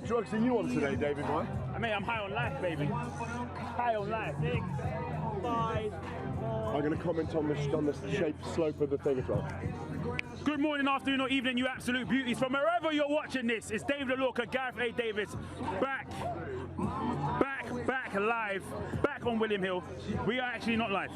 drugs are you on today, David, boy? I mean, I'm high on life, baby. High on life. 6, 5, 4. I'm going to comment on the shape, slope of the thing as well. Good morning, afternoon, or evening, you absolute beauties. From wherever you're watching this, it's David Alorka, Gareth A. Davies, back live, back on William Hill. We are actually not live.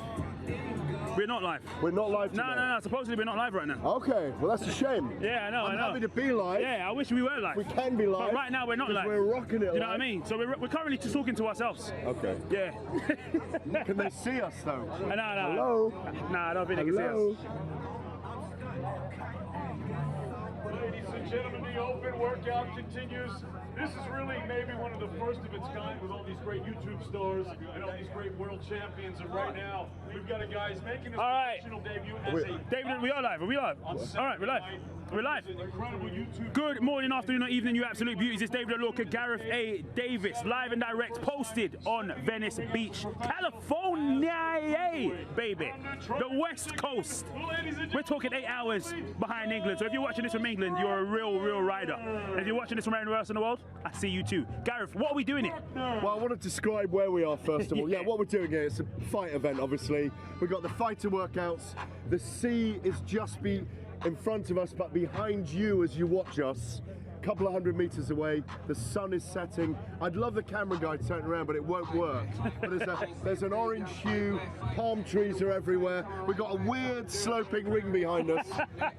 We're not live. We're not live today? No. Supposedly we're not live right now. Okay, well that's a shame. Yeah, I know. I'm happy to be live. Yeah, I wish we were live. We can be live. But right now we're not live. We're rocking it. You know what I mean? So we're currently just talking to ourselves. Okay. Yeah. Can they see us though? No. Hello? Nah, I don't think they can see us. Ladies and gentlemen, the open workout continues. This is really maybe one of the first of its kind with all these great YouTube stars and all these great world champions. And right now, we've got a guy making his professional debut as a... David, we are live. Are we live? All right, we're live. We're live. Incredible YouTube. Good morning, afternoon, or evening, you absolute beauties. It's David Alorka, Gareth A. Davies, live and direct, posted on Venice Beach, California, baby. The West Coast. We're talking 8 hours behind England. So if you're watching this from England, you're a real rider. And if you're watching this from anywhere else in the world, I see you too. Gareth, what are we doing here? Well, I want to describe where we are first of all. Yeah, what we're doing here, it's a fight event, obviously. We've got the fighter workouts. The sea is just in front of us, but behind you as you watch us. A couple of 100 meters away, the sun is setting. I'd love the camera guy to turn around, but it won't work. But there's an orange hue, palm trees are everywhere. We've got a weird sloping ring behind us.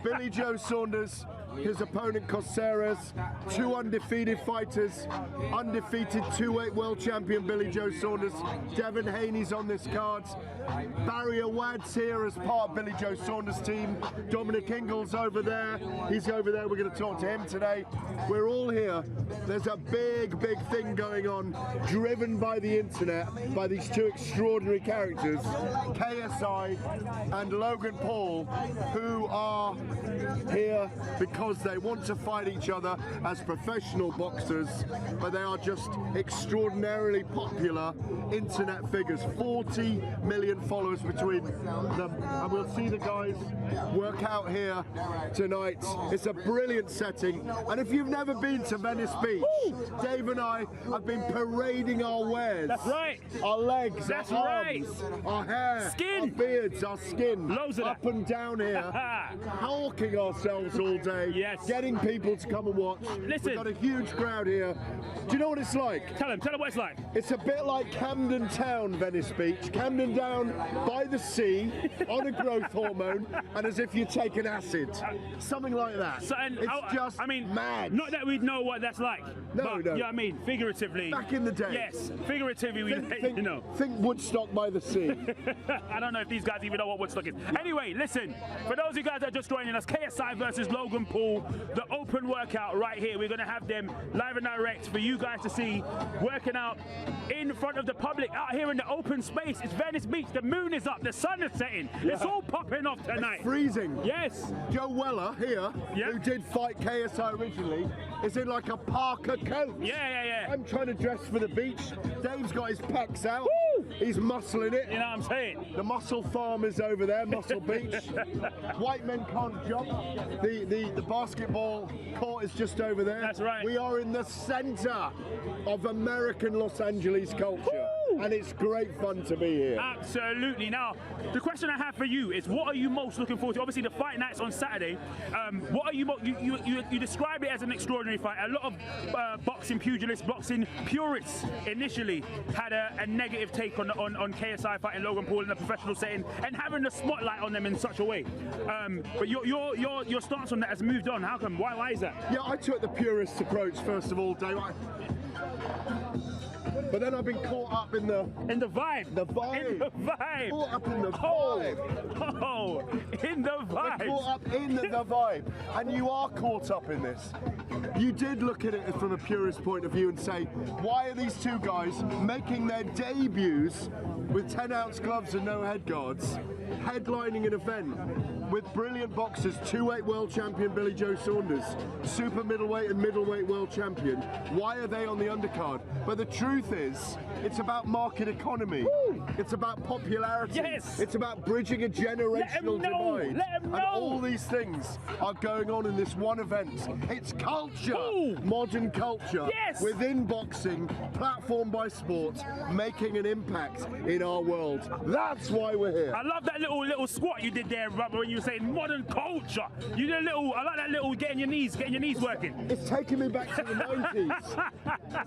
Billy-Jo Saunders, his opponent Coceres, 2 undefeated fighters, undefeated 2-weight world champion Billy-Jo Saunders. Devin Haney's on this card. Barry Awad's here as part of Billy-Jo Saunders' team. Dominic Ingles over there. He's over there. We're going to talk to him today. We're all here. There's a big thing going on, driven by the internet, by these 2 extraordinary characters, KSI and Logan Paul, who are here because they want to fight each other as professional boxers, but they are just extraordinarily popular internet figures. 40 million followers between them, and we'll see the guys work out here tonight. It's a brilliant setting, and if you've never been to Venice Beach, Dave and I have been parading our wares. That's right. Our legs, that's our arms, right. Our hair, skin, our beards, our skin, loads of up and down here, hawking ourselves all day, yes, getting people to come and watch. Listen, we've got a huge crowd here. Do you know what it's like? Tell them what it's like. It's a bit like Camden Town, Venice Beach. Camden Town by the sea, on a growth hormone, and as if you're taking acid. Something like that. So, and it's just mad. Not that we know what that's like. No. You know what I mean? Figuratively. Back in the day. Yes, figuratively, you know. Think Woodstock by the sea. I don't know if these guys even know what Woodstock is. Anyway, listen, for those of you guys that are just joining us, KSI versus Logan Paul, the open workout right here. We're going to have them live and direct for you guys to see, working out in front of the public, out here in the open space. It's Venice Beach, the moon is up, the sun is setting. Yeah. It's all popping off tonight. It's freezing. Yes. Joe Weller here, who did fight KSI originally, is in like a Parker coat. Yeah. I'm trying to dress for the beach. Dave's got his pecs out. Woo! He's muscling it. You know what I'm saying? The muscle farm is over there, Muscle Beach. White men can't jump. The basketball court is just over there. That's right. We are in the center of American Los Angeles culture. Woo! And it's great fun to be here. Absolutely. Now, the question I have for you is, what are you most looking forward to? Obviously, the fight night's on Saturday. What are you described it as an extraordinary fight. A lot of boxing pugilists, boxing purists initially had a negative take on KSI fighting Logan Paul in a professional setting and having the spotlight on them in such a way. But your stance on that has moved on. How come? Why is that? Yeah, I took the purist approach first of all, Dave. But then I've been caught up in the vibe. In the vibe. Caught up in the vibe. Oh, in the vibe. We're caught up in the vibe. And you are caught up in this. You did look at it from a purist point of view and say, why are these two guys making their debuts with 10-ounce gloves and no head guards headlining an event with brilliant boxers, 2-weight world champion Billy-Jo Saunders, super middleweight and middleweight world champion. Why are they on the undercard? But the truth is, it's about market economy. Woo! It's about popularity. Yes. It's about bridging a generational divide. Let 'em know. And all these things are going on in this one event. It's culture, Ooh. modern culture, Yes. within boxing, platform by sport, making an impact in our world. That's why we're here. I love that little squat you did there, brother, when you were saying modern culture. You did a little, I like that little getting your knees working. It's taking me back to the 90s.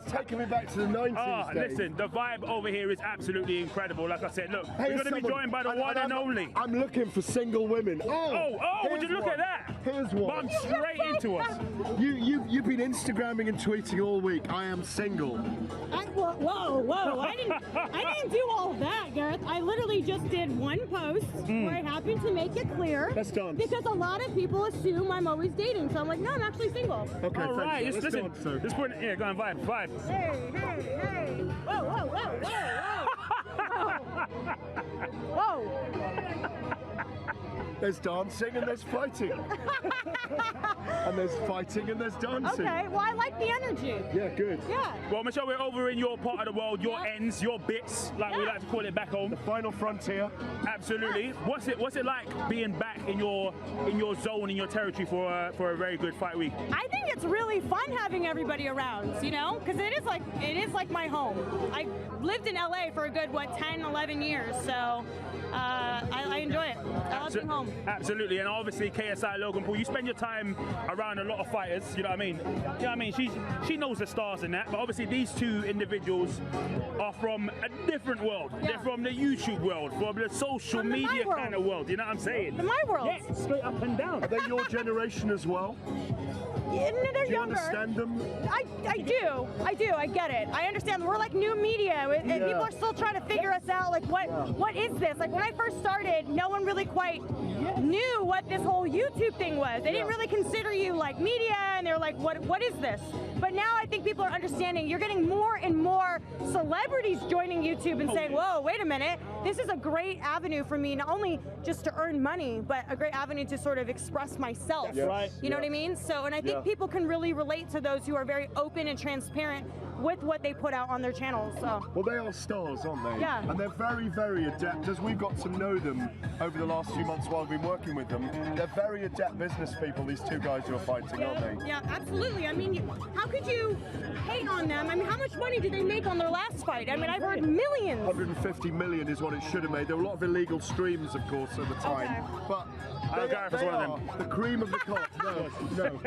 It's taking me back to the 90s. Ah, Dave. listen, the vibe over here is absolutely incredible. Like I said, look, Hey, we're going to be joined by the one and only. I'm looking for single women. Oh, would you look at that? Here's one. Bump straight into us. You've been Instagramming and tweeting all week. I am single. Whoa! I didn't do all of that, Gareth. I literally just did one post where I happened to make it clear. Let's dance. Because a lot of people assume I'm always dating, so I'm like, no, I'm actually single. Okay, All right, let's listen, dance, so. let's put it, yeah, go on, vibe. Hey! Whoa! There's dancing and there's fighting. And there's fighting and there's dancing. Okay, well, I like the energy. Yeah, good. Yeah. Well, Michelle, we're over in your part of the world, your ends, your bits, like we Yeah. like to call it back home. The final frontier. Absolutely. What's it like being back in your zone, in your territory for a very good fight week? I think it's really fun having everybody around, you know, because it is like my home. I lived in LA for a good 10, 11 years, so I enjoy it. I love being home. Absolutely, and obviously KSI, Logan Paul, you spend your time around a lot of fighters, you know what I mean? She knows the stars in that, but obviously these two individuals are from a different world. Yeah. They're from the YouTube world, from the social From the media my world. kind of world, you know what I'm saying? My world. Yeah, straight up and down. Are they your generation as well? Yeah, no, they're Do you younger. understand them? I do. I get it. I understand. We're like new media, and Yeah. people are still trying to figure us out. Like, what is this? Like, when I first started, no one really quite knew what this whole YouTube thing was. They didn't really consider you like media, and they're like, what is this? But now I think people are understanding. You're getting more and more celebrities joining YouTube and saying, whoa, wait a minute. This is a great avenue for me, not only just to earn money, but a great avenue to sort of express myself. Yes. Right. You know what I mean? So, and I think people can really relate to those who are very open and transparent with what they put out on their channels. So. Well, they are stars, aren't they? Yeah. And they're very, very adept. As we've got to know them over the last few months while we've been working with them, they're very adept business people, these two guys who are fighting, aren't they? Yeah, absolutely. I mean, how could you hate on them? I mean, how much money did they make on their last fight? I mean, I've heard millions. 150 million is what it should have made. There were a lot of illegal streams, of course, at the time. Okay. But Gareth was they one of are them. the cream of the crop. No.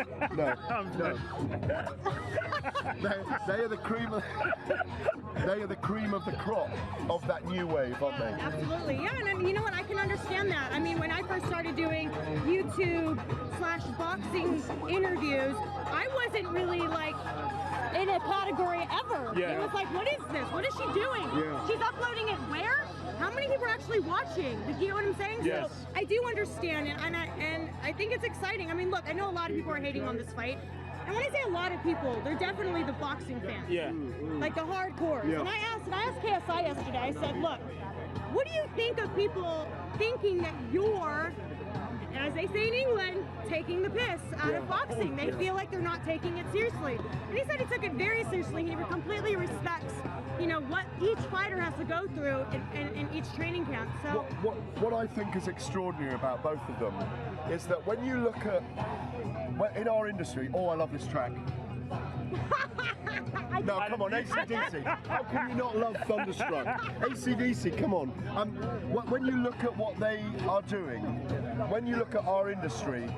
They are the cream of they are the cream of the crop of that new wave, aren't they? Absolutely, yeah, and you know what? I can understand that. I mean, when I first started doing YouTube/boxing interviews, I wasn't really like in a category ever. Yeah. It was like, what is this? What is she doing? Yeah. She's uploading it where? How many people are actually watching? You know what I'm saying? Yes. So I do understand it, and I think it's exciting. I mean, look, I know a lot of people are hating on this fight. And when I say a lot of people, they're definitely the boxing fans. Yeah. Like the hardcores. Yeah. And I asked KSI yesterday, I said, look, what do you think of people thinking that you're, as they say in England, taking the piss out of boxing? They feel like they're not taking it seriously. And he said he took it very seriously. He completely respects, you know, what each fighter has to go through in each training camp. So What I think is extraordinary about both of them is that when you look at, well, in our industry, I love this track. No, come on, AC/DC. How can you not love Thunderstruck? AC/DC, come on. When you look at what they are doing, when you look at our industry,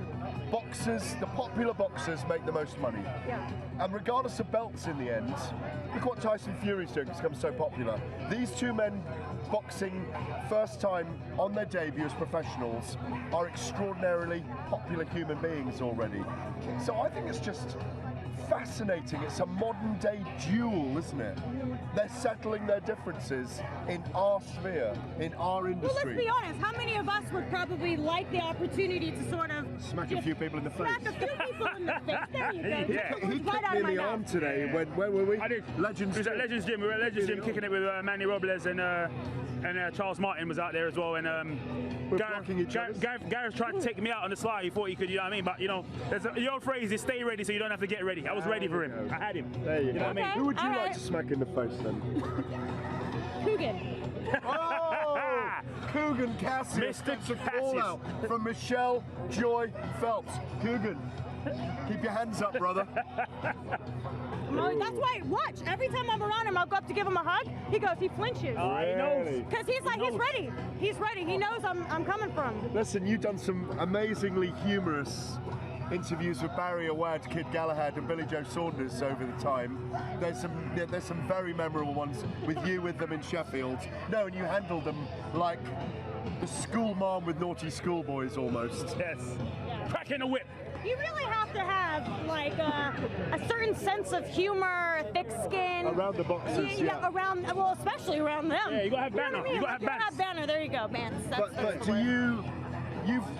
boxers, the popular boxers make the most money. Yeah. And regardless of belts in the end, look what Tyson Fury's doing, it's become so popular. These two men boxing first time on their debut as professionals are extraordinarily popular human beings already. So I think it's just fascinating. It's a modern day duel, isn't it? They're settling their differences in our sphere, in our Well, industry. let's be honest. How many of us would probably like the opportunity to sort of Smack a few people in the face. smack a few people in the face? There you go. Yeah. He Right kicked out me of in my the arm mouth. today. Where were we? I did. Legends. It was at Legends Gym. We were at Legends Gym kicking it with Manny Robles and Charles Martin was out there as well. And blocking each other. Gareth tried to take me out on the slide. He thought he could, you know what I mean? But you know, the old phrase is "stay ready, so you don't have to get ready." I was ready for him. I had him. There you know go. what I mean? Who would you All like right. to smack in the face then? Coogan. Oh! Coogan Cassius Mr. gets a call Cassius. out from Michelle Joy Phelps. Coogan, keep your hands up, brother. That's why, watch. Every time I'm around him, I'll go up to give him a hug. He goes, he flinches. Oh, he knows. Really? Because he's like, he's ready. He's ready. He knows I'm coming for him. Listen, you've done some amazingly humorous interviews with Barry Awad, Kid Galahad, and Billy-Jo Saunders over the time. There's some very memorable ones with you with them in Sheffield. No, and you handled them like the school mom with naughty schoolboys almost. Yes. Cracking the whip. You really have to have like a certain sense of humor, thick skin. Around the boxers, yeah. Around, well, especially around them. Yeah, you gotta have know what banner. I mean? You gotta have Like, banners. banner. There you go, bands. But do you?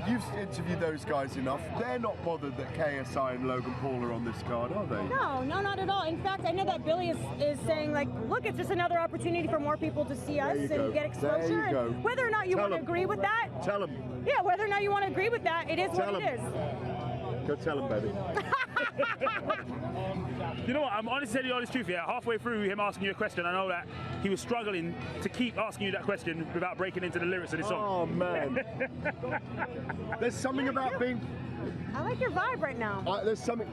You've interviewed those guys enough. They're not bothered that KSI and Logan Paul are on this card, are they? No, not at all. In fact, I know that Billy is saying like, look, it's just another opportunity for more people to see us you and go. get exposure. There you go. And whether or not you Tell want to 'em. agree with that, Tell them. yeah, whether or not you want to agree with that, it is Tell what 'em. it is. Go tell them, baby. You know what? I'm honestly telling you all this truth here. Halfway through him asking you a question, I know that he was struggling to keep asking you that question without breaking into the lyrics of the song. Oh man. There's something about being. I like your vibe right now. There's something.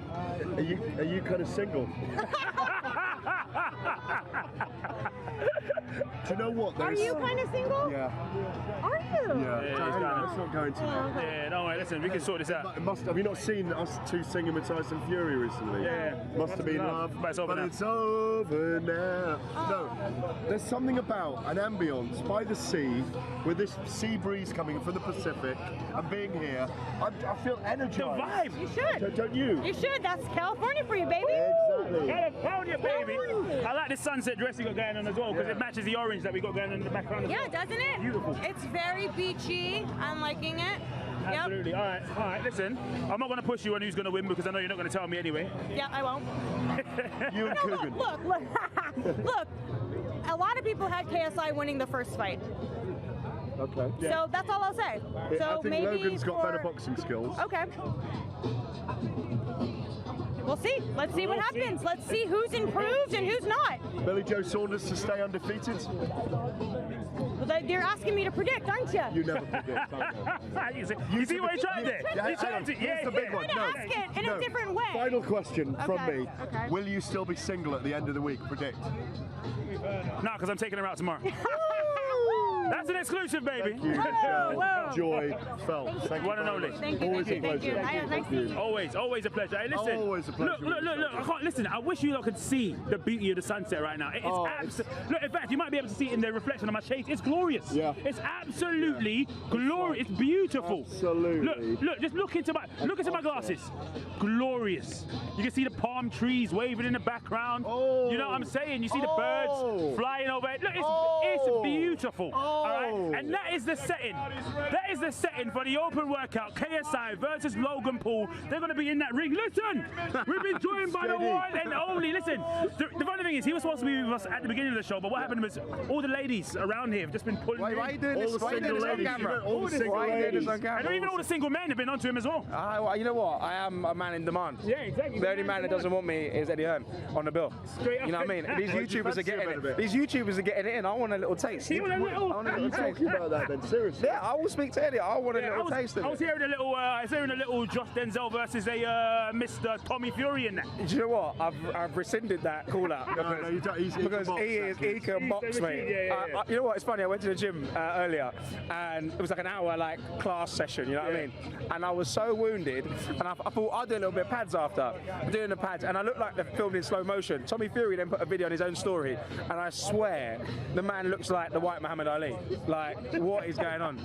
Are you kind of single? Do you know what? Are you kind of single? Yeah. Are you? Yeah. he's Anyway, done it. let's not go into that. Yeah, don't worry. Listen, we can sort this out. It must. Have you not seen us two singing with Tyson Fury recently? Yeah. Must have been Enough. love, But it's over now. it's over now. No, there's something about an ambience by the sea, with this sea breeze coming from the Pacific, and being here. I feel energized. The vibe. You should. Don't you? You should. That's California for you, baby. Exactly. California, baby. I like the sunset dress you got going on as well because Yeah. it matches the orange that we got going on in the background. as Yeah, well. doesn't it? Beautiful. It's very beachy. I'm liking it. Absolutely. All right. Listen, I'm not going to push you on who's going to win because I know you're not going to tell me anyway. Yep. Yeah, I won't. You and No, Coogan. look. Look. A lot of people had KSI winning the first fight. Okay. So that's all I'll say. So I think maybe Logan's got for- better boxing skills. Okay. We'll see. Let's see what We'll see. happens. Let's see who's improved and who's not. Billy-Jo Saunders to stay undefeated. Well, you're asking me to predict, aren't you? You never predict. I know. you see what he tried there? Yeah, He tried to. here's the big one. I'm gonna ask it in a different way. Final question from Okay, me. okay. Will you still be single at the end of the week? Predict. No, because I'm taking her out tomorrow. That's an exclusive, baby. Thank you, Whoa, whoa. Joy Phelps. Thank you One and very only. much. Thank you, Always thank a you, thank you. pleasure. Nice seeing you. Always a pleasure. Hey, listen. Always a pleasure. Look. I can't listen. I wish you lot could see the beauty of the sunset right now. It's Oh, look. In fact, you might be able to see it in the reflection of my shades. It's glorious. Yeah. It's absolutely glorious. It's beautiful. Absolutely. Look. Just look into my glasses. Glorious. You can see the palm trees waving in the background. Oh. You know what I'm saying? You see the Oh. birds flying over it. Look, Oh. it's beautiful. All Oh. right. And that is the setting. That is the setting for the open workout. KSI versus Logan Paul. They're going to be in that ring. Listen, we've been joined by the Steady. one and only. Listen, the funny thing is, he was supposed to be with us at the beginning of the show, but what happened was all the ladies around here have just been pulling Why in. are you doing All this? the Why are you single doing this on ladies. camera? All the single Why are you doing ladies. this on camera? And even all the single men have been onto him as well. Well, you know what? I am a man in demand. Yeah, exactly. The only man that doesn't want me is Eddie Hearn on the bill. Straight up. You know what I mean? These What do you YouTubers are fancy getting about a it. bit? These YouTubers are getting it in. I want a little taste. You want a little- I want a Are you little taste. talking about that then? Seriously? Yeah, I will speak to Eddie. I want a Yeah, little taste of I was it. hearing a little Josh Denzel versus a Mr. Tommy Fury in that. Do you know what? I've rescinded that call out No, you don't. He can because box, he can He's box the me. machine, yeah. You know what? It's funny. I went to the gym earlier, and it was like an hour class session. You know what I mean? And I was so wounded, and I thought I'd do a little bit of pads after. I'm doing the pads, and I looked like they're filmed in slow motion. Tommy Fury then put a video on his own story, and I swear the man looks like the white Muhammad Ali. Like, what is going on?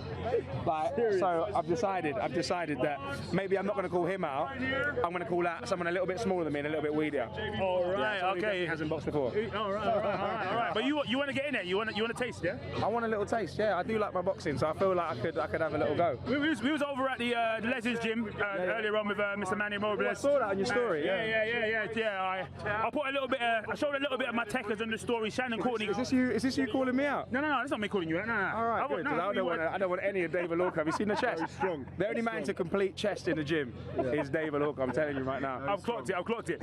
Like, so I've decided that maybe I'm not going to call him out. I'm going to call out someone a little bit smaller than me and a little bit weedier. All right, Yeah, okay. Hasn't boxed before. All right. But you want to get in there? You want to taste, yeah? I want a little taste. Yeah, I do like my boxing, so I feel like I could have a little go. We was over at the Legends gym earlier on with Mr. Manny Mobles. I saw that on your story. Yeah. I put a little bit. I showed a little bit of my techers on the story. Shannon Courtney. Is this you calling me out? No, that's not me calling you out. No. All right, good. 'Cause I don't want any of Dave Alorka. Have you seen the chest? Very strong. The only man to complete chest in the gym is Dave Alorka. I'm telling you right now. I've clocked it.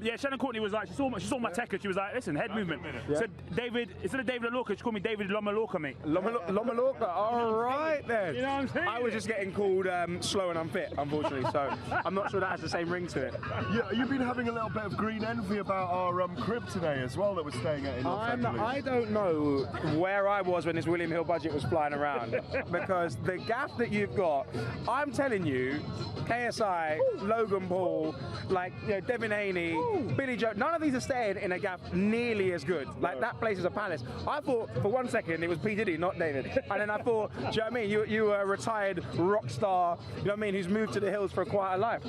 Yeah, Shannon Courtney was like, she saw my tecker. She was like, listen, head movement. So David, instead of David Alorka, she called me David Lomalorka, mate. Lomalorka. All right then. You know what I'm saying? I was just getting called slow and unfit, unfortunately. So I'm not sure that has the same ring to it. Yeah, you've been having a little bit of green envy about our crib today as well that we're staying at in Los Angeles. I don't know where I was when this William Hill budget was flying around because the gaff that you've got, I'm telling you, KSI, Logan Paul, like Devin Haney, Billy-Jo, none of these are staying in a gaff nearly as good. Like that place is a palace. I thought for 1 second it was P. Diddy, not David. And then I thought, do you know what I mean? You were a retired rock star, you know what I mean, who's moved to the hills for a quieter life.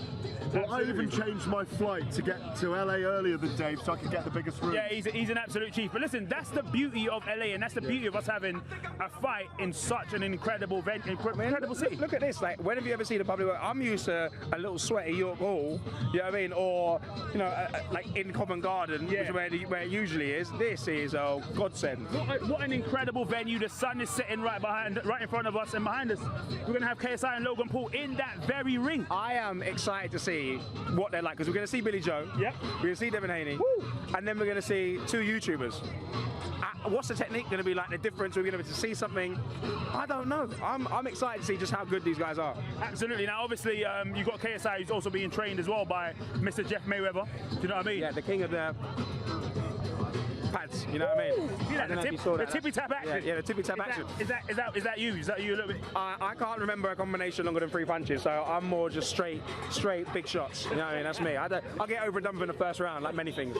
Well, I even changed my flight to get to LA earlier than Dave so I could get the biggest room. Yeah, he's an absolute chief. But listen, that's the beauty of LA, and that's the beauty of us having a fight in such an incredible city. Look at this. Like, when have you ever seen a public? I'm used to a little sweaty York Hall, you know what I mean, or like in Covent Garden, which is where it usually is. This is a godsend. What an incredible venue. The sun is setting right in front of us, and behind us, we're gonna have KSI and Logan Paul in that very ring. I am excited to see what they're like because we're going to see Billy-Jo, yep. We're going to see Devin Haney, and then we're going to see 2 YouTubers. What's the technique going to be like? The difference? We're going to see something. I don't know. I'm excited to see just how good these guys are. Absolutely. Now, obviously, you've got KSI who's also being trained as well by Mr. Jeff Mayweather. Do you know what I mean? Yeah, the king of the pads, you know what I mean? Yeah, the tippy tap action. Yeah, the tippy tap action. Is that you? Is that you a little bit? I can't remember a combination longer than 3 punches, so I'm more just straight big shots. You know what I mean? That's me. I'll get over and done with in the first round, like many things.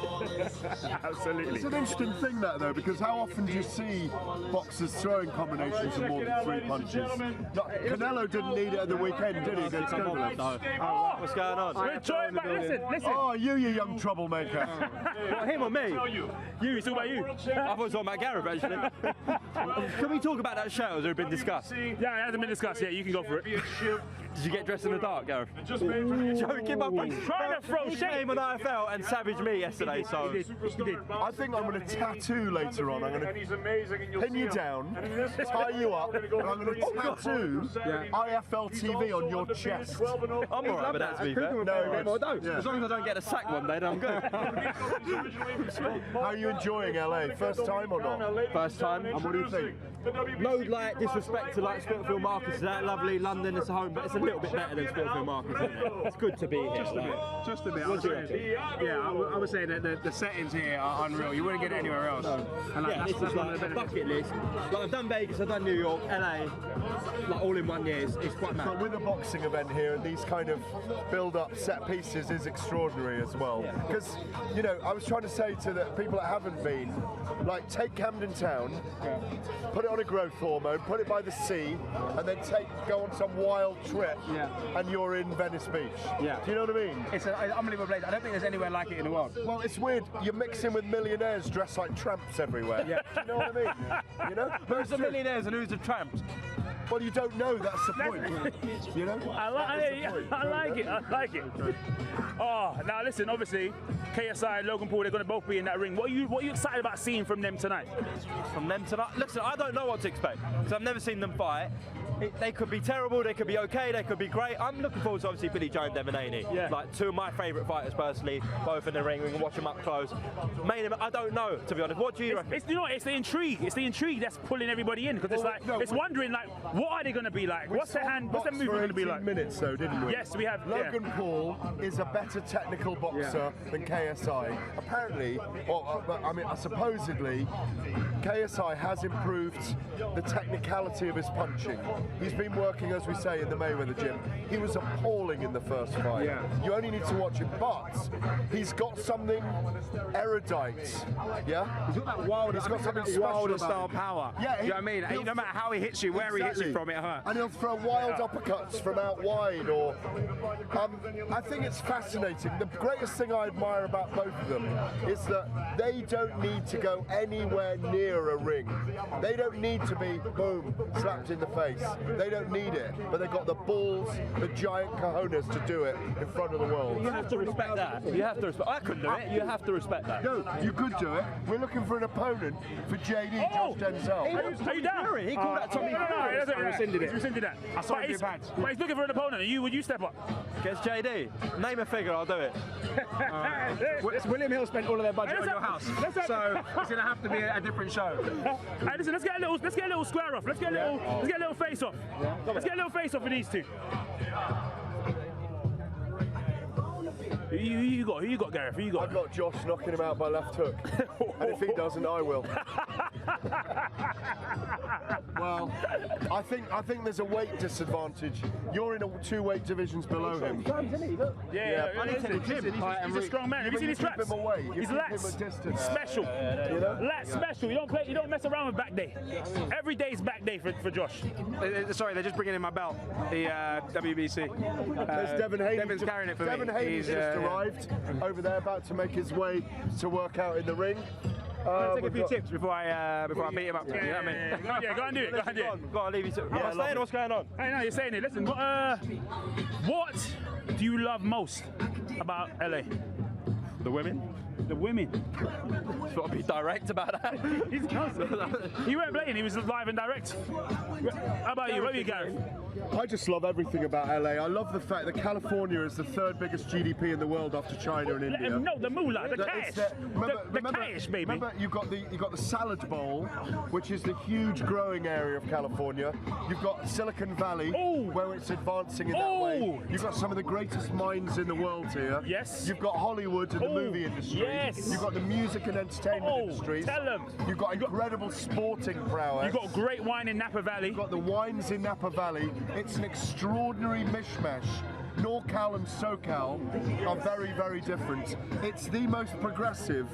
Absolutely. It's an interesting thing that though, because how often do you see boxers throwing combinations of more than 3 punches? Canelo didn't need it at the weekend, did he? Against Kovalev? What's going on? We're joined by, listen. Oh, you young troublemaker. What, him or me? You, it's all about you. I thought it was talking about Gareth actually. Can we talk about that show? Has it been discussed? Yeah, it hasn't been discussed yet. You can go for it. Did you get dressed in the dark, Gareth? Joking, my friend. Trying to throw He shade. came on IFL and savaged me yesterday, so. He did. I think I'm going to tattoo later on. I'm going to pin you down, tie you up, and I'm going to tattoo IFL TV on your chest. I'm alright with that, to be fair. No, Yeah. As long as I don't get a sack one day, then I'm good. How are you enjoying LA? First time or not? First time. And what do you think? No, like, disrespect to like Spitalfield Marcus, is that lovely? London is a home, but it's a little bit better than Spitalfield Marcus, isn't it? It's good to be here. Just a bit. What do you reckon? I was saying that the settings here are unreal. You wouldn't get it anywhere else. And Yeah, this is like a bucket list. Like, I've done Vegas, I've done New York, LA, like all in 1 year. It's quite mad. But with a boxing event here, these kind of build-up set pieces is extraordinary as well. Because, you know, I was trying to say to the people that haven't been, like, take Camden Town, put it on a growth hormone, put it by the sea, and then go on some wild trip, and you're in Venice Beach. Yeah. Do you know what I mean? It's an unbelievable place. I don't think there's anywhere like it in the world. Well, it's weird. You're mixing with millionaires dressed like tramps everywhere. Yeah. Do you know what I mean? You know? Who's the millionaires and who's the tramps? Well, you don't know. That's the point. You know? I like it. Oh, now listen. Obviously, KSI and Logan Paul, they're going to both be in that ring. What are you excited about seeing from them tonight? From them tonight? Listen, I don't know what to expect because I've never seen them fight. They could be terrible, they could be okay, they could be great. I'm looking forward to obviously Billy-Jo and Devin Haney. Yeah. Like 2 of my favourite fighters personally, both in the ring. We can watch them up close. Main event, I don't know, to be honest. What do you reckon? It's the intrigue. It's the intrigue that's pulling everybody in because it's wondering like, what are they going to be like? What's the movement going to be like? Minutes though, didn't we? Yes, we have. Logan Paul is a better technical boxer than KSI. Apparently, supposedly, KSI has improved the technicality of his punching. He's been working, as we say, in the Mayweather gym. He was appalling in the first fight. Yeah. You only need to watch it, but he's got something erudite. Yeah? He's got that wild, He's got something special wilder about style him. power. Yeah, you know what I mean? he'll- No matter how he hits you, where he hits you Exactly. from, it hurts. And he'll throw wild uppercuts from out wide, or I think it's fascinating. The greatest thing I admire about both of them is that they don't need to go anywhere near a ring. They don't need to be, boom, slapped in the face. They don't need it, but they've got the balls, the giant cojones to do it in front of the world. You have to respect that. You have to respect. I couldn't do it. You have to respect that. No, you could do it. We're looking for an opponent for JD, Josh Denzel. Are you down? He called that Tommy No, Fury. he rescinded it. He's rescinded that. I saw But him he's- do pads. But he's looking for an opponent. Would you step up? Against JD. Name a figure, I'll do it. William Hill spent all of their budget Hey, on your house, let's have- so it's going to have to be a different show. Hey, listen, let's get a little square off. Let's get a little face off. Let's get a little face off for these two. Who you got, Gareth? Who you got? I've got Josh knocking him out by left hook. And if he doesn't, I will. Well, I think there's a weight disadvantage. You're in 2 weight divisions below him. Yeah, I need to listen, keep him. he's a strong man. Have you seen his keep traps? him away. You He's keep him lats. at distance. Special. You know? Lats special. You don't mess around with back day. Every day's back day for Josh. Sorry, they're just bringing in my belt, the WBC. There's Devin Haney. Devin's carrying it for Devin me. Haney's He's, just arrived over there, about to make his way to work out in the ring. Take a few tips before I beat him up. You know what I mean? Yeah, go and do it. Go and do it. Got to leave you to. Am I staying? What's going on? Hey, no, you're saying it. Listen, what do you love most about LA? The women. The women. Just got to be direct about that. He weren't playing. He was live and direct. How about you? What about you, Gareth? I just love everything about LA. I love the fact that California is the 3rd biggest GDP in the world after China and Let India. him know the moolah, the That cash. it's the- The cash, baby. Remember, you've got the Salad Bowl, which is the huge growing area of California. You've got Silicon Valley, Oh. where it's advancing in that Oh. way. You've got some of the greatest minds in the world here. Yes. You've got Hollywood and the Oh. movie industry. Yes. You've got the music and entertainment Oh, industries. tell 'em. You've got incredible sporting prowess. You got great wine in Napa Valley. You've got the wines in Napa Valley. It's an extraordinary mishmash. NorCal and SoCal are very, very different. It's the most progressive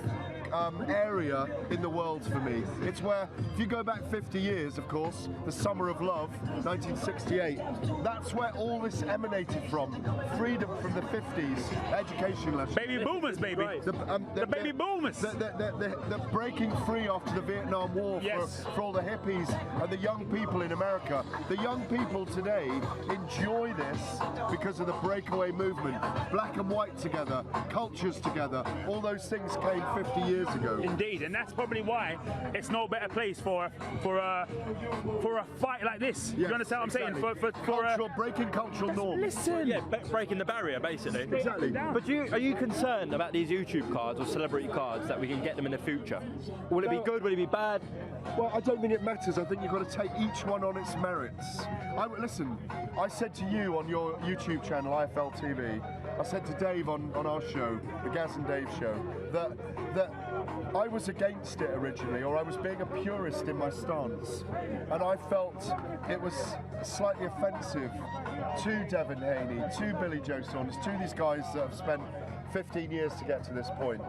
area in the world for me. It's where, if you go back 50 years, of course, the Summer of Love, 1968, that's where all this emanated from. Freedom from the 50s, education lessons. Baby boomers, baby. The baby boomers. The breaking free after the Vietnam War Yes. for all the hippies and the young people in America. The young people today enjoy this because of the breakaway movement. Black and white together, cultures together, all those things came 50 years ago. Indeed, and that's probably why it's no better place for a fight like this. You Yes, understand what I'm saying? exactly. Cultural, breaking cultural norms. Listen. Yeah, breaking the barrier, basically. Exactly. But are you concerned about these YouTube cards or celebrity cards that we can get them in the future? Will it be No. good? Will it be bad? Well, I don't think it matters. I think you've got to take each one on its merits. Listen, I said to you on your YouTube channel, IFL TV, I said to Dave on our show, the Gaz and Dave show, that I was against it originally, or I was being a purist in my stance. And I felt it was slightly offensive to Devin Haney, to Billy-Jo Saunders, to these guys that have spent 15 years to get to this point.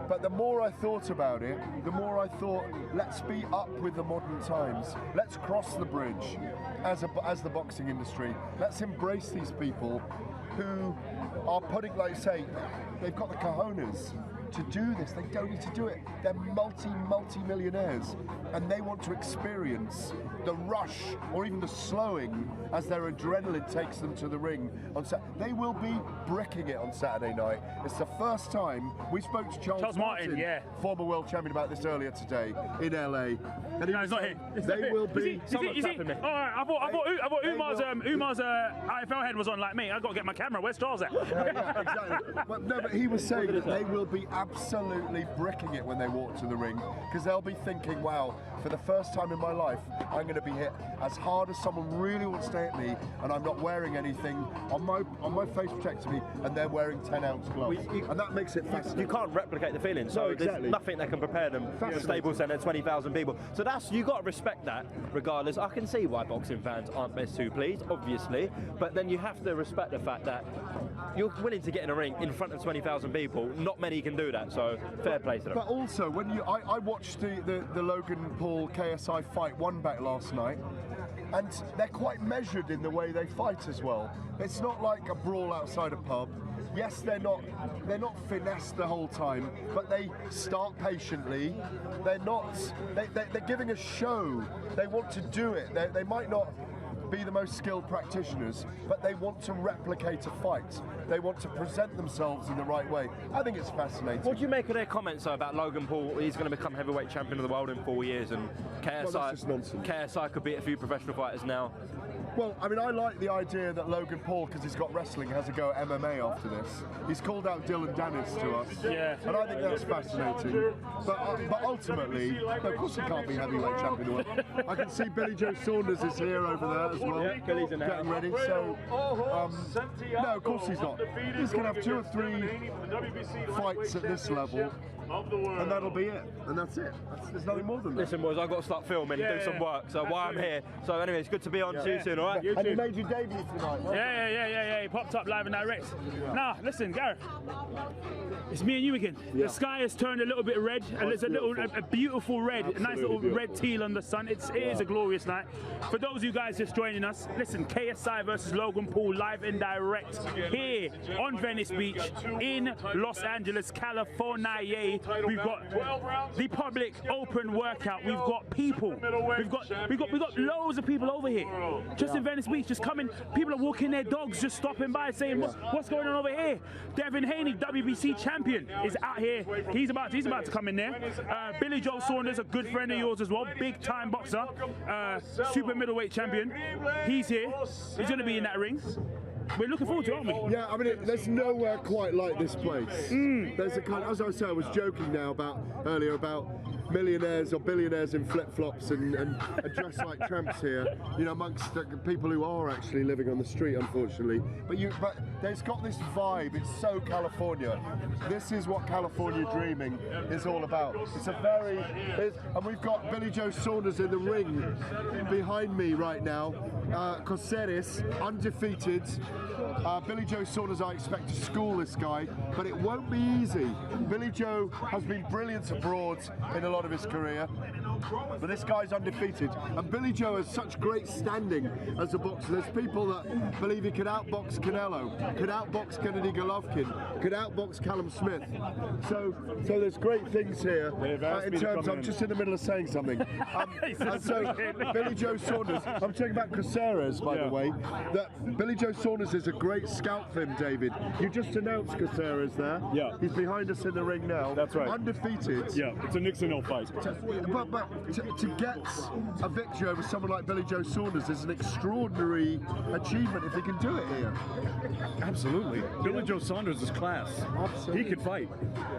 But the more I thought about it, the more I thought, let's be up with the modern times. Let's cross the bridge as the boxing industry. Let's embrace these people who are putting, like you say, they've got the cojones to do this. They don't need to do it. They're multi-millionaires, and they want to experience the rush or even the slowing as their adrenaline takes them to the ring on Saturday. They will be bricking it on Saturday night. It's the first time we spoke to Charles Martin, yeah, former world champion, about this earlier today in LA. And No, he's not here. They will be. You see, all right, I thought Umar's IFL head was on like me. I got to get my camera. Where's Charles at? Yeah, exactly. But he was saying that they will be absolutely bricking it when they walk to the ring, because they'll be thinking, wow, for the first time in my life, I'm going to be hit as hard as someone really wants to hit me, and I'm not wearing anything on my face protecting me, and they're wearing 10-ounce gloves, and that makes it fascinating. You can't replicate the feeling, so exactly. There's nothing that can prepare them for a stable centre, 20,000 people. So that's, you got to respect that, regardless. I can see why boxing fans aren't best too pleased, obviously, but then you have to respect the fact that you're willing to get in a ring in front of 20,000 people. Not many can do that, so fair play to them. But also, when I watched the Logan Paul KSI fight one back last night, and they're quite measured in the way they fight as well. It's not like a brawl outside a pub. Yes, they're not finessed the whole time, but they start patiently. They're giving a show. They want to do it. They might not be the most skilled practitioners, but they want to replicate a fight. They want to present themselves in the right way. I think it's fascinating. What do you make of their comments though, about Logan Paul? He's going to become heavyweight champion of the world in 4 years, and KSI, Well, that's just nonsense. KSI could beat a few professional fighters now. Well, I mean, I like the idea that Logan Paul, because he's got wrestling, has a go at MMA after this. He's called out Dylan Dennis to us, and I think that's fascinating. But ultimately, no, of course he can't be heavyweight champion of the world. I can see Billy-Jo Saunders is here over there as well, Billy's in there. getting ready. So, no, of course he's not. He's going to have 2 or 3 fights at this level. And that'll be it, and that's it. There's nothing more than that. Listen, boys, I've got to start filming and do some work, so while I'm here. So anyway, it's good to be on. See you soon, all right? And you made your debut tonight. Yeah. He popped up live and direct. Now, listen, Gareth. It's me and you again. The sky has turned a little bit red, and there's a beautiful red, a nice little red teal on the sun. It is a glorious night. For those of you guys just joining us, listen, KSI versus Logan Paul live and direct here on Venice Beach in Los Angeles, California. We've got the public open workout. We've got people. We've got loads of people over here. Just in Venice Beach, just coming. People are walking their dogs, just stopping by, saying, "What's going on over here?" Devin Haney, WBC champion, is out here. He's about to come in there. Billy-Jo Saunders, a good friend of yours as well, big time boxer, super middleweight champion. He's here. He's going to be in that ring. We're looking forward to it, aren't we? Yeah, I mean, there's nowhere quite like this place. There's a kind, as I say, I was joking now earlier about millionaires or billionaires in flip-flops and dressed like tramps here, you know, amongst the people who are actually living on the street, unfortunately. But there's got this vibe. It's so California. This is what California dreaming is all about. It's and we've got Billy-Jo Saunders in the ring behind me right now. Coceres, undefeated. Billy-Jo Saunders, I expect to school this guy, but it won't be easy. Billy-Jo has been brilliant abroad in a lot of his career, but this guy's undefeated. And Billy-Jo has such great standing as a boxer. There's people that believe he could outbox Canelo, could outbox Kennedy Golovkin, could outbox Callum Smith. So there's great things here in terms. I'm just in the middle of saying something. And so Billy-Jo Saunders. I'm talking about Coceres, by the way. That Billy-Jo Saunders is a great scout for him, David. You just announced Coceres there. Yeah. He's behind us in the ring now. That's right. Undefeated. Yeah, it's a Nixon Hill fight. But to get a victory over someone like Billy-Jo Saunders is an extraordinary achievement if he can do it here. Absolutely. Billy-Jo Saunders is class. Absolutely. He can fight.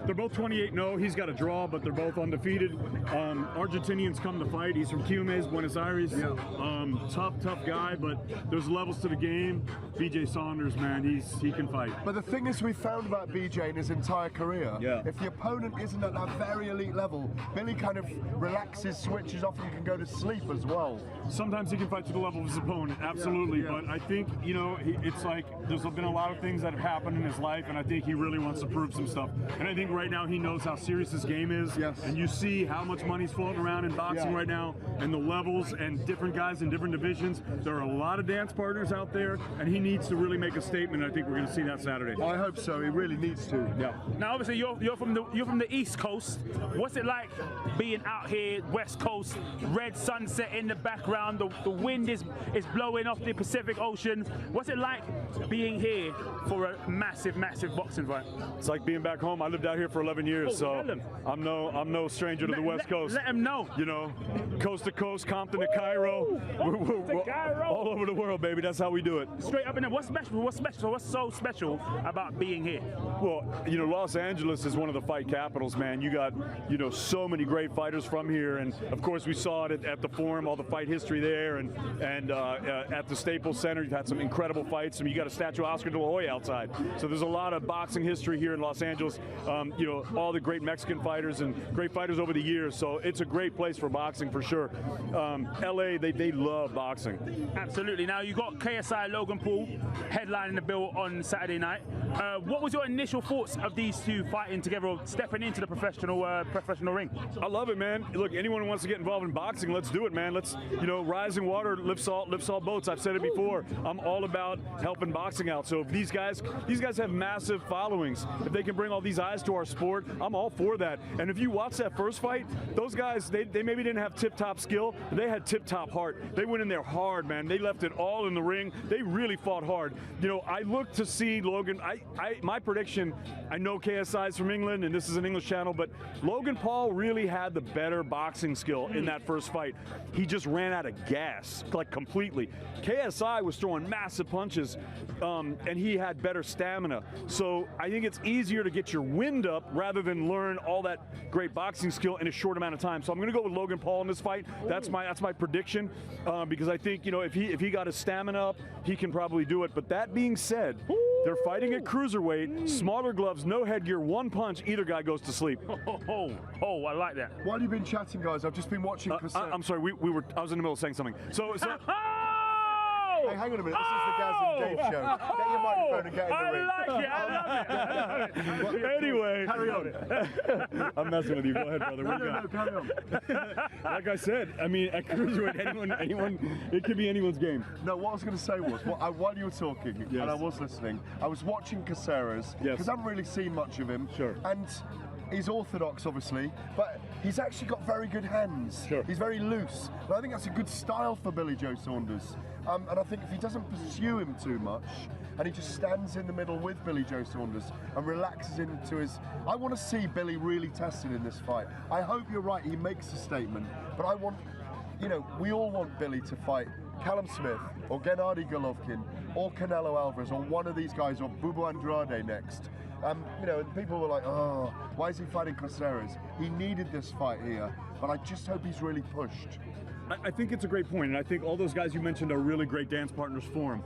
They're both 28-0. He's got a draw, but they're both undefeated. Argentinians come to fight. He's from Quilmes, Buenos Aires. Yeah. Tough guy, but there's levels to the game. BJ Saunders, man, he can fight. But the thing is, we found about BJ in his entire career, if the opponent isn't at that very elite level, Billy kind of relaxes, switches off, and can go to sleep as well. Sometimes he can fight to the level of his opponent, absolutely. Yeah. But I think, you know, it's like there's been a lot of things that have happened in his life, and I think he really wants to prove some stuff. And I think right now he knows how serious this game is. Yes. And you see how much money's floating around in boxing right now, and the levels and different guys in different divisions. There are a lot of dance partners out there, and he needs to really make a statement. I think we're going to see that Saturday. I hope so. He really needs to. Yeah. Now, obviously, you're from the East Coast. What's it like being out here, West Coast, red sunset in the background, the wind is blowing off the Pacific Ocean. What's it like being here for a massive, massive boxing fight? It's like being back home. I lived out here for 11 years, so I'm no stranger to the West Coast. Let him know. You know, coast to coast, Compton to Cairo. We're all over the world, baby. That's how we do it. Straight up in there. What's special? What's so special about being here? Well, you know, Los Angeles is one of the fight capitals, man. You got, you know, so many great fighters from here, and of course we saw it at the Forum, all the fight history there, and at the Staples Center, you've had some incredible fights. I mean, you got a statue of Oscar De La Hoya outside, so there's a lot of boxing history here in Los Angeles. You know, all the great Mexican fighters and great fighters over the years, so it's a great place for boxing for sure. LA, they love boxing. Absolutely. Now you got KSI, Logan Paul headlining the bill on Saturday night. What was your initial thoughts of these two fighting together, or stepping into the professional ring? I love it, man. Look, anyone who wants to get involved in boxing, let's do it, man. Let's, you know, rising water lifts all boats. I've said it before. I'm all about helping boxing out. So if these guys have massive followings. If they can bring all these eyes to our sport, I'm all for that. And if you watch that first fight, those guys, they maybe didn't have tip-top skill, but they had tip-top heart. They went in there hard, man. They left it all in the ring. They really fought hard. You know, I look to see Logan. My prediction, I know KSI's from England, and this is an English channel, but Logan Paul really had the better boxing skill in that first fight. He just ran out of gas, like completely. KSI was throwing massive punches, and he had better stamina. So I think it's easier to get your wind up rather than learn all that great boxing skill in a short amount of time. So I'm going to go with Logan Paul in this fight. That's my prediction, because I think, you know, if he got his stamina up, he can probably do it. But that being said, they're fighting at cruiserweight, smaller gloves, no headgear, one punch, either guy goes to sleep. Oh, I like that. While you've been chatting, guys, I've just been watching. I'm sorry, I was in the middle of saying something. So Hey, hang on a minute. This is the Gaz and Dave show. Get your microphone and get in the ring. I like it. Anyway, carry on. I'm messing with you. Go ahead, brother. No, carry on. Like I said, I mean, at cruiserweight, anyone, it could be anyone's game. No, what I was going to say was, while you were talking, and I was listening, I was watching Coceres, because I haven't really seen much of him. Sure. And he's orthodox, obviously, but he's actually got very good hands. Sure. He's very loose. And I think that's a good style for Billy-Jo Saunders. And I think if he doesn't pursue him too much, and he just stands in the middle with Billy-Jo Saunders and relaxes into his... I want to see Billy really tested in this fight. I hope you're right, he makes a statement, but I want... You know, we all want Billy to fight Callum Smith, or Gennady Golovkin, or Canelo Alvarez, or one of these guys, or Bubu Andrade next. You know, and people were like, oh, why is he fighting Coceres? He needed this fight here, but I just hope he's really pushed. I think it's a great point, and I think all those guys you mentioned are really great dance partners for him.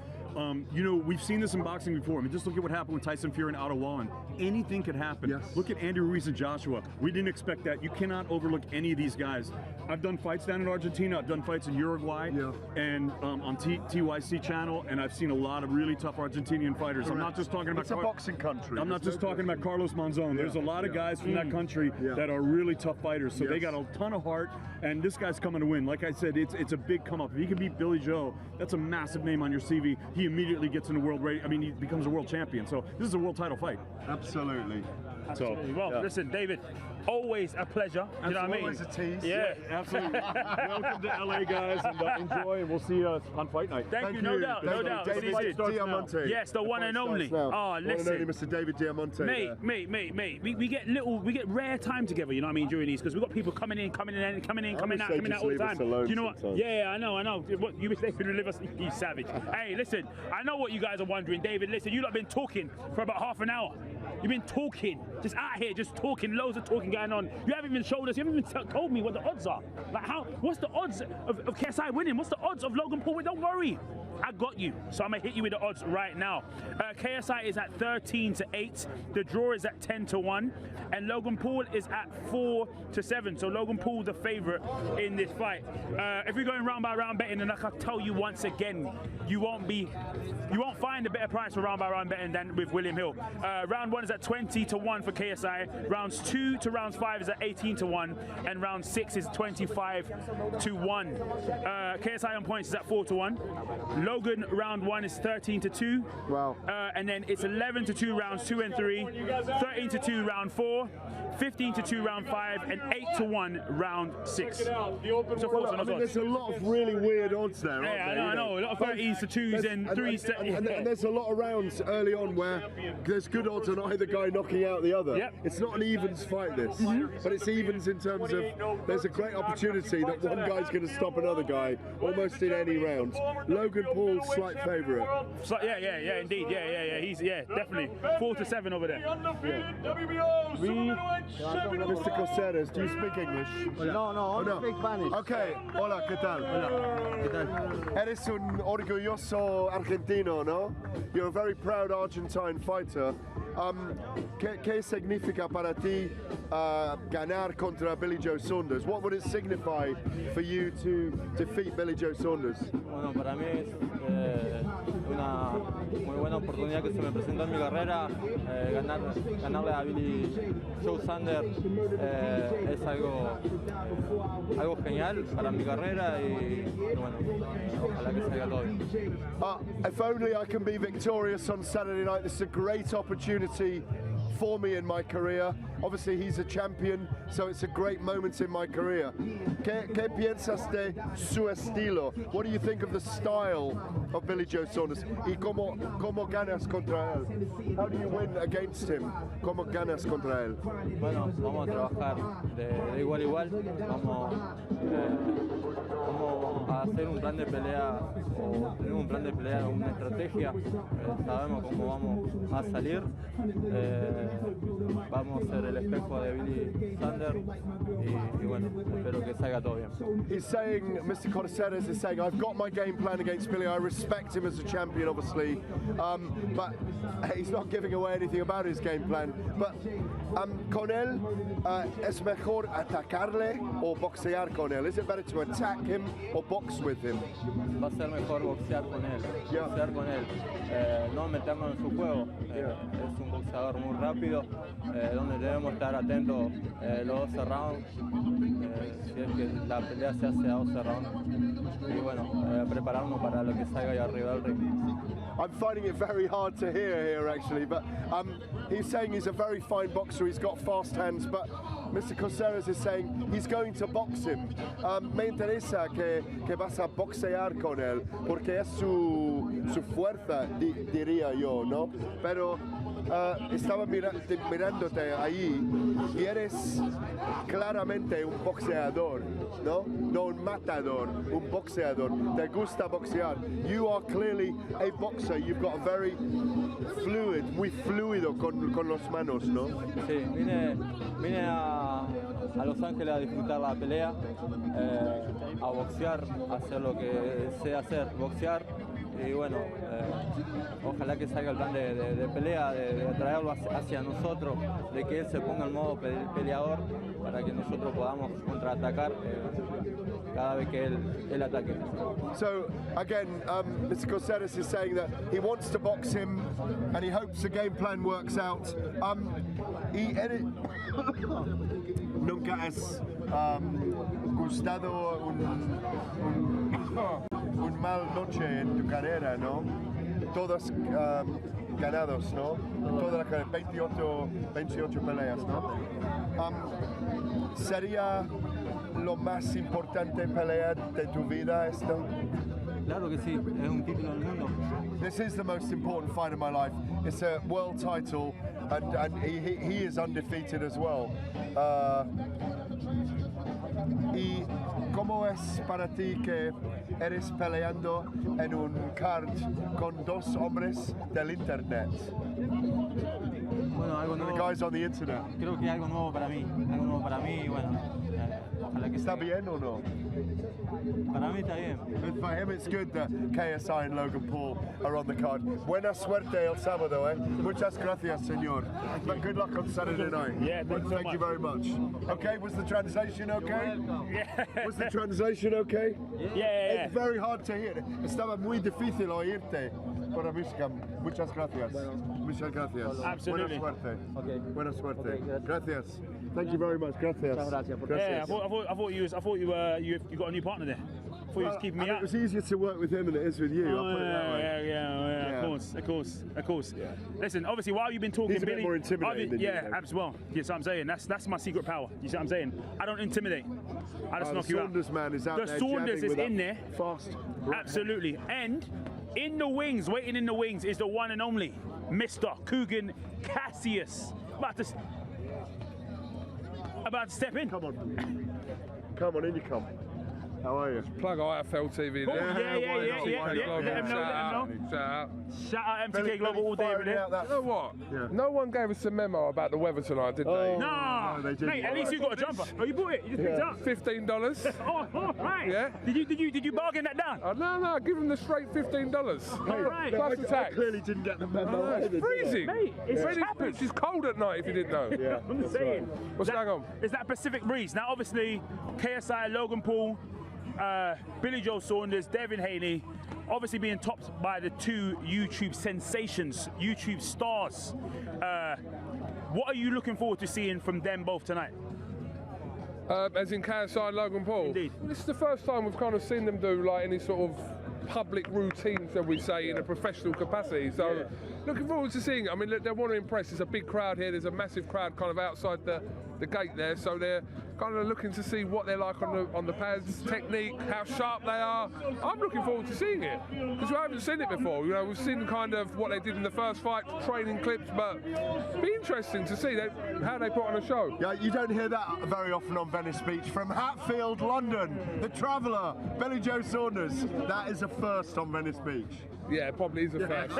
You know, we've seen this in boxing before. I mean, just look at what happened with Tyson Fury and Otto Wallen. Anything could happen. Yes. Look at Andy Ruiz and Joshua. We didn't expect that. You cannot overlook any of these guys. I've done fights down in Argentina. I've done fights in Uruguay, and on TYC channel, and I've seen a lot of really tough Argentinian fighters. Correct. I'm not just talking about... It's a boxing country. I'm not just talking about Carlos Monzon. There's a lot of guys from that country that are really tough fighters. So they got a ton of heart, and this guy's coming to win. Like I said, it's a big come up. If he can beat Billy-Jo, that's a massive name on your CV. He immediately gets into world race. I mean, he becomes a world champion. So this is a world title fight. Absolutely. Absolutely. Well, listen, David, always a pleasure. You know what I mean? Always a tease. Yeah, Absolutely. Welcome to LA, guys, and enjoy, and we'll see you on fight night. Thank you, no doubt. David Diamante. Yes, the one and only. Oh, listen. One and only Mr. David Diamante. Mate. We get rare time together, you know what I mean, during these, because we've got people coming in, coming out all the time. Do you know what? Sometimes. Yeah, I know. What, you wish they could leave us, you savage. Hey, listen, I know what you guys are wondering, David. Listen, you've been talking for about half an hour. You've been talking, just out here, just talking, loads of talking going on. You haven't even showed us, you haven't even told me what the odds are. Like, what's the odds of KSI winning? What's the odds of Logan Paul? Don't worry, I got you. So I'm gonna hit you with the odds right now. KSI is at 13-8. The draw is at 10-1, and Logan Paul is at 4-7. So Logan Paul the favorite in this fight. If we're going round by round betting, and like I tell you once again, you won't find a better price for round by round betting than with William Hill. Round 1 is at 20-1 for KSI. Rounds 2 to rounds 5 is at 18-1, and round 6 is 25-1. KSI on points is at 4-1. Logan round 1 is 13-2. Wow. And then it's 11-2 rounds 2 and 3, 13-2 round 4, 15-2 round 5, and 8-1 round 6. So Well, I mean, there's a lot of really weird odds there, aren't there? I know. A lot of 30s to 2s and 3s. And there's a lot of rounds early on where there's good odds on either guy knocking out the other. Yep. It's not an evens fight, this, but it's evens in terms of there's a great opportunity that one guy's going to stop another guy almost in any round. Logan Paul's slight favourite. Yeah, indeed. Yeah. He's definitely 4-7 over there. Mr. Coceres, do you speak English? No, Oh, no. speak Spanish. Okay, hola, ¿qué tal? ¿Qué tal? Eres un orgulloso argentino, ¿no? You're a very proud Argentine fighter. ¿Qué significa para ti ganar contra Billy-Jo Saunders? What would it signify for you to defeat Billy-Jo Saunders? Bueno, para mí es una muy buena oportunidad que se me presentó en mi carrera. Ganarle a Billy-Jo Saunders es algo genial para mi carrera y bueno, ojalá que salga todo bien. If only I can be victorious on Saturday night. This is a great opportunity for me in my career. Obviously, he's a champion, so it's a great moment in my career. ¿Qué piensas de su estilo? What do you think of the style of Billy-Jo Saunders? ¿Y cómo ganas contra él? How do you win against him? ¿Cómo ganas contra él? Bueno, vamos a trabajar de igual a igual. Vamos a hacer un plan de pelea o tener un plan de pelea, una estrategia. Sabemos cómo vamos a salir. Vamos a ser el espejo de Billy Saunders y bueno, espero que salga todo bien. He's saying, Mr. Coceres is saying, I've got my game plan against Billy. I respect him as a champion, obviously, but he's not giving away anything about his game plan. But con él, ¿es mejor atacarle o boxear con él? Is it better to attack him or box with him? Va a ser mejor boxear con él, no meternos en su juego. Es un boxeador muy rápido, donde debemos estar atentos los 12 rounds, si es que la pelea se hace a 12 rounds, y bueno, prepararnos para lo que salga ahí arriba del ring. I'm finding it very hard to hear here actually, but he's saying he's a very fine boxer, he's got fast hands, but Mr. Coceres is saying he's going to box him. Me interesa que vas a boxear con él, porque es su fuerza, diría yo, ¿no? Pero estaba mirándote ahí y eres claramente un boxeador, ¿no? No un matador, un boxeador. Te gusta boxear. You are clearly a boxer. You've got a very muy fluido con las manos, ¿no? Sí, vine a Los Ángeles a disfrutar la pelea, a boxear, a hacer lo que sé hacer, boxear. Y bueno, ojalá que salga el plan de pelea, de traerlo hacia nosotros, de que él se ponga en modo peleador para que nosotros podamos contraatacar cada vez que él ataque. So again, Mr. Coceres is saying that he wants to box him and he hopes the game plan works out. Nunca has gustado un mal noche en tu carrera, ¿no? Todas ganados, ¿no? Toda la carrera, 28 peleas, ¿no? ¿Sería lo más importante pelea de tu vida esto? Claro que sí, es un título del mundo. This is the most important fight of my life. It's a world title, and he is undefeated as well. ¿Y cómo es para ti que eres peleando en un card con dos hombres del internet? Bueno, algo nuevo. The guys on the internet. Creo que algo nuevo para mí y bueno, ojalá que ¿Está salga. bien o no? Para mí está bien. For him, it's good that KSI and Logan Paul are on the card. Buena suerte el sábado, eh? Muchas gracias, señor. But good luck on Saturday night. Yeah, thank you very much. Okay, was the translation okay? Yeah. Was the translation okay? Yeah. It's very hard to hear. Estaba muy difícil oírte. Pero muchas gracias. Muchas gracias. Absolutely. Buena suerte. Okay. Buena suerte. Okay, gracias. Thank you very much. Gracias. Muchas gracias. Yeah, I thought you got a new partner there. Before you was keeping me and out. it was easier to work with him than it is with you. I'll put it that way. Yeah. Of course. Listen, obviously, while you've been talking, He's a bit Billy, more intimidating than you, yeah, though. as well. Yes, I'm saying that's my secret power. You see what I'm saying? I don't intimidate. I just knock The you out. Saunders man is out The there. Saunders jabbing is with in that there. Fast. Absolutely. And in the wings, waiting in the wings, is the one and only Mr. Coogan Cassius. About to step in. Come on, in you come. How are you? Plug IFL TV Cool. there. Yeah. Let him know. Shout out. Shout out MTK Global all day every day. You know what? Yeah. No one gave us a memo about the weather tonight, did they? No, they didn't. mate. At least you got a jumper. Oh, you bought it. You just picked it up. $15. Oh, right. Yeah. Did you bargain that down? Oh, no, give them the straight $15. Right. Plus the I tax. clearly didn't get the memo. It's either, did I? freezing. Mate, it's Venice happened. Beach is cold at night if you didn't know. Yeah. I'm saying. What's going on? It's that Pacific breeze. Now, obviously, KSI, Logan Paul, Billy-Jo Saunders, Devin Haney, obviously being topped by the two YouTube sensations, YouTube stars. What are you looking forward to seeing from them both tonight? As in KSI and Logan Paul. Indeed. This is the first time we've kind of seen them do like any sort of public routine, shall we say, in a professional capacity. So looking forward to seeing it. I mean, look, they want to impress. There's a big crowd here. There's a massive crowd kind of outside the gate there. So they're kind of looking to see what they're like on the pads, technique, how sharp they are. I'm looking forward to seeing it because we haven't seen it before. You know, we've seen kind of what they did in the first fight, training clips, but it'd be interesting to see how they put on a show. Yeah, you don't hear that very often on Venice Beach. From Hatfield, London, the Traveller, Billy-Jo Saunders. That is a first on Venice Beach. Yeah, it probably is a first.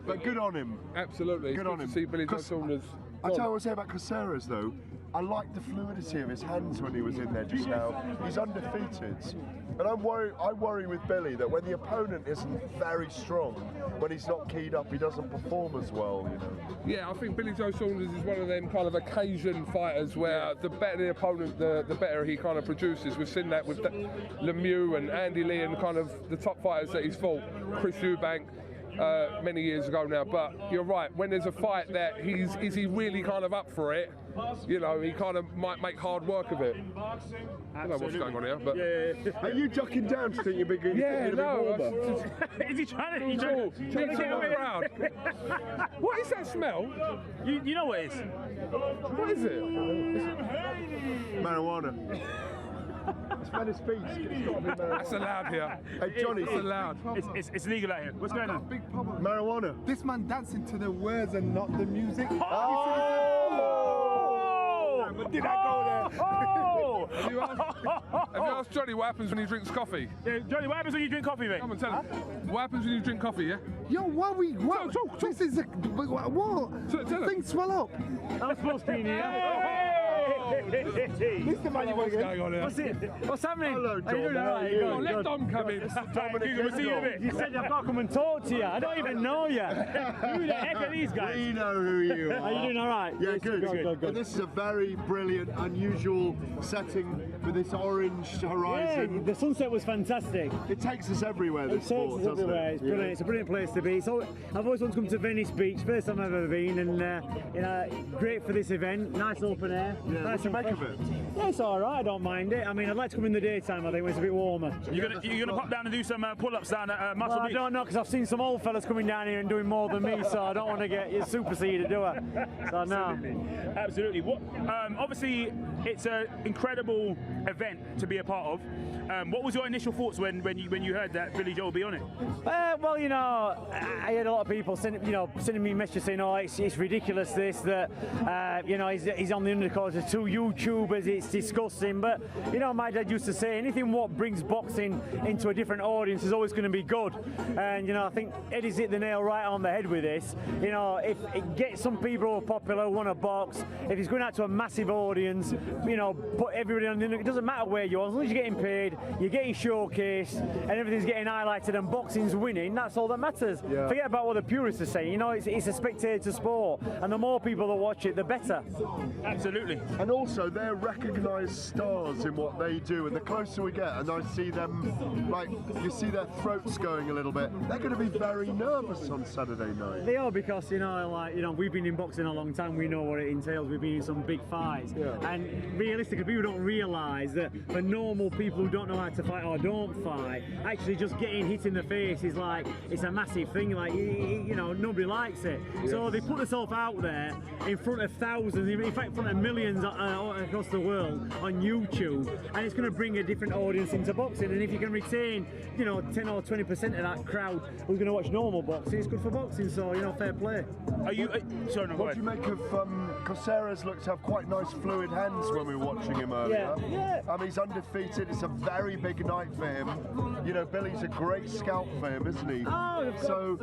But good on him. Absolutely. Good on him. To see Billy-Jo 'Cause Saunders. I tell you what I say about Coceres though. I like the fluidity of his hands when he was in there just now. He's undefeated. And I worry with Billy that when the opponent isn't very strong, when he's not keyed up, he doesn't perform as well, you know. Yeah, I think Billy-Jo Saunders is one of them kind of occasion fighters where the better the opponent, the better he kind of produces. We've seen that with Lemieux and Andy Lee and kind of the top fighters that he's fought, Chris Eubank. Many years ago now, but you're right. When there's a fight that is he really kind of up for it? You know, he kind of might make hard work of it. I don't know what's going on here, but Are you ducking down to think you're big? yeah, no. Is he trying to? Get get away? crowd. What is that smell? You know what it is? What is it? Marijuana. It's Venice Beach. It's got to be marijuana. That's allowed here. Hey Johnny, It's allowed. It's legal out here. What's going on? Big problem. marijuana. This man dancing to the words and not the music. Did I go there? Oh! Have you asked Johnny what happens when he drinks coffee? Yeah, Johnny, what happens when you drink coffee, mate? Come on, tell him. What happens when you drink coffee, yeah? Yo, what? Talk. This is what? Tell him. Things swell up. That's full screen, yeah? Mr. Man, What's going on here? What's happening? Hello, How you doing? Dom. All How are right, you? go on. Let Dom come in. We'll see you in a bit. You said I've got to come and talk to you. I don't even know you. Who the heck are these guys? We know who you are. Are you doing all right? Yeah, good. Good. But this is a very brilliant, unusual setting with this orange Yeah, horizon. the sunset was fantastic. It takes us everywhere. It This takes sport, us doesn't everywhere. it? It's brilliant. It's a brilliant place to be. So I've always wanted to come to Venice Beach. First time I've ever been, and you know, great for this event. Nice open air. Yeah. Nice What do you and make fresh. of it? Yeah, it's all right. I don't mind it. I mean, I'd like to come in the daytime. I think when it's a bit warmer. You're gonna pop down and do some pull-ups down at Muscle Well, I Beach? don't know because I've seen some old fellas coming down here and doing more than me, so I don't want to get superseded, do I? So no. Absolutely. What? Obviously, it's an incredible event to be a part of. What was your initial thoughts when you heard that Billy-Jo will be on it? Well, you know, I had a lot of people sending me messages saying, "Oh, it's ridiculous that you know he's on the undercard of two YouTubers. It's disgusting." But you know, my dad used to say, anything what brings boxing into a different audience is always going to be good. And you know, I think Eddie's hit the nail right on the head with this. You know, if it gets some people who are popular who want to box, if he's going out to a massive audience, you know, put everybody on the undercard. It doesn't matter where you are, as long as you're getting paid, you're getting showcased, and everything's getting highlighted, and boxing's winning. That's all that matters. Yeah. Forget about what the purists are saying. You know, it's a spectator sport, and the more people that watch it, the better. Absolutely. And also they're recognised stars in what they do, and the closer we get, and I see them, like, you see their throats going a little bit, they're going to be very nervous on Saturday night. They are, because we've been in boxing a long time. We know what it entails. We've been in some big fights, and realistically, people don't realise that for normal people who don't know how to fight or don't fight, actually just getting hit in the face is like, it's a massive thing. Like, nobody likes it. So they put themselves out there in front of thousands, in fact, in front of millions across the world on YouTube, and it's going to bring a different audience into boxing. And if you can retain, 10 or 20% of that crowd who's going to watch normal boxing, it's good for boxing. So, fair play. Are you? Sorry, no, go What do you make of Coceres? Looked to have quite nice fluid hands when we were watching him earlier. Yeah. He's undefeated. It's a very big night for him. Billy's a great scout for him, isn't he? Oh, so,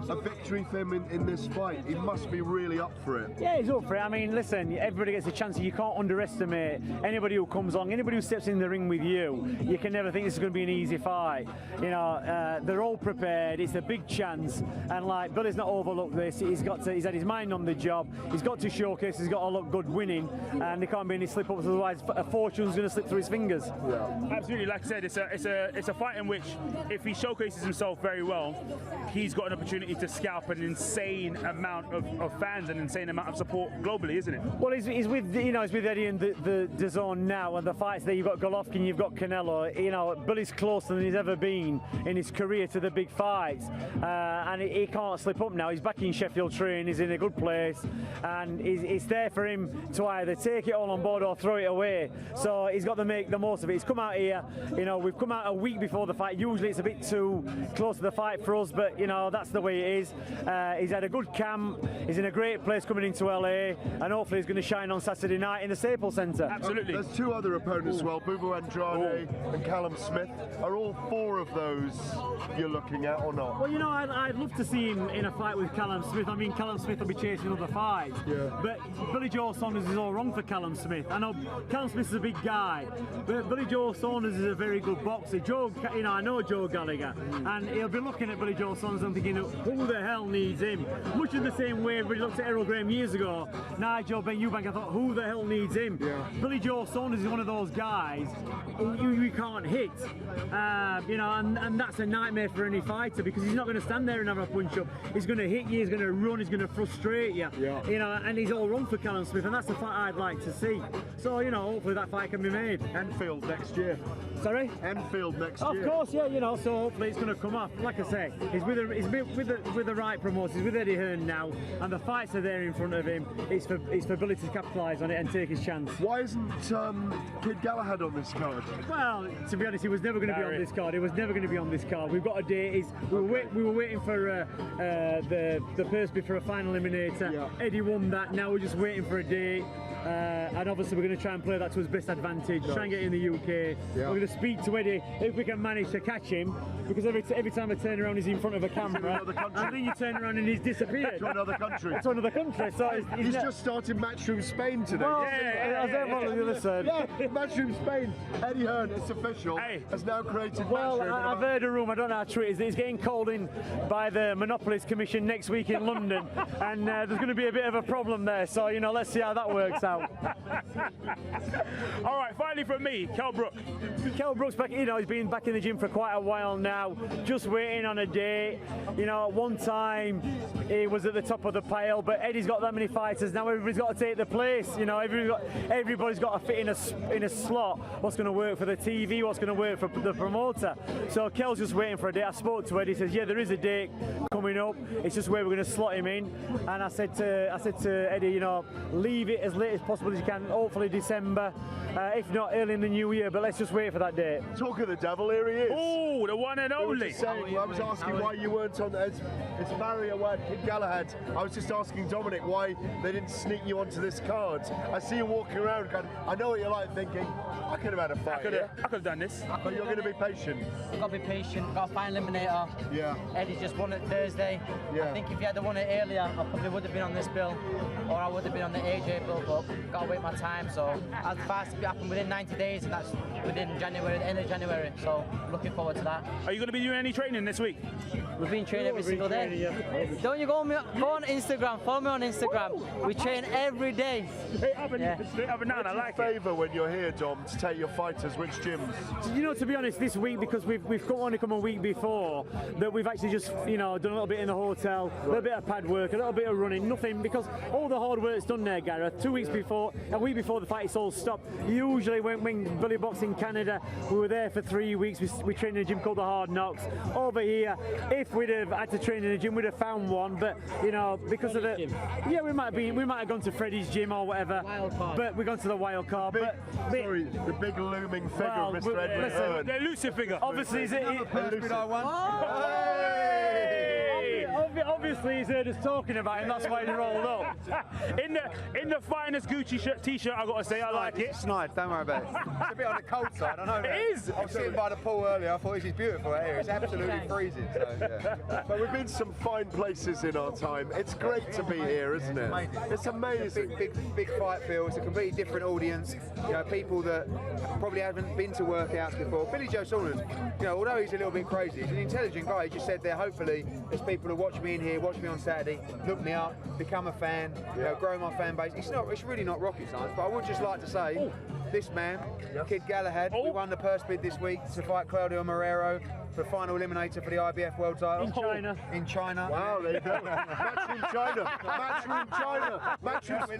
a victory for him in this fight, he must be really up for it. Yeah, he's up for it. I mean, listen, everybody gets a chance. You can't underestimate anybody who comes along, anybody who steps in the ring with you. You can never think this is going to be an easy fight. They're all prepared. It's a big chance, and like Billy's not overlooked this. He's had his mind on the job. He's got to showcase. He's got to look good winning, and there can't be any slip-ups. Otherwise, a fortune's going to slip through his fingers. Yeah, absolutely. Like I said, it's a fight in which, if he showcases himself very well, he's got an opportunity to scalp an insane amount of fans, an insane amount of support globally, isn't it? Well, he's with Eddie and the DAZN now, and the fights there. You've got Golovkin, you've got Canelo. Billy's closer than he's ever been in his career to the big fights, and he can't slip up now. He's back in Sheffield training. He's in a good place, and it's there for him to either take it all on board or throw it away. So he's got to make the most of it. He's come out here. We've come out a week before the fight. Usually it's a bit too close to the fight for us, but that's the way it is. He's had a good camp. He's in a great place coming into LA, and hopefully he's going to shine on Saturday night in the Staples Centre. Absolutely. There's two other opponents as well, Bubu Andrade and Callum Smith. Are all four of those you're looking at or not? Well, I'd love to see him in a fight with Callum Smith. I mean, Callum Smith will be chasing other fights. Yeah. But Billy-Jo Saunders is all wrong for Callum Smith. I know Callum Smith is a big guy, but Billy-Jo Saunders is a very good boxer. I know Joe Gallagher, and he'll be looking at Billy-Jo Saunders and thinking, who the hell needs him? Much in the same way everybody looked at Errol Graham years ago. Nigel Ben Eubank, I thought, who the hell needs him? Yeah. Billy-Jo Saunders is one of those guys you can't hit, and that's a nightmare for any fighter, because he's not going to stand there and have a punch up. He's going to hit you, he's going to run, he's going to frustrate you. Yeah. And he's all wrong for Callum Smith, and that's the fight I'd like to see. So, hopefully that fight can be made. Enfield next year. Sorry? Enfield next year. Of course, yeah, so hopefully it's going to come off. Like I say, he's with the right promoters, he's with Eddie Hearn now, and the fights are there in front of him. It's for Billy to capitalise on it and take his chance. Why isn't Kid Galahad on this card? Well, to be honest, he was never going to be on this card. He was never going to be on this card. We've got a date. We were waiting for the Pursby for a final eliminator. Yeah. Eddie won that. Now we're just waiting for a date. And obviously we're going to try and play that to his best advantage, try and get in the UK. Yeah. We're going to speak to Eddie if we can manage to catch him, because every time I turn around he's in front of a camera, and then you turn around and he's disappeared. To another country. To another country. So he's just started Matchroom Spain today. Well, I don't know what the other said. Yeah, Matchroom Spain. Eddie Hearn, it's official, has now created Well, Matchroom. I've heard a rumour, I don't know how true it is, that he's getting called in by the Monopolies Commission next week in London, and there's going to be a bit of a problem there, so, let's see how that works out. All right, finally from me, Kell Brook. Kell Brook's back, he's been back in the gym for quite a while now, just waiting on a date. At one time he was at the top of the pile, but Eddie's got that many fighters, now everybody's got to take the place, everybody's got to fit in a slot. What's going to work for the TV, what's going to work for the promoter. So Kell's just waiting for a date. I spoke to Eddie, he says, yeah, there is a date coming up, it's just where we're going to slot him in. And I said to Eddie, leave it as late as possible as you can, hopefully December, if not early in the new year, but let's just wait for that date. Talk of the devil, here he is. Oh, the one and only. I was asking why you weren't on, it's barrier word, Kid Galahad. I was just asking Dominic why they didn't sneak you onto this card. I see you walking around, I know what you're like thinking, I could have had a fight. I could have done this. But you're going to be patient. I've got to be patient, got a final eliminator. Yeah. Eddie's just won it. Thursday. Yeah. I think if you had won it earlier, I probably would have been on this bill, or I would have been on the AJ bill, but gotta wait my time. So as fast as it happened within 90 days, and that's within January, the end of January. So looking forward to that. Are you going to be doing any training this week? We've been training every single day. Don't you go on Instagram, follow me on Instagram. We train every day. Straight up and down, I like it. Favour when you're here, Dom, to take your fighters, which gyms? You know, to be honest, this week, because we've only come a week before, that we've actually just, you know, done a little bit in the hotel, a little bit of pad work, a little bit of running, nothing, because all the hard work's done there, Gareth. 2 weeks before, a week before the fight, it's all stopped. Usually when Billy boxed in Canada, we were there for 3 weeks. We trained in a gym called the Hard Knocks. Over here, if we'd have had to train in a gym, we'd have found one, but, you know, because of the... Yeah, we might have gone to Freddie's gym or whatever, but we've gone to the wild card. Sorry, the big looming figure of Mr. Edward listen, Hearn. The elusive figure. Obviously, obviously he's heard us talking about him, that's why he rolled up. in the finest Gucci t-shirt, I gotta say, I like it. Snide, don't worry about it. It's a bit on the cold side, I know that. It is. I was sitting by the pool earlier, I thought this is beautiful out here. It's absolutely freezing, so yeah. But we've been to some fine places in our time. It's great to be here, isn't it? It's amazing. Big fight feel. It's a completely different audience. You know, people that probably haven't been to workouts before. Billy-Jo Saunders, you know, although he's a little bit crazy, he's an intelligent guy. He just said there, hopefully, there's people who watch me in here, watch me on Saturday, look me up, become a fan, you know, grow my fan base. It's really not rocket science, but I would just like to say, this man, Kid Galahad, we won the purse bid this week to fight Claudio Morero for the final eliminator for the IBF world title. In China. Wow, there you go. Match in China. Match in China. Match in Spain.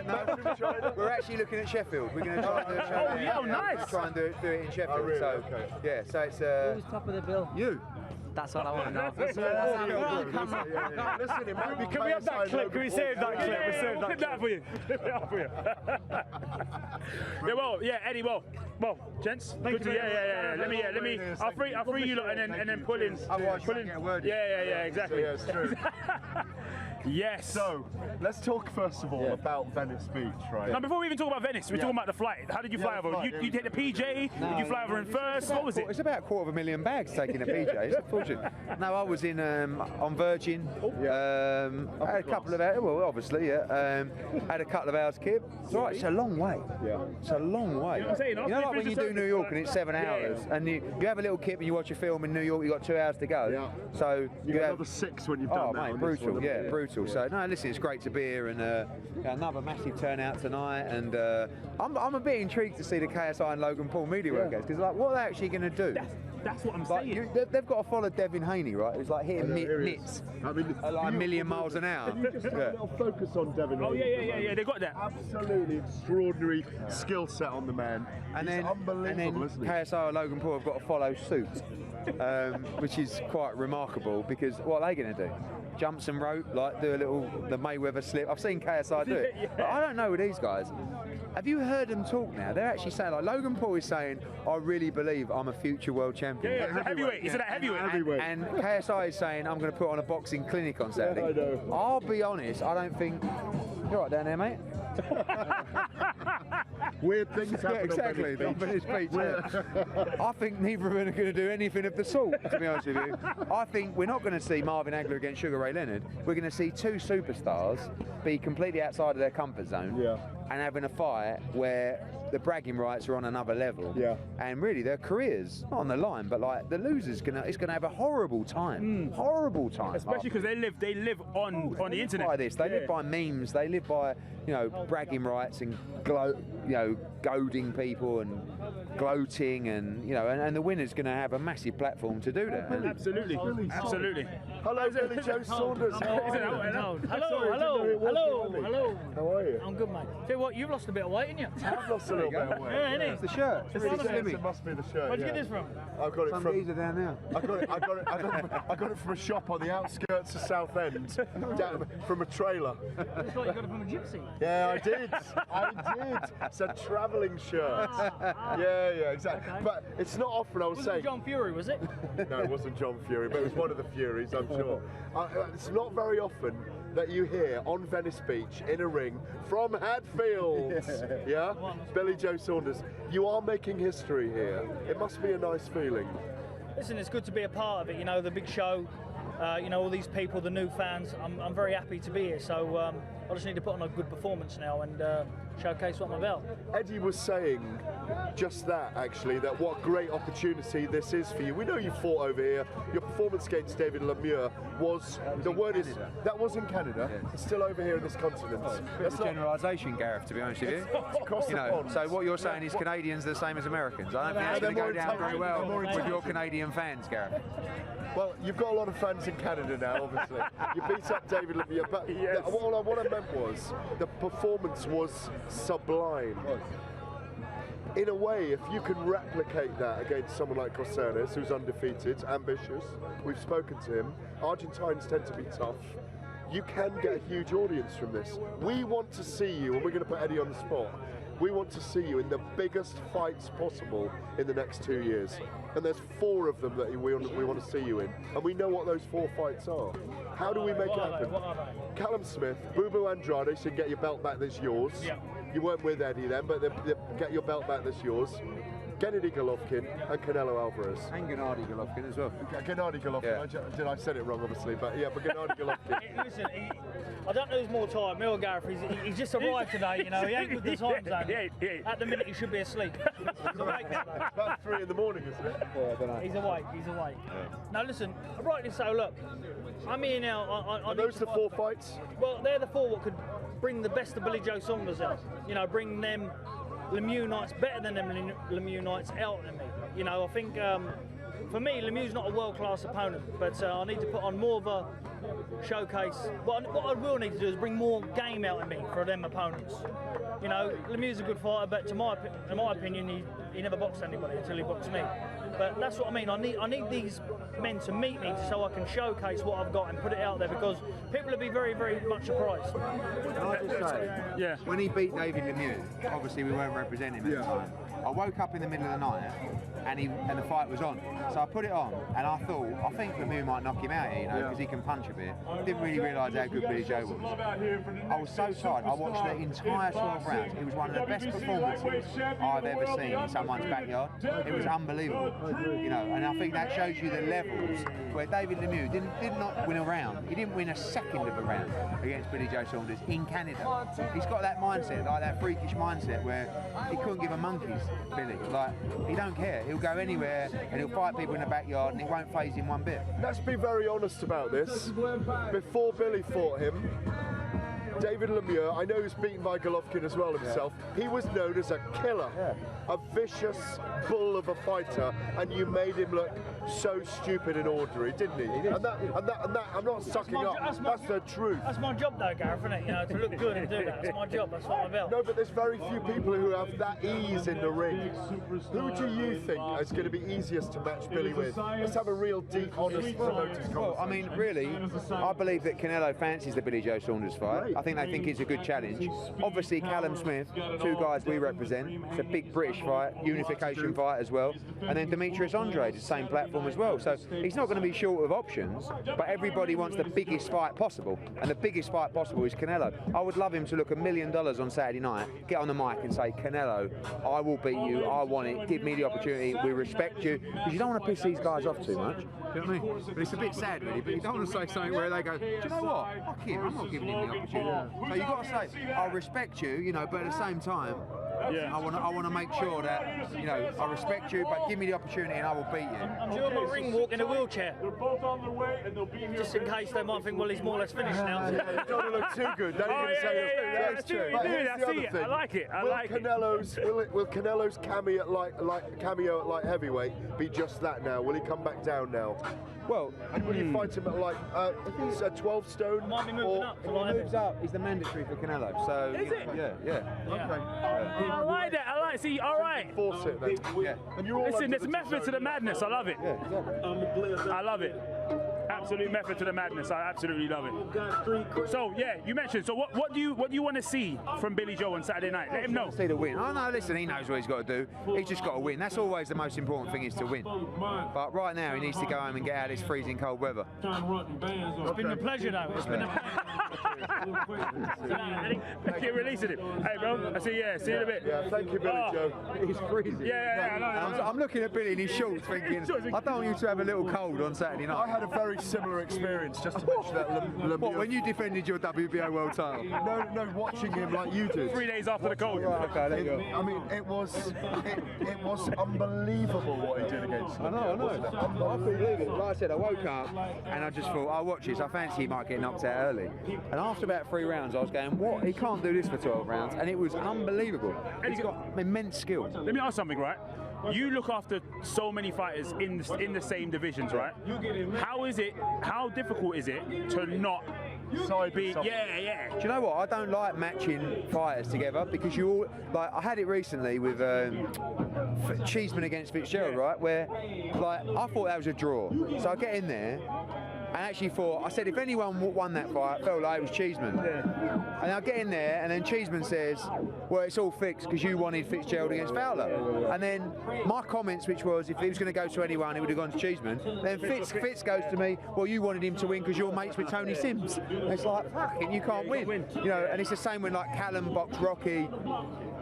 Match in China. We're actually looking at Sheffield. We're going to try and do a show there. yeah, nice. Try and do it in Sheffield. Oh, really? So, okay. yeah, so it's... Who's top of the bill? You. That's all I want to know. Listen, it might be Can we have that clip? Can we save that clip? We save We'll that clip that for you. Clip it up for you. Eddie, gents. Good to, yeah. Let me. I'll free you lot and then pull in. Otherwise, you won't get a word in. Yeah, exactly. Yeah, it's true. Yes. So, let's talk first of all about Venice Beach, right? Now, before we even talk about Venice, we're talking about the flight. How did you fly over? You take the PJ? Did you fly over in first? What was it? It's about 250,000 bags taking a PJ. It's a fortune. No, I was in on Virgin. I had a couple of hours. Well, obviously, had a couple of hours kip. It's all right. It's a long way. Yeah. It's a long way. You know what I'm saying? You know, like when you do New York and it's 7 hours, and you have a little kip and you watch a film in New York, you got 2 hours to go. Yeah. So you have another 6 when you've done that. Oh, mate, brutal. Yeah, brutal. So no, listen, it's great to be here, and another massive turnout tonight. And I'm a bit intrigued to see the KSI and Logan Paul media workouts, because like, what are they actually going to do? That's what I'm saying. They've got to follow Devin Haney, right? Who's like hitting nits at like a million miles an hour. Can you just have a little focus on Devin Haney? Oh yeah, they got that. Absolutely extraordinary skill set on the man. And He's then unbelievable, isn't he? KSI and Logan Paul have got to follow suit, which is quite remarkable, because what are they going to do? Jump some rope, like do the Mayweather slip. I've seen KSI do it, but I don't know with these guys. Have you heard them talk now? They're actually saying, like, Logan Paul is saying, I really believe I'm a future world champion. Yeah, it's a heavyweight. Is it a heavyweight? And KSI is saying, I'm going to put on a boxing clinic on Saturday. I know. I'll be honest, I don't think... You're right down there, mate. Weird things happen. Yeah, exactly. On Venice Beach. I think neither of them are going to do anything of the sort, to be honest with you. I think we're not going to see Marvin Hagler against Sugar Ray Leonard. We're going to see 2 superstars be completely outside of their comfort zone and having a fight where the bragging rights are on another level. Yeah. And really, their careers not on the line, but like the loser's gonna have a horrible time. Horrible time. Especially because they live on the internet. By this, they live by memes. They live by bragging rights and goading people and gloating, and and the winner's going to have a massive platform to do that. Absolutely. Hello, Billy-Jo Saunders. Hello. How are you? I'm good, mate. Tell you what, you've lost a bit of weight, haven't you? I've lost a little bit of weight. Yeah, It's the shirt. It's really slimming. It must be the shirt. Where'd you get this from? I got it Some from. geezer down there. I got it from a shop on the outskirts of Southend, down from a trailer. Looks like you got it from a gypsy. Yeah, I did. It's a travelling shirt. Yeah, exactly. Okay. But it's not often. I was saying. John Fury, was it? No, it wasn't John Fury, but it was one of the Furies, I'm sure. It's not very often that you hear on Venice Beach in a ring from Hadfield. Yeah? Billy-Jo Saunders. You are making history here. It must be a nice feeling. Listen, it's good to be a part of it, the big show. you know, all these people, the new fans. I'm very happy to be here. So I just need to put on a good performance now and showcase what I'm about. Eddie was saying just that, actually, that what a great opportunity this is for you. We know you fought over here. Your performance against David Lemieux was, the word is, that was in Canada. It's still over here in this continent. That's a generalisation, Gareth, to be honest with you. Across You the know, pond. so what you're saying is Canadians are the same as Americans. I don't think that's going to go down very well with your Canadian fans, Gareth. Well, you've got a lot of fans in Canada now, obviously. You beat up David Lemieux, but what I meant was the performance was sublime. In a way, if you can replicate that against someone like Coceres, who's undefeated, ambitious, we've spoken to him, Argentines tend to be tough, you can get a huge audience from this. We want to see you, and we're going to put Eddie on the spot, we want to see you in the biggest fights possible in the next 2 years. And there's 4 of them that we want to see you in. And we know what those 4 fights are. How do we make it happen? Callum Smith, Boo Boo Andrade should get your belt back that's yours. You weren't with Eddie then, but get your belt back that's yours. Gennady Golovkin and Canelo Alvarez. And Gennady Golovkin as well. Gennady Golovkin, I said it wrong obviously, but yeah, but Gennady Golovkin. Listen, I don't lose more time. Me or Gareth, he's just arrived today, you know, he ain't with the time zone. At the minute he should be asleep. He's awake now. It's about 3 in the morning, isn't it? Yeah, I don't know. He's awake, he's awake. Now listen, rightly so, look, I'm here now. Are those the 4 fights? Well, they're the 4 what could bring the best of Billy-Jo Saunders out. You know, bring them Lemieux nights better than them Lemieux nights out in me. You know, I think for me, Lemieux's not a world-class opponent, but I need to put on more of a showcase. What I will need to do is bring more game out in me for them opponents. You know, Lemieux's a good fighter, but in my opinion, he never boxed anybody until he boxed me. But that's what I mean. I need these men to meet me so I can showcase what I've got and put it out there, because people will be very, very much surprised. Can I just say, when he beat David Lemieux, obviously we weren't representing him at the time. I woke up in the middle of the night and the fight was on. So I put it on and I thought, I think Lemieux might knock him out here, you know, because he can punch a bit. Didn't really realise how good Billy-Jo was. I was so tired. I watched the entire 12 rounds. It was one of the best performances I've ever seen in someone's backyard. It was unbelievable, you know, and I think that shows you the levels where David Lemieux did not win a round. He didn't win a second of a round against Billy-Jo Saunders in Canada. He's got that mindset, like that freakish mindset where he couldn't give a monkey's, Billy. Like, he don't care. He'll go anywhere and he'll fight people in the backyard and it won't faze him one bit. Let's be very honest about this. Before Billy fought him, David Lemieux, I know he was beaten by Golovkin as well himself, he was known as a killer, a vicious bull of a fighter, and you made him look so stupid and ordinary, didn't he? And that, I'm not sucking up, that's the truth. That's my job though, Gareth, isn't it? You know, to look good and do that. That's my job, that's what I'm about. No, but there's very few people who have that ease in the ring. Who do you think is going to be easiest to match Billy with? Let's have a real deep, honest promoters conversation. Well, I mean, really, I believe that Canelo fancies the Billy-Jo Saunders fight. I think they think it's a good challenge. Obviously, Callum Smith, 2 guys we represent. It's a big British fight, unification fight as well. And then Demetrius Andrade, the same platform as well. So he's not going to be short of options, but everybody wants the biggest fight possible. And the biggest fight possible is Canelo. I would love him to look $1 million on Saturday night, get on the mic and say, Canelo, I will beat you, I want it, give me the opportunity, we respect you. Because you don't want to piss these guys off too much. Do you know what I mean? But it's a bit sad, really, but you don't want to say something where they go, do you know what? Fuck him, I'm not giving him the opportunity. So you've got to say, I respect you, you know, but at the same time, I want to make sure that, you know, I respect you, but give me the opportunity and I will beat you. I'm doing my ring walk in a wheelchair. They're both on their way and they'll be here. Just in case they might think, well, he's more or less finished now. You don't want to look too good. Then you're going to say that's true. I see it. I like it. Will Canelo's cameo at light heavyweight be just that now? Will he come back down now? Well, and will you fight him at like if he's a 12 stone? Might be moving up. If he moves up, he's the mandatory for Canelo. So Is it? Yeah. Okay. I like that. I like. See, all right. Force it then. Yeah. And you're all Listen, under there's the method to the madness. I love it. Yeah, exactly. I love it. Absolute method to the madness. I absolutely love it. So yeah, you mentioned. So what do you want to see from Billy-Jo on Saturday night? Let him know. See the win. Oh no, listen, he knows what he's got to do. He's just got to win. That's always the most important thing, is to win. But right now he needs to go home and get out of this freezing cold weather. It's been a pleasure though. It's been a pleasure. Keep releasing him. Hey, bro. I see you in a bit. Yeah, thank you, Billy-Jo. He's freezing. Yeah, I know. I'm looking at Billy in his shorts thinking, I don't want you to have a little cold on Saturday night. I had a very similar experience, just to mention that. What, when you defended your WBO World title? No, watching him like you did. 3 days after the cold. Right, okay, there you go. I mean, it was unbelievable what he did against him. I know. I couldn't believe it. Like I said, I woke up and I just thought, I'll watch this. I fancy he might get knocked out early. And after about 3 rounds, I was going, what? He can't do this for 12 rounds. And it was unbelievable. He's got immense skill. Let me ask something, right? You look after so many fighters in the same divisions, right? How difficult is it to not be? Yeah. Do you know what? I don't like matching fighters together because you all like. I had it recently with Cheeseman against Fitzgerald, right? Where like I thought that was a draw, so I get in there. And actually thought, I said, if anyone won that fight, I felt like it was Cheeseman. And I get in there, and then Cheeseman says, well, it's all fixed because you wanted Fitzgerald against Fowler. And then my comments, which was, if he was going to go to anyone, he would have gone to Cheeseman. Then Fitz goes to me, well, you wanted him to win because you're mates with Tony Sims. And it's like, fucking, you can't win. You know, and it's the same when like Callum boxed Rocky.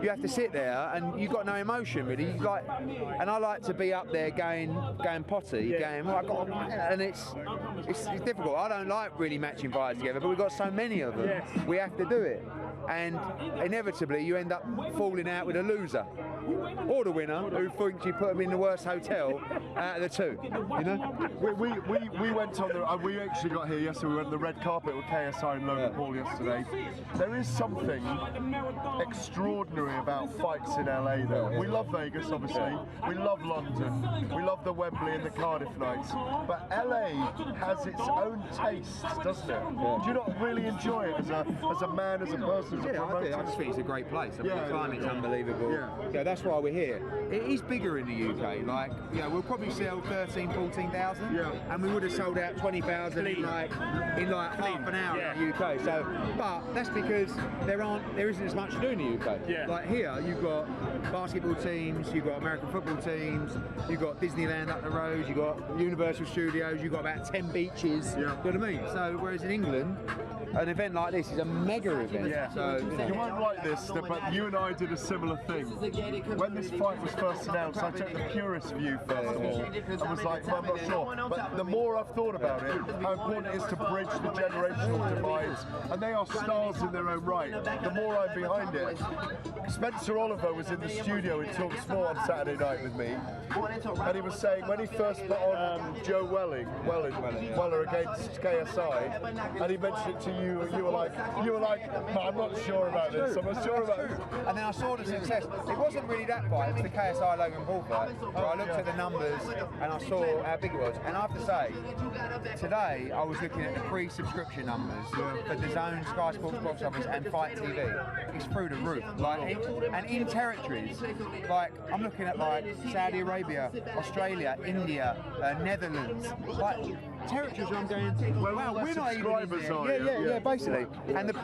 You have to sit there and you've got no emotion really. Like, and I like to be up there going potty, going, well, and it's difficult. I don't like really matching fighters together, but we've got so many of them. Yes. We have to do it, and inevitably you end up falling out with a loser or the winner who thinks you put them in the worst hotel out of the two. You know, we went on the. We actually got here yesterday. We went on the red carpet with KSI and Logan Paul yesterday. There is something extraordinary about fights in LA though. We love Vegas, obviously. We love London. We love the Wembley and the Cardiff nights. But LA has its own tastes, doesn't it? Do you not really enjoy it as a man, as a person, as a promoter? I just think it's a great place. I mean, the climate's unbelievable. Yeah, that's why we're here. It is bigger in the UK. Like, we'll probably sell 13,000, 14,000, and we would have sold out 20,000 in like half an hour in the UK. So, but that's because there isn't as much to do in the UK. Like here, you've got basketball teams, you've got American football teams, you've got Disneyland up the road, you've got Universal Studios, you've got about 10 beaches. You know what I mean? So, whereas in England, an event like this is a mega event. So, you won't like this, but you and I did a similar thing. When this fight was first announced, I took the purist view first of all. I was like, well, I'm not sure. But the more I've thought about it, how important it is to bridge the generational divides, and they are stars in their own right, the more I'm behind it. Spencer Oliver was in the studio in Talk Sport on Saturday night with me, and he was saying when he first put on Joe Weller against KSI, and he mentioned it to you, and you were like, no, I'm not sure about this. I'm not sure about this. And then I saw the success. It wasn't really that fight. It was the KSI Logan Paul fight. So I looked at the numbers and I saw how big it was. And I have to say, today I was looking at the pre-subscription numbers for the Zone, Sky Sports Box Office, and Fight TV. It's through the roof. Like, and in territories, like I'm looking at like Saudi Arabia, Australia, India, Netherlands, like territories where I'm going, wow, we're not even in there. Yeah, basically. And the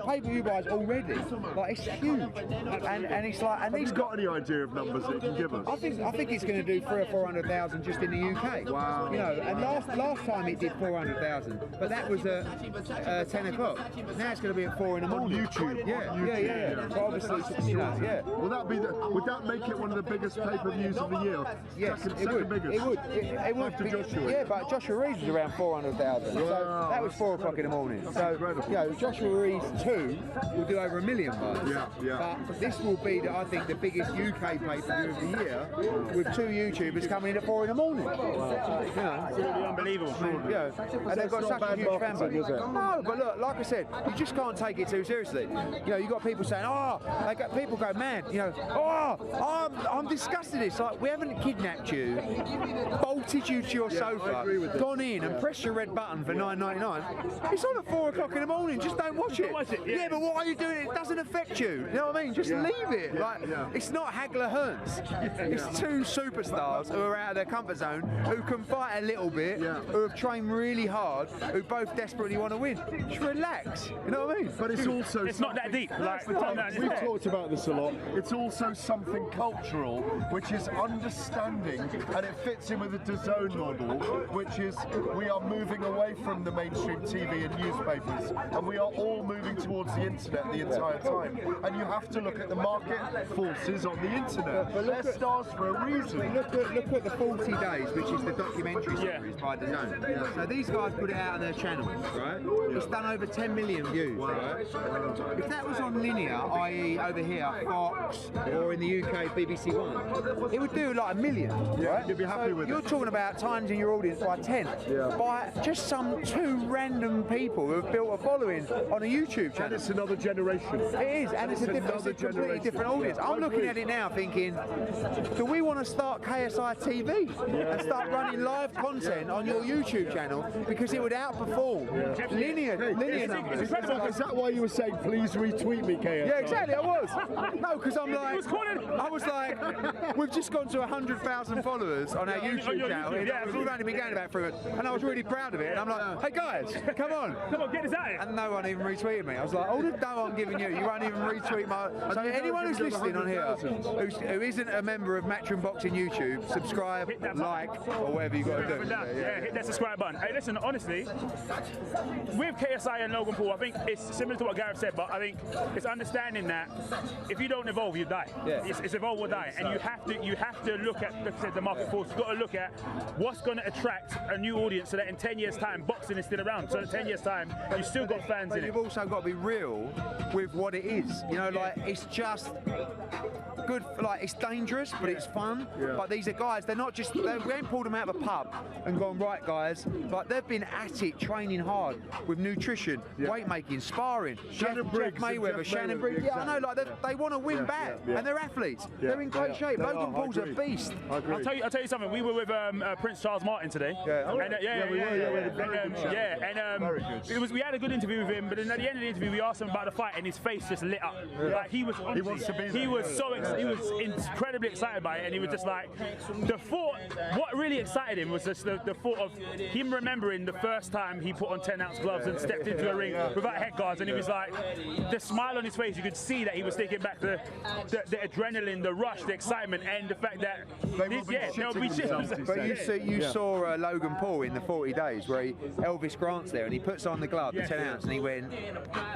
pay-per-view buys already, like it's huge. And it's like, and he's got any idea of numbers that you can give us? I think it's going to do 300,000 or 400,000 just in the UK. Wow. You know, and last time it did 400,000, but that was at 10 o'clock. Now it's going to be at 4 in the morning. On YouTube. Yeah. But obviously, Will that be would that make it one of the biggest pay-per-views of the year? Yes, second biggest. It would. After Joshua. Yeah, but Joshua Reed was around 400,000. So that was 4 o'clock in the morning. So Joshua Reed 2 will do over 1 million bucks. But this will be, I think, the biggest UK pay-per-view of the year, with 2 YouTubers coming in at 4 in the morning. You know, it's going to be unbelievable. And they've got such a huge fan base. No, but look, like I said, you just can't take it too seriously. You know, you got people saying, people go mad. You know, I'm disgusted. It's like, we haven't kidnapped you, bolted you to your sofa, gone in and pressed your red button for $9.99. It's on at 4 o'clock in the morning. Just don't watch it. Yeah, but what are you doing? It doesn't affect you. You know what I mean? Just leave it. Like, it's not Hagler Hearns. It's 2 superstars who are out of their comfort zone, who can fight a little bit, who have trained really hard, who both desperately want to win. Just relax. You know what I mean? But it's also not that deep. Like, we've talked about this a lot. It's also also something cultural, which is understanding, and it fits in with the DAZN model, which is we are moving away from the mainstream TV and newspapers, and we are all moving towards the internet the entire time. And you have to look at the market forces on the internet. They're stars for a reason. Look at the 40 Days, which is the documentary series by DAZN. So these guys put it out on their channel, right? It's done over 10 million views, right? If that was on linear, i.e. over here, Fox, or in the UK, BBC One, it would do like 1 million, right? You'd be happy with it. You're talking about times in your audience by 10, by just some 2 random people who have built a following on a YouTube channel. And it's another generation. It is, and it's a completely different audience. I'm looking at it now thinking, do we want to start KSI TV and start running live content on your YouTube channel, because it would outperform linear numbers. Is that why you were saying, please retweet me, KSI? Yeah, exactly, I was. No, because I was like, we've just gone to 100,000 followers on our YouTube channel. We've only been going about 3 months, and I was really proud of it. And I'm like, hey guys, come on, get us out. And no one even retweeted me. I was like, all the dough I'm giving you, you won't even retweet my. So anyone who's listening on here, who isn't a member of Matchroom Boxing YouTube, subscribe, like, or whatever you got to do. Yeah, hit that subscribe button. Hey, listen, honestly, with KSI and Logan Paul, I think it's similar to what Gareth said, but I think it's understanding that if you don't evolve, you die. Yeah. It's evolve or die, and you have to look at, like I said, the market force. You've got to look at what's going to attract a new audience, so that in 10 years' time, boxing is still around. So in 10 years' time, you've still got fans in it. You've also got to be real with what it is. You know, like it's just good. Like it's dangerous, but it's fun. But these are guys. They're not just. We ain't pulled them out of a pub and gone, right, guys. Like they've been at it, training hard with nutrition, weight making, sparring. Jeff Mayweather, Shannon Briggs. Yeah, I know. Like they want to win bad, and they're athletes. They're in great shape. Logan Paul's a beast. I'll tell you something. We were with Prince Charles Martin today. We had a good interview with him, but then at the end of the interview, we asked him about the fight, and his face just lit up. Like he was incredibly excited by it, and he was just like, the thought. What really excited him was just the thought of him remembering the first time he put on 10-ounce gloves and stepped into a ring without head guards, and he was like, the smile on his face. You could see that he was thinking back to the adrenaline, the rush, the excitement, and the fact that they'll be shit. But you saw Logan Paul in the 40 Days where Elvis Grant's there, and he puts on the glove, the 10-ounce, and he went,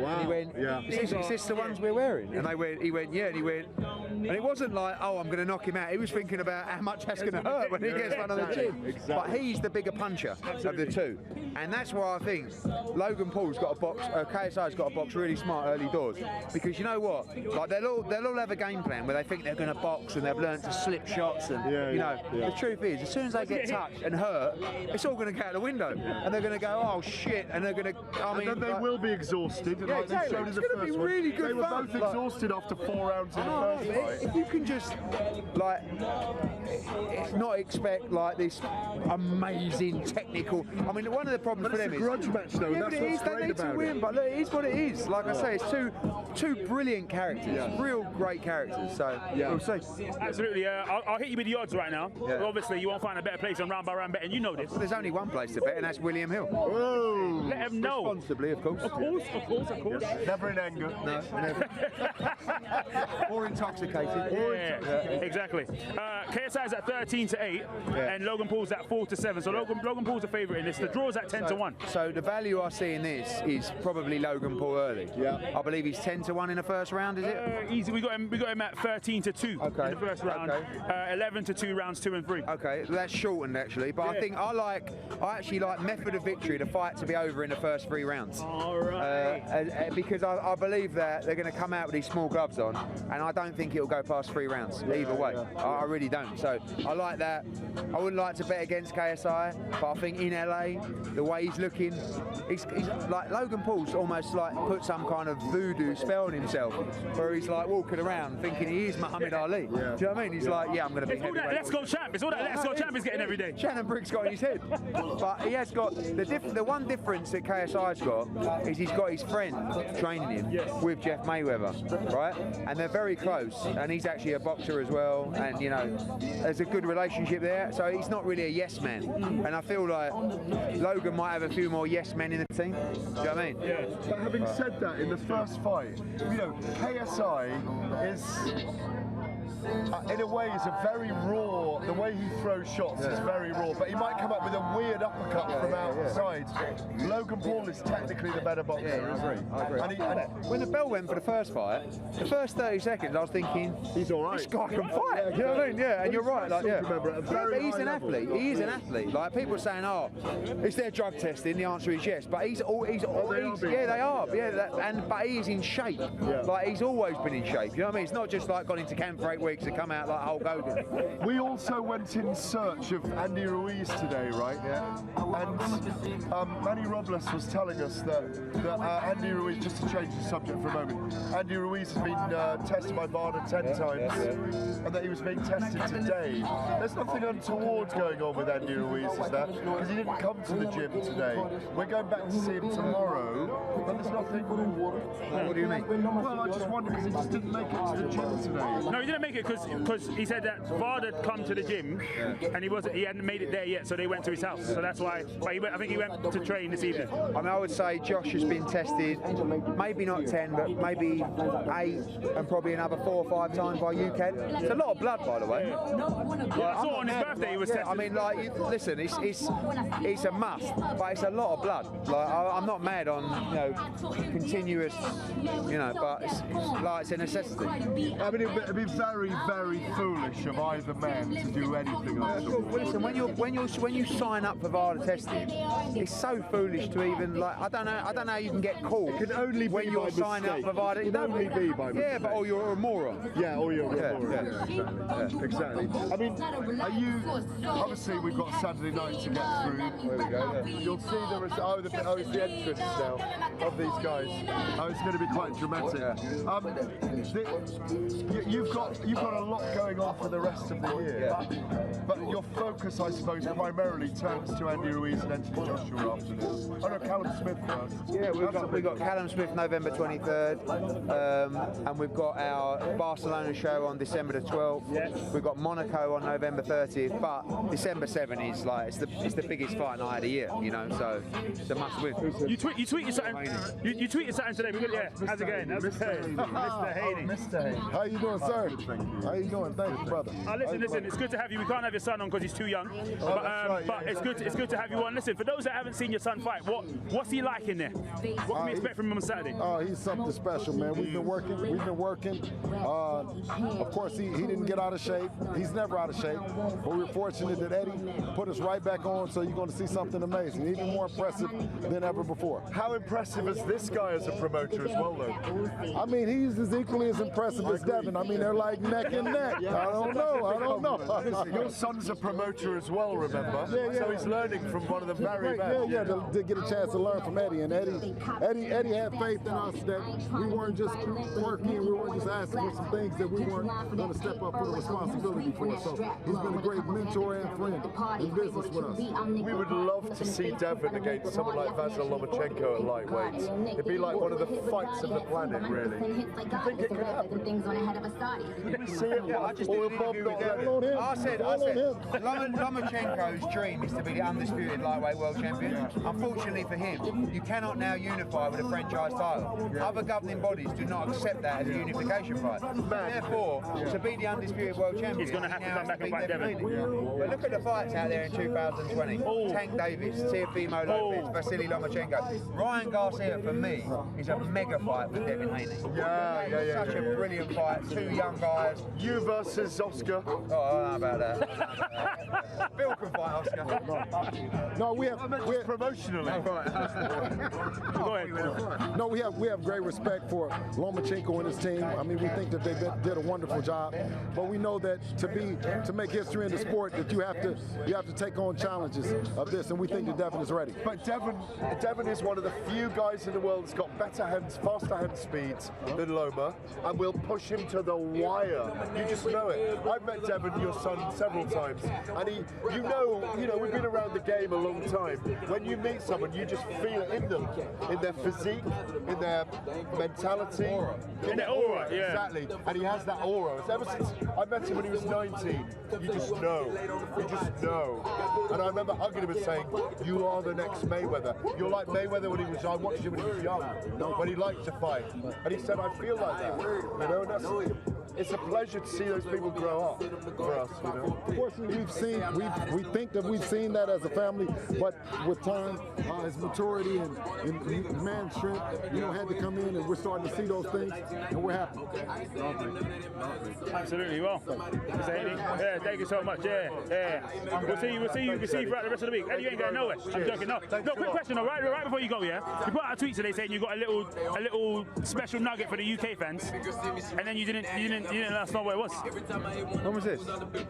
wow. And he went, is this the ones we're wearing? And he went, yeah, and he went, and it wasn't like, oh, I'm going to knock him out. He was thinking about how much that's going to hurt when he gets one on the chin. But he's the bigger puncher of the two, and that's why I think Logan Paul's got a box, KSI's got a box really smart early doors, because you know what, like they'll all have a game plan where they think they're going to box and they've learned to slip shots, and the truth is, as soon as they get touched and hurt, it's all going to go out the window, and they're going to go, oh shit, and they're going to, and then they will be exhausted. Yeah, like exactly. They showed in It's the going to first be one. really good They were fun. both exhausted after 4 rounds in the first fight. If you can just not expect like this amazing technical. I mean, one of the problems for them is it's a grudge match, though. Yeah, That's but it what's is. They great need to about win. it. But look, it is what it is. Like I say, it's two brilliant characters, real great characters. So we'll see. Absolutely. I'll hit you with the odds right now. Obviously, you won't find a better place than round by round betting. You know this. There's only one place to bet, and that's William Hill. Whoa. Let them know. Responsibly, of course. Of course. Never in anger. No, never. Or intoxicated. Exactly. KSI is at 13-8, and Logan Paul's at 4-7. So Logan Paul's a favourite in this. The draw's at 10-1. So the value I see in this is probably Logan Paul early. Yeah. I believe he's 10-1 in the first round. Is it? Easy. We got him at 13-2 in the first round. 11-2 rounds 2 and 3. Okay, that's shortened actually, but I think I actually like method of victory, the fight to be over in the first 3 rounds. All right. Because I believe that they're going to come out with these small gloves on, and I don't think it'll go past 3 rounds either way. I really don't. So I like that. I wouldn't like to bet against KSI, but I think in LA, the way he's looking, he's like Logan Paul's almost like put some kind of voodoo spell on himself, where he's like walking around thinking he is Muhammad Ali. Do you know what I mean? He's like, yeah, I'm going to be heavyweight. Let's go champ. It's all that Let's Go champ is getting every day. Shannon Briggs got in his head, but he has got the one difference that KSI's got is he's got his friend training him with Jeff Mayweather, right? And they're very close, and he's actually a boxer as well, and you know, there's a good relationship there. So he's not really a yes man, and I feel like Logan might have a few more yes men in the team. Do you know what I mean? Yeah. But having said that, in the first fight, you know, KSI is in a way, is a very raw. The way he throws shots is very raw, but he might come up with a weird uppercut from outside. Logan Paul is technically the better boxer, isn't he? I agree. When the bell went for the first fight, the first 30 seconds, I was thinking, he's all right. This guy can fight. You know what I mean? Yeah, and you're right. Like, but he's an athlete. He is an athlete. Like people are saying, oh, is there drug testing? The answer is yes. But yeah, they are. Yeah, but he is in shape. Yeah. Like he's always been in shape. You know what I mean? It's not just like gone into camp for 8 weeks and come out like Hulk Hogan. We also went in search of Andy Ruiz today, right? Yeah. And Manny Robles was telling us that Andy Ruiz, just to change the subject for a moment, Andy Ruiz has been tested by VADA 10 times, and that he was being tested today. There's nothing untoward going on with Andy Ruiz, is there? Because he didn't come to the gym today. We're going back to see him tomorrow, but there's nothing. What do you mean? Well, I just wonder because he just didn't make it to the gym today. No, he didn't make it because he said that VADA had come to the gym and he hadn't made it there yet, so they went to his house. So that's why. But I think he went to train this evening. I mean, I would say Josh has been tested, maybe not 10, but maybe 8, and probably another 4 or 5 times by UK. It's a lot of blood, by the way. I saw on his birthday he was tested. I mean, like, listen, it's a must, but it's a lot of blood. Like, I'm not mad on continuous, but it's a necessity. I mean, it'd be very, very foolish of either man to do anything like that. Listen, when you sign up for VADA testing, it's so foolish to even I don't know how you can get caught. It can only when be you're by signing up mistake. for VADA. It can only be by mistake. Yeah, or you're a moron. Yeah, or you're a moron. Yeah, exactly. I mean, are you? Obviously, we've got Saturday night to get through. There we go. Yeah. You'll see there is. It's the entrance now of these guys. It's going to be quite dramatic. You've got a lot going on for the rest of the year, but your focus, I suppose, primarily turns to Andy Ruiz and Anthony Joshua after this. Oh no, Callum Smith first. Yeah, we've got Callum Smith November 23rd, and we've got our Barcelona show on December the 12th. Yes. We've got Monaco on November 30th, but December 7th is it's the biggest fight night of the year, so it's a must win. You tweeted something. You tweeted something today. How's it going? Mr. Haney. Mr. Haney. How you doing, sir? How you doing? Thank you, brother. Listen. It's good to have you. We can't have your son on because he's too young. But it's good to have you on. Listen, for those that haven't seen your son fight, what's he like in there? What can we expect from him on Saturday? Oh, he's something special, man. We've been working. Of course, he didn't get out of shape. He's never out of shape. But we're fortunate that Eddie put us right back on, so you're going to see something amazing, even more impressive than ever before. How impressive is this guy as a promoter as well, though? I mean, he's as equally as impressive as Devin. I mean, they're like neck and neck. I don't know. Your son's a promoter as well, remember? Yeah. So he's learning from one of the very best. Yeah, to get a chance to learn from Eddie. And Eddie had faith in us that we weren't just working, we weren't just asking for some things that we weren't going to step up for the responsibility for. So he's been a great mentor and friend in business with us. We would love to see Devin against someone like Vasyl Lomachenko at lightweight. It'd be like one of the fights of the planet, really. Do you think it could happen? See it? Yeah, I just didn't agree with Devin. I said, Lomachenko's dream is to be the undisputed lightweight world champion. Unfortunately for him, you cannot now unify with a franchise title. Other governing bodies do not accept that as a unification fight. Therefore, to be the undisputed world champion, he's going to have to come back and fight Devin. But look at the fights out there in 2020. Tank Davies, Teofimo Lopez, Vasily Lomachenko. Ryan Garcia, for me, is a mega fight with Devin Haney. Yeah. Such a brilliant fight. 2 young guys. You versus Oscar. Oh, I don't know about that. Bill can fight Oscar. No, we have promotionally. Go ahead. No, we have great respect for Lomachenko and his team. I mean, we think that they did a wonderful job, but we know that to make history in the sport, that you have to take on challenges of this, and we think that Devin is ready. But Devin is one of the few guys in the world that's got better hands, faster hand speeds than Loma, and will push him to the wire. You just know it. I've met Devin, your son, several times, and we've been around the game a long time. When you meet someone, you just feel it in them, in their physique, in their mentality, in their aura. Yeah. Exactly. And he has that aura. Ever since I met him when he was 19, you just know. And I remember hugging him and saying, "You are the next Mayweather. You're like Mayweather when he was. I watched him when he was young, when he liked to fight." And he said, "I feel like that." And that's it's a pleasure to see those people grow up for us, you know. Unfortunately, we think that we've seen that as a family, but with time, his maturity and man strength, had to come in, and we're starting to see those things, and we're happy. Absolutely. Well, Mr. Haney, yeah, thank you so much. Yeah. We'll see you throughout the rest of the week. Eddie, you ain't going nowhere. I'm joking. No, quick question though, right before you go, yeah. You put out a tweet today saying you got a little special nugget for the UK fans, and then you didn't let us know what it was. When was this?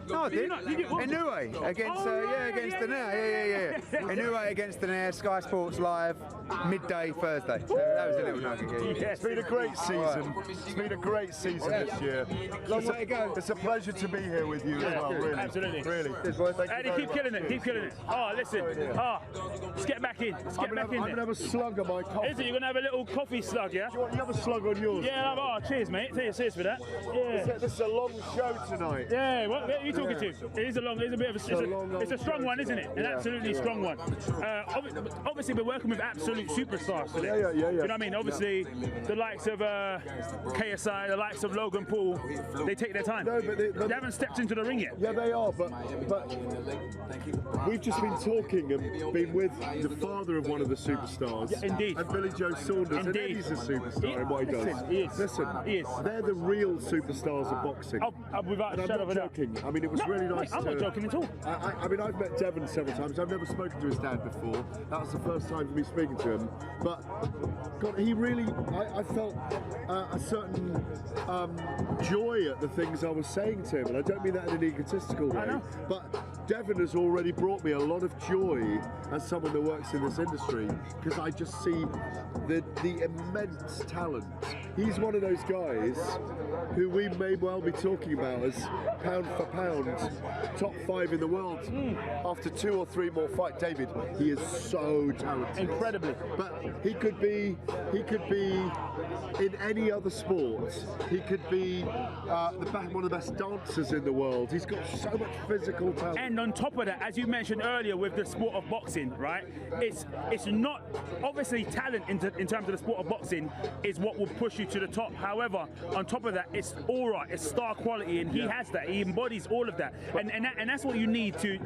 No, I did. Inoue against against the Nair. Yeah. Inoue against the Nair, Sky Sports Live, midday Thursday. That was a little nugget. Yeah. It's been a great season. It's been a great season this year. Long way to go. It's a pleasure to be here with you as well. Really. Absolutely. Really. Eddie, keep killing it. Oh, listen. Let's get back in. I'm gonna have a slug of my coffee. Is it? You're gonna have a little coffee slug, yeah? You have a slug on yours? Yeah. Cheers, mate. Cheers for that. Yeah. This is a long show tonight. Yeah. What are you talking to? It's a bit of a. It's a strong one, isn't it? An absolutely strong one. Obviously, we're working with absolute superstars today. Yeah. Do you know what I mean? Obviously, the likes of KSI, the likes of Logan Paul, they take their time. No, but they haven't stepped into the ring yet. Yeah, they are, but we've just been talking and been with the father of one of the superstars. Yeah, indeed. And Billy-Jo Saunders. Indeed. And Eddie's a superstar in what he does. Listen, he is. They're the real superstars of boxing. Without a shadow of a doubt. joking. I mean, it was really nice. I'm not joking at all. I mean, I've met Devin several times. I've never spoken to his dad before. That was the first time for me speaking to him. But God, he really, I felt a certain joy at the things I was saying to him, and I don't mean that in an egotistical way. But Devin has already brought me a lot of joy as someone that works in this industry, because I just see the immense talent. He's one of those guys who we may well be talking about as pound for pound top 5 in the world after 2 or 3 more fights. David, he is so talented. Incredibly. But he could be in any other sport. He could be one of the best dancers in the world. He's got so much physical talent. And on top of that, as you mentioned earlier with the sport of boxing, right? It's not obviously talent in terms of the sport of boxing is what will push you to the top. However, on top of that, it's aura, it's star quality, and he has that. He embodies all of that, and that's what you need to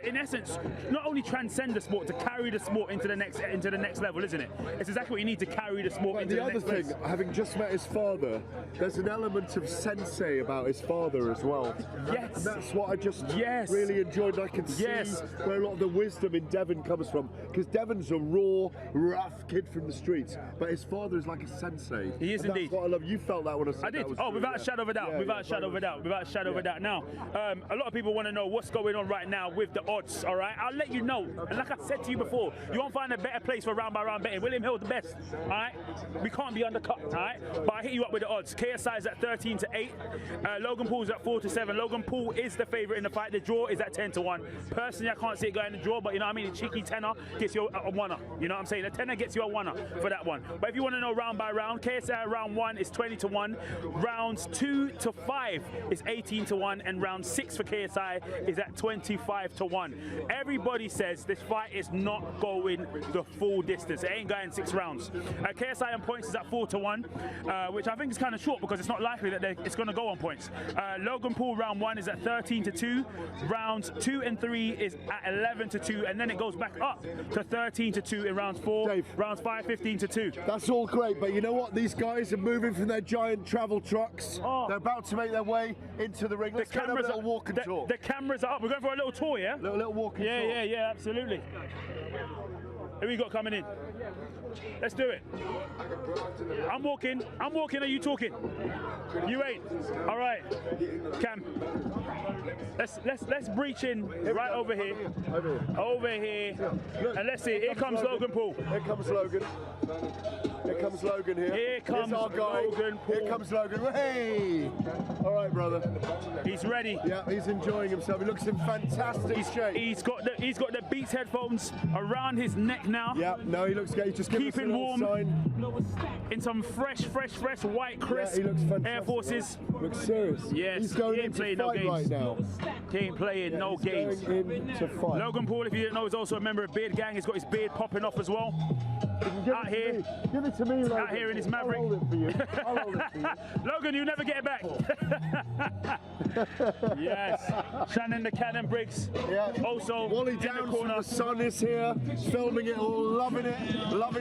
in essence not only transcend the sport, to carry the sport into the next level, isn't it? It's exactly what you need to carry the sport into the next place. The other thing, having just met his father, there's an element of sensei about his father as well. Yes. And that's what I just really enjoyed. I can see where a lot of the wisdom in Devin comes from, because Devin's a raw, rough kid from the streets, but his father is like a sensei. He is indeed. That's what I love. You felt that when I said I did. That was without a shadow of a doubt. Without a shadow of a doubt. Without a shadow of a doubt. Now, a lot of people want to know what's going on right now with the odds. All right, I'll let you know. And like I said to you before, you won't find a better place for round by round betting. William Hill's the best. All right, we can't be undercut. All right, but I hit you up with the odds. KSI is at 13-8. Logan Paul's at 4-7. Logan Paul is the favourite in the fight. The draw is at 10-1. Personally, I can't see it going the draw, but you know what I mean. A cheeky tenner gets you a winner. You know what I'm saying? A tenner gets you a winner for that one. But if you want to know round by round, KSI round 1 is 20-1. Rounds 2 to 5 is 18-1, and round 6 for KSI is at 25-1. Everybody says this fight is not going the full distance. It ain't going 6 rounds. KSI on points is at 4-1, which I think is kind of short because it's not likely that it's going to go on points. Logan Paul round 1 is at 13-2. Rounds 2 and 3 is at 11-2, and then it goes back up to 13-2 in rounds 4. Dave, rounds 5, 15-2. That's all great, but you know what? These guys are moving from their giant travel trucks. They're about to make their way into the ring. Let's go have a little walk and talk. The cameras are up. We're going for a little tour, yeah? Little walk and talk. Yeah, absolutely. Who we got coming in? Let's do it. I'm walking. Are you talking? You ain't. All right, Cam. Let's breach in right over here. Over here. And let's see. Here comes Logan Paul. Here comes Logan. Here comes Logan here. Here comes our guy. Logan Paul. Here comes Logan. Hey! All right, brother. He's ready. Yeah, he's enjoying himself. He looks in fantastic shape. He's got the Beats headphones around his neck now. Yeah, no, he looks good. He's just keeping warm in some fresh white crisp Air Forces. Coceres. Yes, he's going he ain't into playing no fight games. right now. He ain't playing no he's games. Going into fight. Logan Paul, if you didn't know, is also a member of Beard Gang. He's got his beard popping off as well. Out here, give it to me, Logan. Out here in his Maverick. I'll hold it for you. I'll hold it for you. Logan, you never get it back. Yes, Shannon the Cannon Briggs. Yeah. Also, Wally in the Downs corner. from the Sun is here, filming it all, loving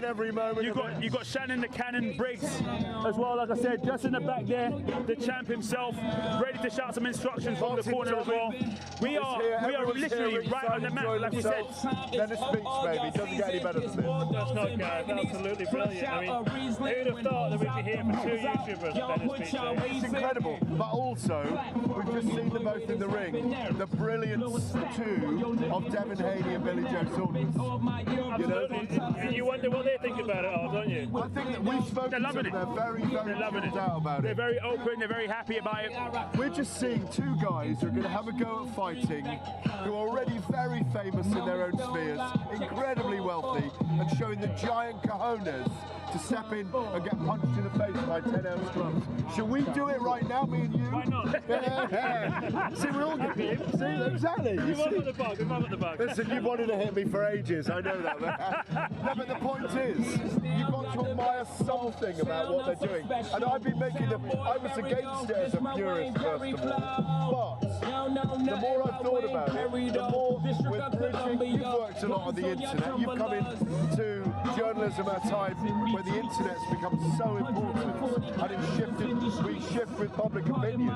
every moment. You got Shannon the Cannon Briggs as well. Like I said, just in the back there, the champ himself, ready to shout some instructions from the corner as well. We are literally right on the map, like we said. Dennis Speech, baby, doesn't get any better than this. That's not Gareth, absolutely brilliant. I mean, who would have thought that we'd be here for two YouTubers, Dennis Speech? It's incredible, but also, we've just seen them both in the ring. The brilliance, too, of Devin Haney and Billy-Jo Saunders. Absolutely. And you wonder what they think about it all, don't you? I think that we've spoken They're loving to them. it. They're very loving it. out about They're it. very open, they're very happy about it. We're just seeing two guys who are going to have a go at fighting, who are already very famous in their own spheres, incredibly wealthy, and showing the giant cojones to step in and get punched in the face by 10-ounce gloves. Should we do it right now, me and you? Why not? See, we're all good. See, exactly. We've all got the bug, we've all got the bug. Listen, you wanted to hit me for ages, I know that. No, but the point is, you've got to admire something about what they're doing. And I've been making them, I was against it as a purist, first of all. But the more I've thought about it, the more with bridging, you've worked a lot on the internet, you've come into journalism at a time where the internet's become so important and it's shifted, we shift with public opinion.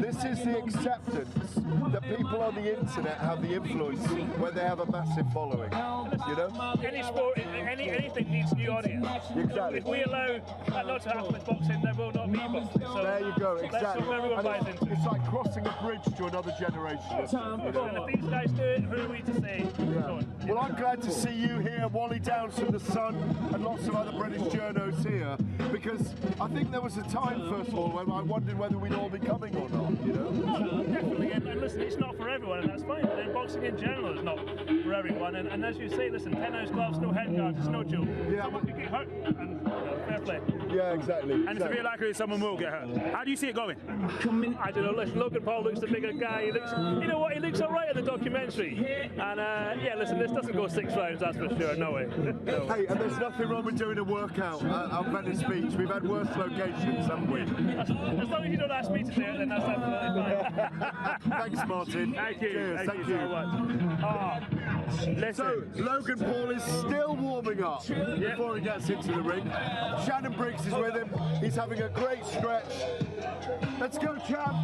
This is the acceptance that people on the internet have the influence when they have a massive following, you know? Any sport, anything needs new audience. Exactly. If we allow that not to happen with boxing, there will not be boxing. So there you go, that's exactly. what everyone buys into. It's like crossing a bridge to another generation. And if these guys do it, who are we to say? Yeah. Well, I'm glad to see you here, Wally Downs from the Sun, and lots of other British journos here, because I think there was a time, first of all, when I wondered whether we'd all be coming or not, you know? No, definitely, and listen, it's not for everyone, and that's fine, but then boxing in general is not for everyone, and as you say, listen, 10-ounce gloves, no head guards, it's no joke. Yeah. Someone could get hurt, and fair play. Yeah, exactly. And it's a bit likely someone will get hurt. How do you see it going? I don't know, listen, Logan Paul looks the bigger guy, he looks, you know what, he looks alright in the documentary, and yeah, listen, this doesn't go 6 rounds, that's for sure, no way. No. Hey, and there's nothing wrong with doing a workout at Venice Beach. We've had worse locations, haven't we? As long as you don't ask me to do it, then that's absolutely fine. Thanks, Martin. Thank you. Cheers, Thank you so much. Listen. So, Logan Paul is still warming up before he gets into the ring. Shannon Briggs is with him. He's having a great stretch. Let's go, champ.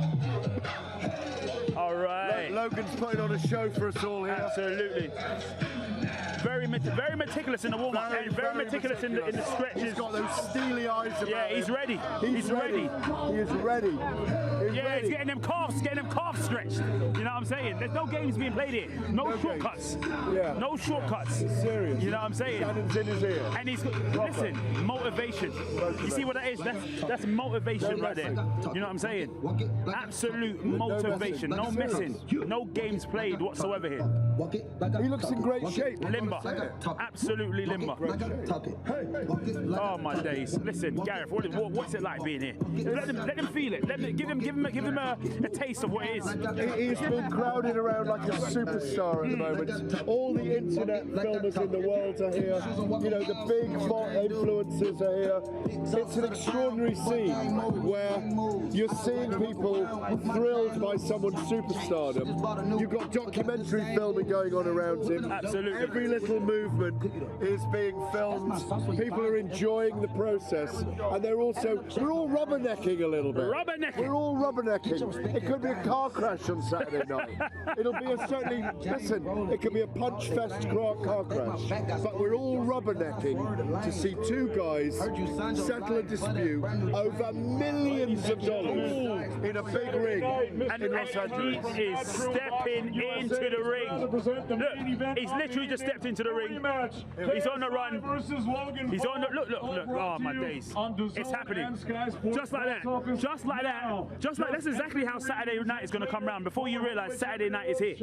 All right. Logan's putting on a show for us all here. Absolutely. Very meticulous in the warm-up, very meticulous in the stretches. He's got those steely eyes about Yeah, he's him. ready. He's ready. He is ready. He's getting them calves stretched. You know what I'm saying? There's no games being played here. No shortcuts. Yeah. No shortcuts. Serious. You know what I'm saying? Shannon's in his ear. And he's listen, motivation. You see what that is? That's motivation right there. You know what I'm saying? Absolute motivation. No messing. No games played whatsoever here. He looks in great shape. Limber. Absolutely limber. Oh my days. Listen, Gareth, what's it like being here? Let them feel it. Give him a taste of what it is. He's been crowded around like a superstar at the moment. All the internet filmers in the world are here. You know, the big influencers are here. It's an extraordinary scene where you're seeing people thrilled by someone's superstardom. You've got documentary filming going on around him. Absolutely. Every little movement is being filmed. People are enjoying the process, and we're all rubbernecking a little bit. Rubbernecking. We're all rubbernecking. It could be a car crash on Saturday night. It'll be it could be a punch fest car crash. But we're all rubbernecking to see two guys settle a dispute over millions of dollars in a big ring in Los Angeles. He is step stepping into the ring. Look, he's literally just stepped into the ring. He's on the run. He's on the look. Oh my days! It's happening. Just like that. Just like that. Just like that's exactly how Saturday night is going to come round. Before you realise Saturday night is here.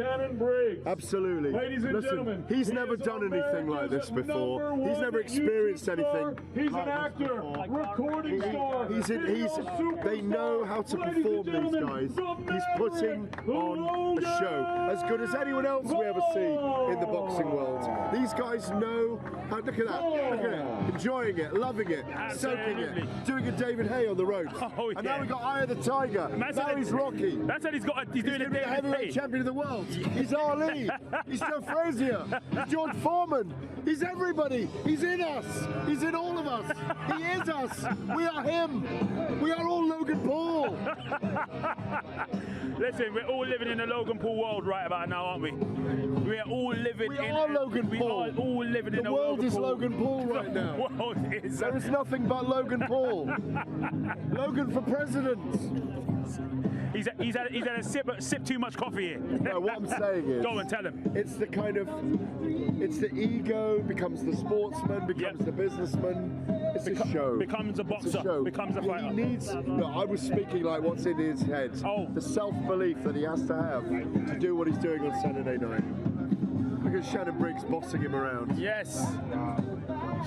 Absolutely. Listen, he's never done anything like this before. He's never experienced anything. He's an actor, recording star. They know how to perform, these guys. He's putting on a show as good as anyone else we ever see in the boxing world. These guys know how. Look at that. Look at it. Enjoying it, loving it, soaking it, doing a David Hay on the ropes. Oh, yeah. And now we got Eye of the Tiger. Now he's Rocky. That's what he's doing a the heavyweight champion of the world. He's Ali. He's Joe Frazier. He's George Foreman. He's everybody. He's in us. He's in all of us. He is us. We are him. We are all Logan Paul. Listen, we're all living in the Logan Paul world right about now, aren't we? We are all living in Logan Paul. We are all living in the world is Logan Paul right now. The world is. There is nothing but Logan Paul. Logan for president. He's had a sip too much coffee here. No, what I'm saying is, go and tell him. It's the ego becomes the sportsman, becomes the businessman. It's a show. Becomes a boxer. Becomes a fighter. He needs. No, I was speaking like what's in his head. Oh, the self-belief that he has to have to do what he's doing on Saturday night. Look at Shannon Briggs bossing him around. Yes.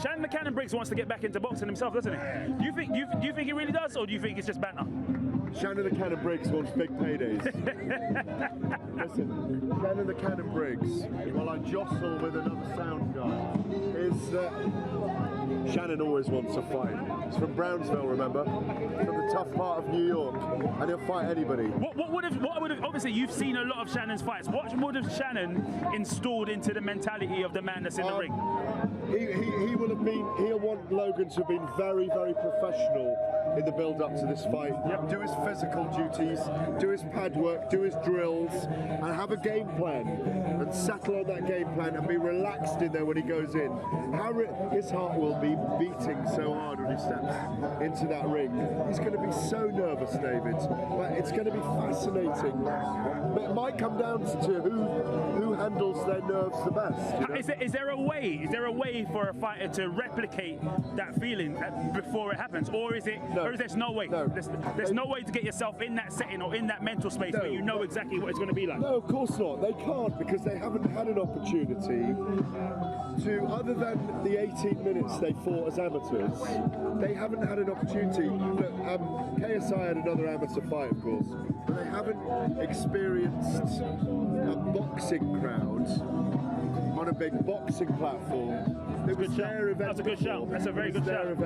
Shannon the Cannon Briggs wants to get back into boxing himself, doesn't he? Do you think he really does, or do you think it's just banter? Shannon the Cannon Briggs wants big paydays. Listen, Shannon the Cannon Briggs, while I jostle with another sound guy, is that Shannon always wants a fight. He's from Brownsville, remember? From the tough part of New York, and he'll fight anybody. What would have? Obviously, you've seen a lot of Shannon's fights. What would have Shannon installed into the mentality of the man that's in the ring? He'll want Logan to have been very, very professional in the build-up to this fight. Yep. Do his physical duties, do his pad work, do his drills, and have a game plan, and settle on that game plan, and be relaxed in there when he goes in. His heart will be beating so hard when he steps into that ring. He's going to be so nervous, David, but it's going to be fascinating. But it might come down to who handles their nerves the best. You know? Is there a way for a fighter to replicate that feeling before it happens, or is there no way? No. There's no way to get yourself in that setting or in that mental space where you know exactly what it's going to be like. No, of course not. They can't, because they haven't had an opportunity to, other than the 18 minutes they fought as amateurs, they haven't had an opportunity. Look, KSI had another amateur fight, of course, but they haven't experienced a boxing crowd on a big boxing platform. It was their event. That's a good shout. That's a very good shout.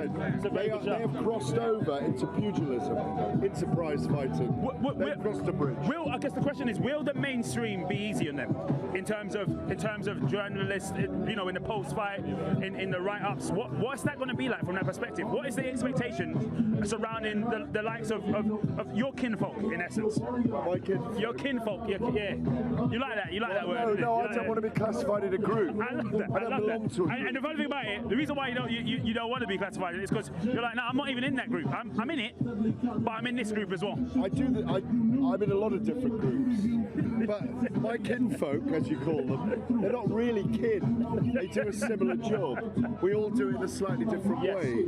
They have crossed over into pugilism, into prize fighting. They've crossed a bridge. I guess the question is, will the mainstream be easy on them in terms of journalists, in the post-fight, in the write-ups? What's that going to be like from that perspective? What is the expectation surrounding the likes of your kinfolk, in essence? My kinfolk. Your kinfolk. Yeah. You like that? You like that word? No, I don't want to be classified in a group. I love that. I don't belong to a group. And the funny thing about it, the reason why you don't want to be classified is because you're like, no, I'm not even in that group. I'm in it, but I'm in this group as well. I'm in a lot of different groups, but my kinfolk, as you call them, they're not really kin. They do a similar job. We all do it in a slightly different way.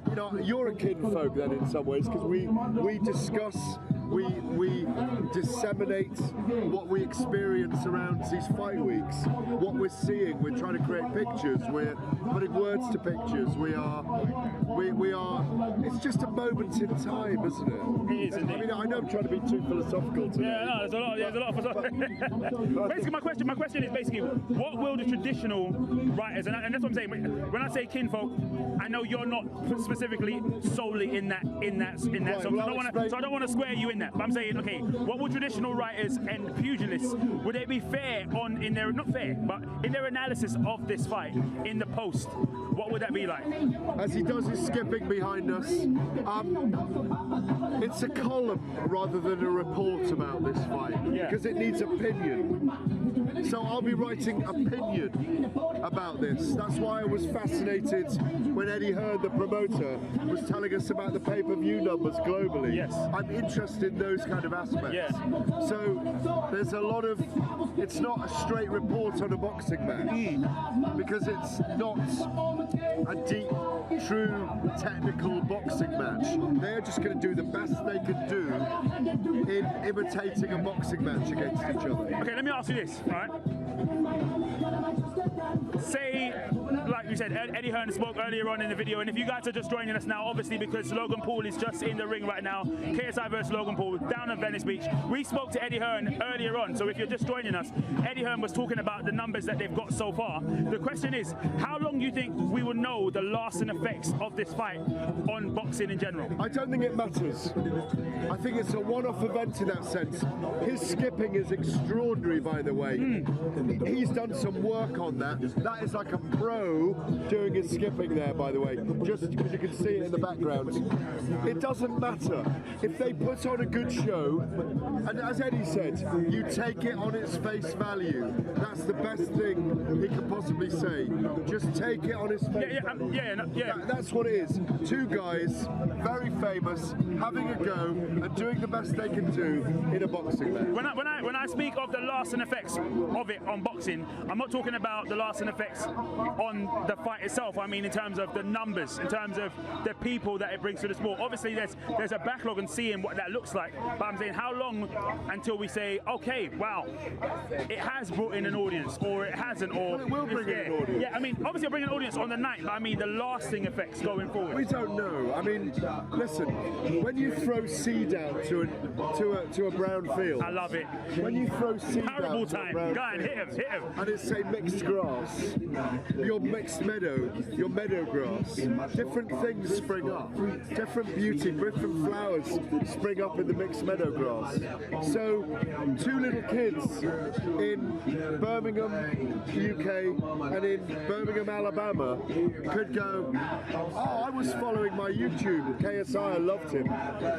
You know, you're a kinfolk then in some ways, because we discuss. We disseminate what we experience around these fight weeks, what we're seeing. We're trying to create pictures. We're putting words to pictures. We are. It's just a moment in time, isn't it? It is indeed. I mean, I know I'm trying to be too philosophical today. Yeah, no, there's a lot of basically, my question is basically, what will the traditional writers, and that's what I'm saying. When I say kinfolk, I know you're not specifically solely in that. Right, so I don't want to square you in that. But I'm saying, okay, what would traditional writers and pugilists, would they be fair in their analysis of this fight in the post? What would that be like? As he does his skipping behind us, it's a column rather than a report about this fight, because it needs opinion. So I'll be writing opinion about this. That's why I was fascinated when Eddie Hearn, the promoter, was telling us about the pay-per-view numbers globally. Yes. I'm interested in those kind of aspects. Yeah. So there's a lot of, it's not a straight report on a boxing match because it's not a deep, true, technical boxing match. They're just going to do the best they can do in imitating a boxing match against each other. Okay, let me ask you this, right? Say, like you said, Eddie Hearn spoke earlier on in the video, and if you guys are just joining us now, obviously because Logan Paul is just in the ring right now, KSI versus Logan Paul down at Venice Beach. We spoke to Eddie Hearn earlier on, so if you're just joining us, Eddie Hearn was talking about the numbers that they've got so far. The question is, how long do you think we will know the lasting effects of this fight on boxing in general? I don't think it matters. I think it's a one-off event in that sense. His skipping is extraordinary, by the way. He's done some work on that. That is like a pro doing his skipping there, by the way, just because you can see it in the background. It doesn't matter. If they put on a good show, and as Eddie said, you take it on its face value. That's the best thing he could possibly say. Just take it on its face value. That's what it is. Two guys, very famous, having a go and doing the best they can do in a boxing match. When I speak of the lasting effects of it on boxing, I'm not talking about the lasting effects on the fight itself. I mean in terms of the numbers, in terms of the people that it brings to the sport. Obviously there's a backlog and seeing what that looks like, but I'm saying how long until we say, okay, wow, it has brought in an audience, or it hasn't, or it will bring in an audience. Yeah, I mean obviously it'll bring an audience on the night, but I mean the lasting effects going forward. We don't know. I mean, listen, when you throw seed out to a brown field, I love it. When you throw seed Parable out to a time. brown Go on, field, hit him. and it's say mixed grass, your mixed meadow, your meadow grass, different things spring up, different beauty, different flowers spring up in the mixed meadow grass. So, two little kids in Birmingham, UK, and in Birmingham, Alabama, could go, oh, I was following my YouTube, KSI, I loved him,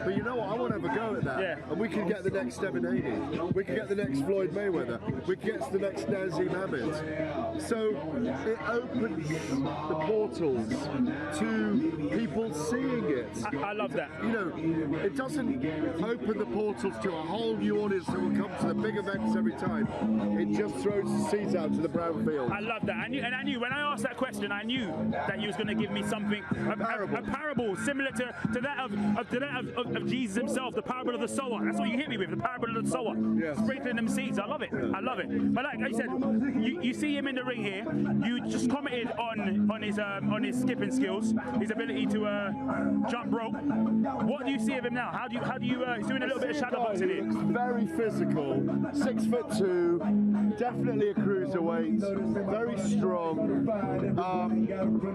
but you know what, I want to have a go at that. Yeah. And we could get the next Devin Haney, we could get the next Floyd Mayweather, we could get the next Nazim Hamid. So it opens the portals to people seeing it. I love that. You know, it doesn't open the portals to a whole new audience that will come to the big events every time. It just throws the seeds out to the brown field. I love that. I knew when I asked that question, I knew that you was going to give me something, a parable similar to that of Jesus himself, the parable of the sower. That's what you hit me with, the parable of the sower. Yes. Sprinkling them seeds. I love it. I love it. But like I said, you see him in the ring here. You just commented on his skipping skills, his ability to jump rope. What do you see of him now? How do you he's doing a little bit of shadow boxing here. Looks very physical, 6'2", definitely a cruiserweight, very strong.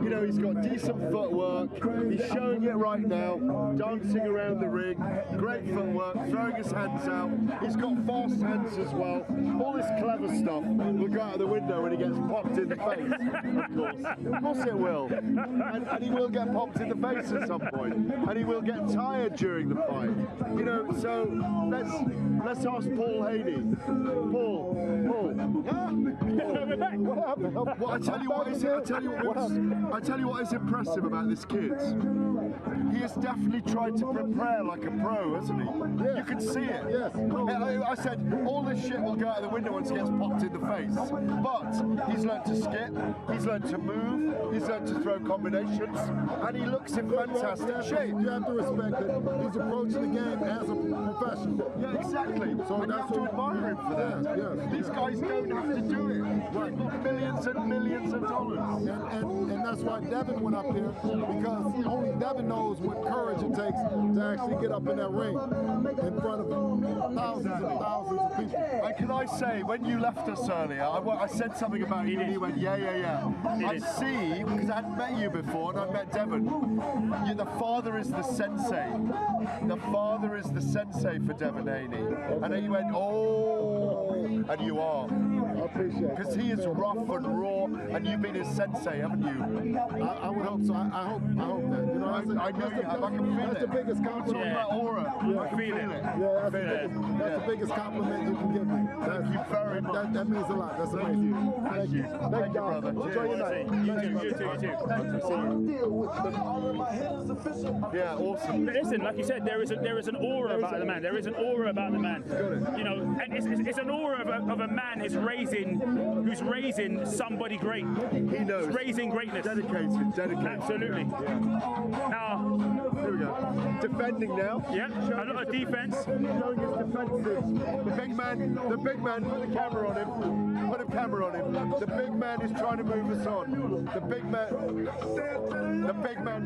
You know, he's got decent footwork. He's showing it right now, dancing around the ring. Great footwork, throwing his hands out. He's got fast hands as well. All this clever stuff will go out of the window when he gets popped in the face. Of course. Of course it will. And he will get popped in the face at some point. And he will get tired during the fight. You know, so let's ask Paul Haney. Paul. What happened? Well, I tell you what is impressive about this kid. He has definitely tried to prepare like a pro, hasn't he? Yes. You can see it. Yes. I said all this shit will go out of the window once he gets popped in the face. But he's learned to skip, he's learned to move, he's learned to throw combinations, and he looks in fantastic shape. You have to respect that he's approaching the game as a professional. Yeah, exactly. So you have to admire him for that. Yes. These guys don't have to do it. Right. Millions and millions of dollars. And that's why Devin went up there, because only Devin knows what courage it takes to actually get up in that ring in front of thousands and thousands of people. And can I say, when you left us earlier, I said something about you and he went, yeah. I see, because I hadn't met you before and I met Devin. The father is the sensei. The father is the sensei for Devin Haney. And then you went, oh, and you are. appreciate it. Because he is rough and raw, and you've been his sensei, haven't you? I would hope so. I hope that. You know, I know you have. I can feel that's it. the biggest compliment. That aura. Yeah. I feel it. Yeah, that's the biggest compliment you can give me. Thank you very much. That means a lot. That's amazing. Thank you. Thank you, brother. Enjoy your night. You too. Yeah, awesome. But listen, like you said, there is an aura about the man. There is an aura about the man. You know, and it's an aura of a man who's raising somebody great. He knows. He's raising greatness. Dedicated. Absolutely. Now, here we go. Defending now. Yeah, a lot of defense. Showing his defensive. The big man, put the camera on him. Put a camera on him. The big man is trying to move us on. The big man's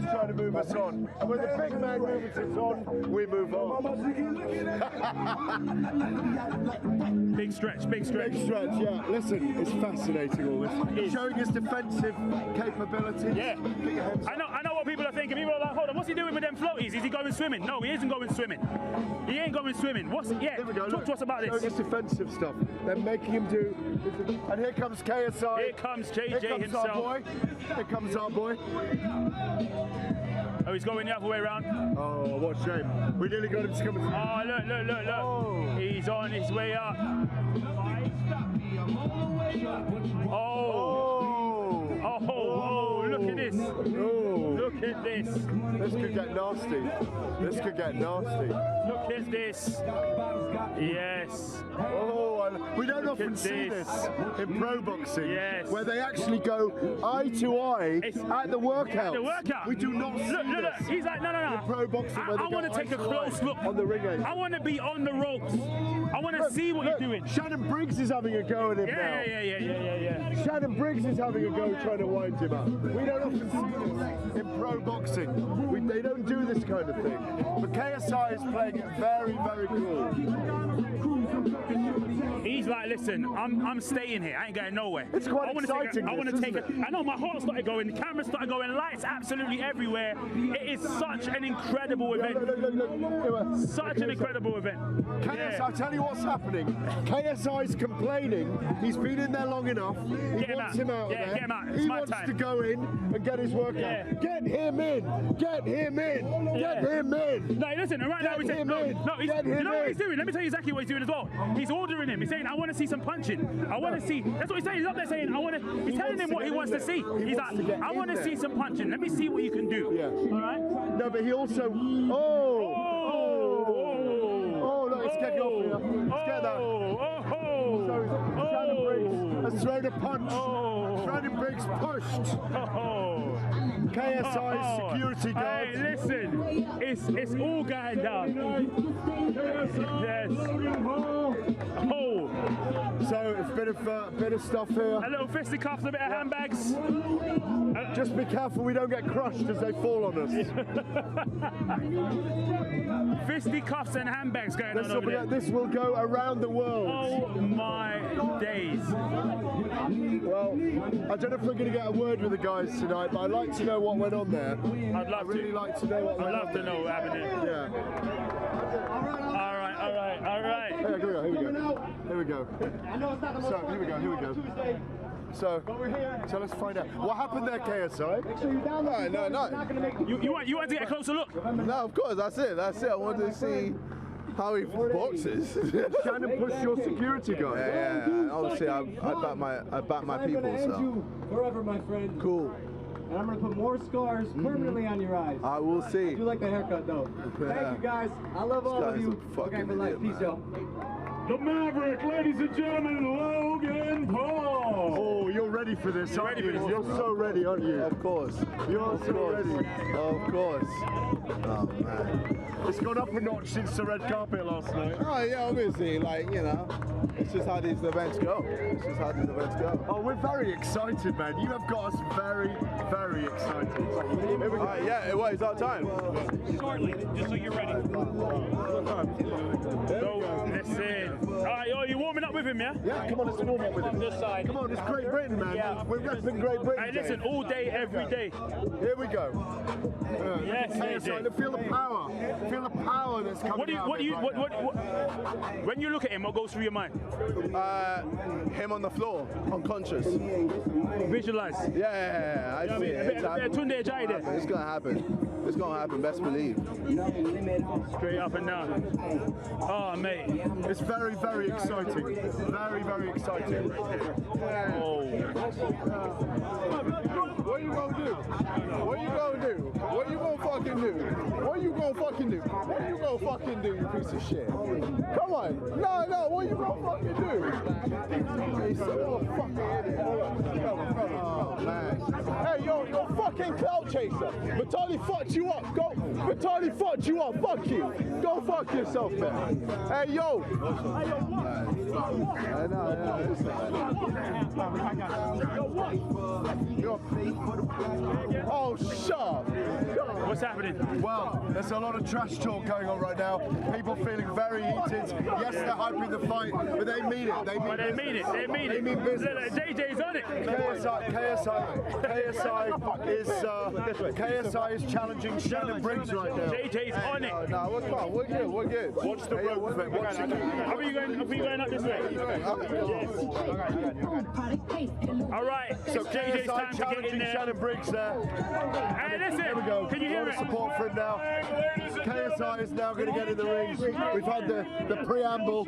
trying to move us on. And when the big man moves us on, we move on. Big stretch. Big stretch, yeah. Listen, it's fascinating all this. Showing his defensive capability. Yeah. I know what people are thinking. People are like, hold on, what's he doing with them floaties? Is he going swimming? No, he isn't going swimming. He ain't going swimming. Here we go, Talk to us about this. Showing his defensive stuff. They're making him do. And here comes KSI. Here comes JJ himself. Our boy. Here comes our boy. Oh, he's going the other way around. Oh, what a shame. We nearly got him to come. Oh, look. Oh. He's on his way up. Oh, look at this. Look at this. This could get nasty. Look at this. Yes. Oh, we don't often see this in pro boxing. Yes. Where they actually go eye to eye at the workout. We do not see look. this. He's like, no. In pro boxing, I want to take a close look on the ring edge. I want to be on the ropes. I want to see what you're doing. Shannon Briggs is having a go at him now. Yeah. Shannon Briggs is having a go trying to wind him up. We don't often see this in pro boxing. They don't do this kind of thing. But KSI is playing it very, very cool. He's like, listen, I'm staying here. I ain't going nowhere. It's quite exciting. I want to take it. I know my heart started going. The camera started going. Lights absolutely everywhere. It is such an incredible event. Look. Such an incredible event. KSI, I tell you what's happening. KSI's complaining. He's been in there long enough. He wants him out of there. Get him out. He wants to go in and get his workout. Yeah. Get him in. Get him in. Get him in. No, listen. Right now he's saying, no. You know what he's doing? Let me tell you exactly what he's doing as well. He's ordering him. He's saying, I want to see some punching. I want to see. That's what he's saying. He's up there saying, I want to. He's telling him what he wants to see. He's like, I want to see some punching. Let me see what you can do. Yeah. All right. No, but he also. Look, it's getting off here. Let's get that. So Shannon Briggs has thrown a punch. Shannon Briggs pushed. KSI's security guard. Hey, listen, it's all going down. Yes. So it's a bit of stuff here. A little fisticuffs, a bit of handbags. Just be careful we don't get crushed as they fall on us. Fisticuffs and handbags going on over there. This will go around the world. Oh my days. Well, I don't know if we're going to get a word with the guys tonight, but I'd like to know what went on there. I'd really like to know what went on. I'd love to know what happened there. Yeah. All right. Here we go. So, here we go. So let's find out. What happened there, KSI? No. You want to get a closer look? No, of course, that's it. I wanted to see how he boxes. Shannon pushed your security guy. Yeah. Obviously, I back my people, so. Forever, my friend. Cool. And I'm going to put more scars permanently on your eyes. I will see. I do like the haircut, though. Thank you, guys. I love all of you. Okay, for life. Peace out. The Maverick, ladies and gentlemen, Logan Paul. Oh, you're ready for this, aren't you? You're so ready, aren't you? Of course. You're so ready. Of course. Oh, man. It's gone up a notch since the red carpet last night. Oh, yeah, obviously. It's just how these events go. Oh, we're very excited, man. You have got us very, very excited. Yeah, it's our time. Shortly, just so you're ready. So, listen. All right, you warming up with him, yeah? Yeah, come on, let's warm up with him. This side. Come on, it's Great Britain, man. We're repping Great Britain. Hey, listen, all day, every day. Here we go. Yes, KSI, feel the power. Feel the power that's coming out. When you look at him, what goes through your mind? Him on the floor, unconscious. Visualize. Yeah, I see it. It's gonna happen. It's gonna happen. Best believe. Straight up and down. Oh, mate. It's very, very exciting. Very, very exciting. Oh. What you gonna do? What you gonna do? What you gonna fucking do? What you gonna fucking do? What you gonna fucking do, you piece of shit? Come on. No, what you gonna fucking do? He's so fucking idiot. Oh, man. Hey, yo, fucking clout chaser. Vitali fucked you up. Go. Vitali fucked you up. Fuck you. Go fuck yourself, man. Hey, yo. Oh, shut up. What's happening? Well, there's a lot of trash talk going on right now. People feeling very heated. Yes, they're hyping the fight, but they mean it. They mean business. JJ's on it. KSI is challenging Shannon Briggs right now. JJ's on it. No, what's wrong? We're good. We're good. Watch the rope. How are you going up this way? All right. So JJ's time KSI to get in challenging there. Shannon Briggs there. Hey, listen. There we go. Can you hear it? Support for him now. KSI is now going to get in the ring. We've had the preamble.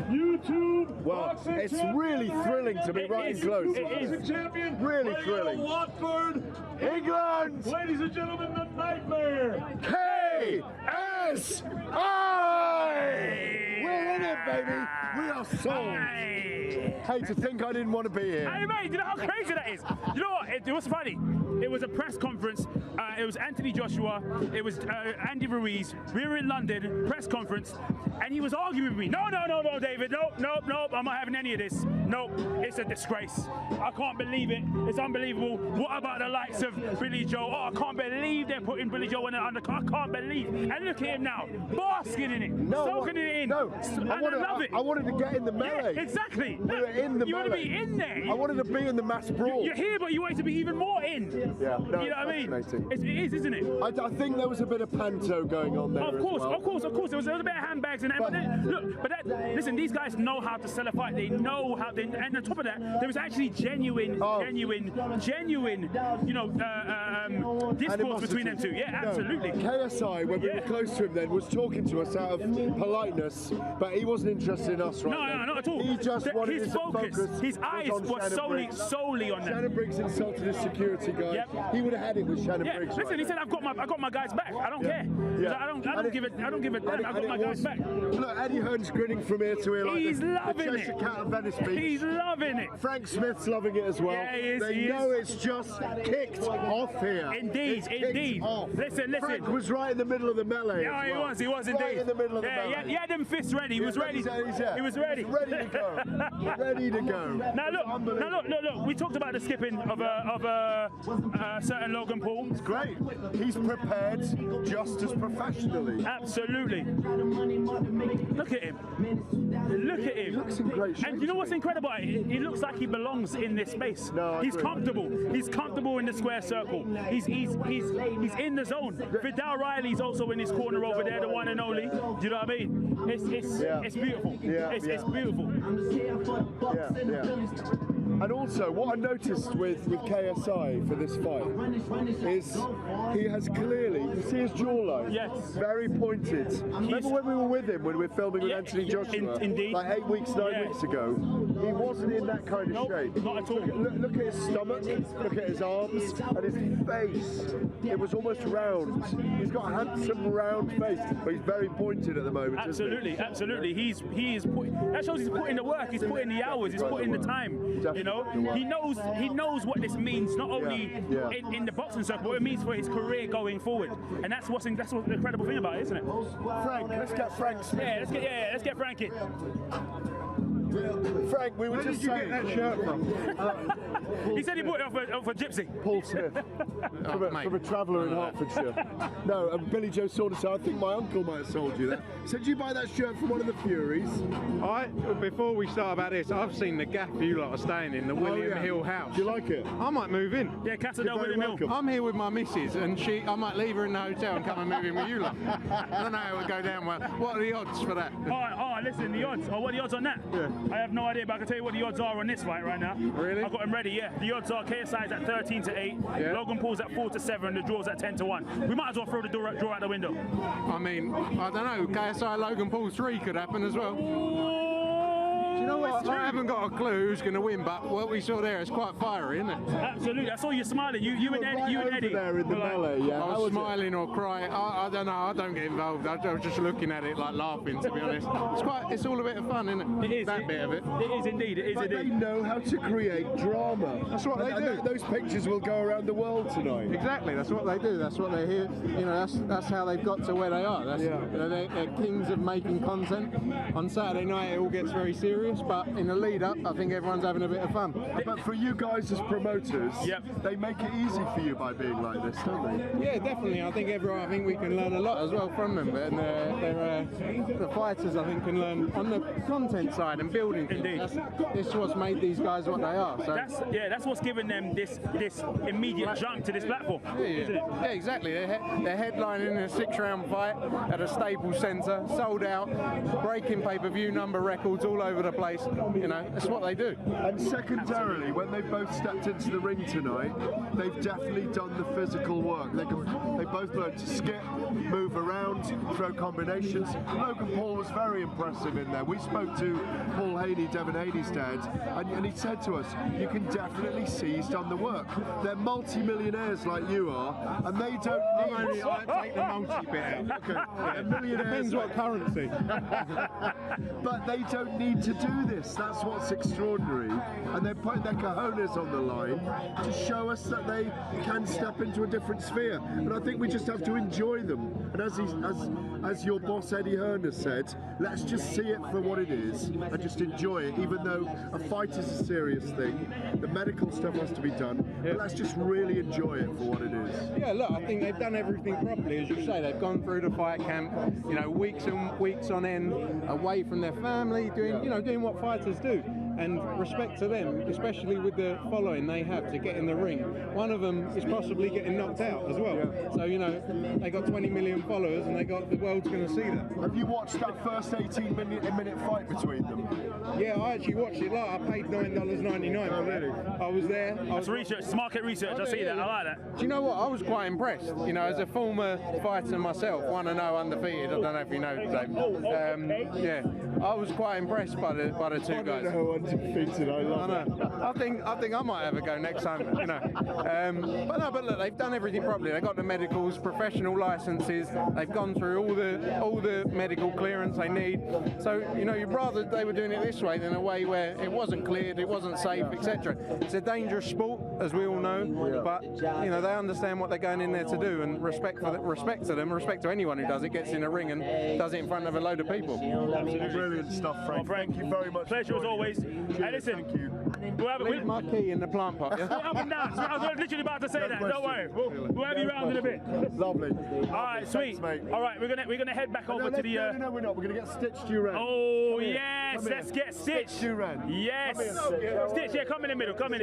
YouTube. Well, it's really thrilling to be right in close. It is. Champion. Really thrilling. Watford, England. Ladies and gentlemen, the Nightmare. KSI. We're in it, baby. We are sold. Hey, to think I didn't want to be here. Hey, mate, you know how crazy that is? You know what? It was funny. It was a press conference. It was Anthony Joshua. It was Andy Ruiz. We were in London, press conference, and he was arguing with me. No, David. Nope. I'm not having any of this. Nope. It's a disgrace. I can't believe it. It's unbelievable. What about the likes of Billy-Jo? Oh, I can't believe they're putting Billy-Jo in the undercard. I can't believe. And look at him now, basking in it, soaking it in. No, I love it. I wanted to get in the melee. Yeah, exactly. We were in the you melee. want to be in there. I wanted to be in the mass brawl. You're here, but you wanted to be even more in. Yeah, no, you know what I mean? It is, isn't it? I think there was a bit of panto going on there. Of course. There was a bit of handbags and listen, these guys know how to sell a fight. They know how. And on top of that, there was actually genuine, discourse between them two. Yeah, absolutely. KSI, when we were close to him then, was talking to us out of politeness, but he wasn't interested in us right now. No, not at all. He just wanted his focus. His eyes were solely on them. Shannon Briggs insulted his security guy. Yep. He would have had it with Shannon Briggs. Listen, he said, "I've got my guys back. I don't care. I don't give a damn. I've got my guys back." Look, Eddie Hearn's grinning from ear to ear. He's loving it. Cat of Venice Beach. He's loving it. Frank Smith's loving it as well. Yeah, he is. They know it's just kicked off here. Indeed. Listen. Frank was right in the middle of the melee. Yeah, he was indeed. Right in the middle of the melee. He had them fists ready. He was ready. He was ready. Ready to go. Ready to go. Now look. We talked about the skipping of a certain Logan Paul. It's great. He's prepared just as professionally. Absolutely. Look at him. He looks in great shape. And you know what's incredible? He looks like he belongs in this space. No, he's comfortable. He's comfortable in the square circle. He's in the zone. Vidal Riley's also in his corner over there, the one and only. Do you know what I mean? It's beautiful. It's beautiful. And also, what I noticed with KSI for this fight is he has clearly, you see his jawline? Yes. Very pointed. Remember when we were with him, when we were filming with Anthony Joshua? Indeed. Like 8 weeks, 9 weeks ago. He wasn't in that kind of shape. Not at all. Look at his stomach, look at his arms, and his face. It was almost round. He's got a handsome round face, but he's very pointed at the moment. Absolutely. That shows he's putting the work, he's putting the hours, he's putting the time. Definitely. You know, he knows what this means, not only in the boxing circle, but it means for his career going forward. And that's what's the incredible thing about it, isn't it? Frank, let's get Frank Smith. Let's get Frank in. Frank, we were Where just did you saying. get that shirt from? He said he bought it off a gypsy. Paul Smith, from a traveller in Hertfordshire. No, Billy-Jo Saunders. I think my uncle might have sold you that. So did you buy that shirt from one of the Furies? Before we start about this, I've seen the gaff you lot are staying in, the William Hill house. Do you like it? I might move in. Yeah, Cassadell William Hill. I'm here with my missus, and I might leave her in the hotel and come and move in with you lot. I don't know how it would go down. Well, what are the odds for that? Listen, the odds. What are the odds on that? Yeah. I have no idea, but I can tell you what the odds are on this fight right now. Really? I've got them ready, yeah. The odds are KSI is at 13-8, Yeah. Logan Paul's at 4-7, the draw's at 10-1. We might as well throw the draw out the window. I mean, I don't know. KSI Logan Paul 3 could happen as well. Do you know what? I haven't got a clue who's going to win, but what we saw there is quite fiery, isn't it? Absolutely. I saw you smiling. You and Eddie. There in the melee, yeah. I was smiling or crying. I don't know. I don't get involved. I was just looking at it, like laughing. To be honest, it's all a bit of fun, isn't it? It is. That bit of it. It is indeed. It is But indeed. they know how to create drama. That's what they do. Those pictures will go around the world tonight. Exactly. That's what they do. That's what they're here. You know, that's how they've got to where they are. You know, they're kings of making content. On Saturday night, it all gets very serious, but in the lead up, I think everyone's having a bit of fun. But for you guys as promoters, they make it easy for you by being like this, don't they? Yeah, definitely. I think we can learn a lot as well from them. And the fighters, I think, can learn on the content side and building things. Indeed. This is what's made these guys what they are. So. That's what's given them this immediate jump to this platform, isn't it? Yeah, exactly. They're headlining a 6-round fight at a Staples Centre, sold out, breaking pay-per-view number records all over the place. You know, that's what they do. And secondarily, when they both stepped into the ring tonight, they've definitely done the physical work. They both learned to skip, move around, throw combinations. Logan Paul was very impressive in there. We spoke to Paul Haney, Devin Haney's dad, and he said to us, you can definitely see he's done the work. They're multi-millionaires like you are, and they don't need... I take the multi bit out. Okay. Millionaires. Depends what currency. But they don't need to do this. That's what's extraordinary. And they're putting their cojones on the line to show us that they can step into a different sphere. And I think we just have to enjoy them. And as your boss Eddie Hearn has said, let's just see it for what it is and just enjoy it, even though a fight is a serious thing. The medical stuff has to be done. But let's just really enjoy it for what it is. Yeah, look, I think they've done everything properly, as you say. They've gone through the fight camp, you know, weeks and weeks on end, away from their family, doing what fighters do. And respect to them, especially with the following they have to get in the ring. One of them is possibly getting knocked out as well. So, you know, they got 20 million followers and the world's going to see that. Have you watched that first 18-minute fight between them? Yeah, I actually watched it. Like, I paid $9.99 for that. I was there. That's research, it's market research. I see that. I like that. Do you know what? I was quite impressed. You know, as a former fighter myself, 1-0 undefeated. I don't know if you know, Dave. Yeah, I was quite impressed by the two guys. 1-0 undefeated. I love it. I think I might have a go next time. You know, but look, they've done everything properly. They got the medicals, professional licenses. They've gone through all the medical clearance they need. So you know, you'd rather they were doing it this way than a way where it wasn't cleared, it wasn't safe, etc. It's a dangerous sport, as we all know. But you know, they understand what they're going in there to do, and respect to them, respect to anyone who does it, gets in a ring and does it in front of a load of people. Absolutely brilliant stuff, Frank. Thank you very much. Pleasure as always. Hey, listen. Thank you. Leave my key in the plant pot. Yeah? Up and down. I was literally about to say that. Don't worry. We'll have you round in a bit. Lovely. All right, sweet. Thanks, mate. All right, we're gonna head back over to the. No, we're not. We're gonna get Stitch Duran. Oh yes, let's get Stitch. Stitch Duran. Yes. Stitch, yeah, come in the middle. Come in.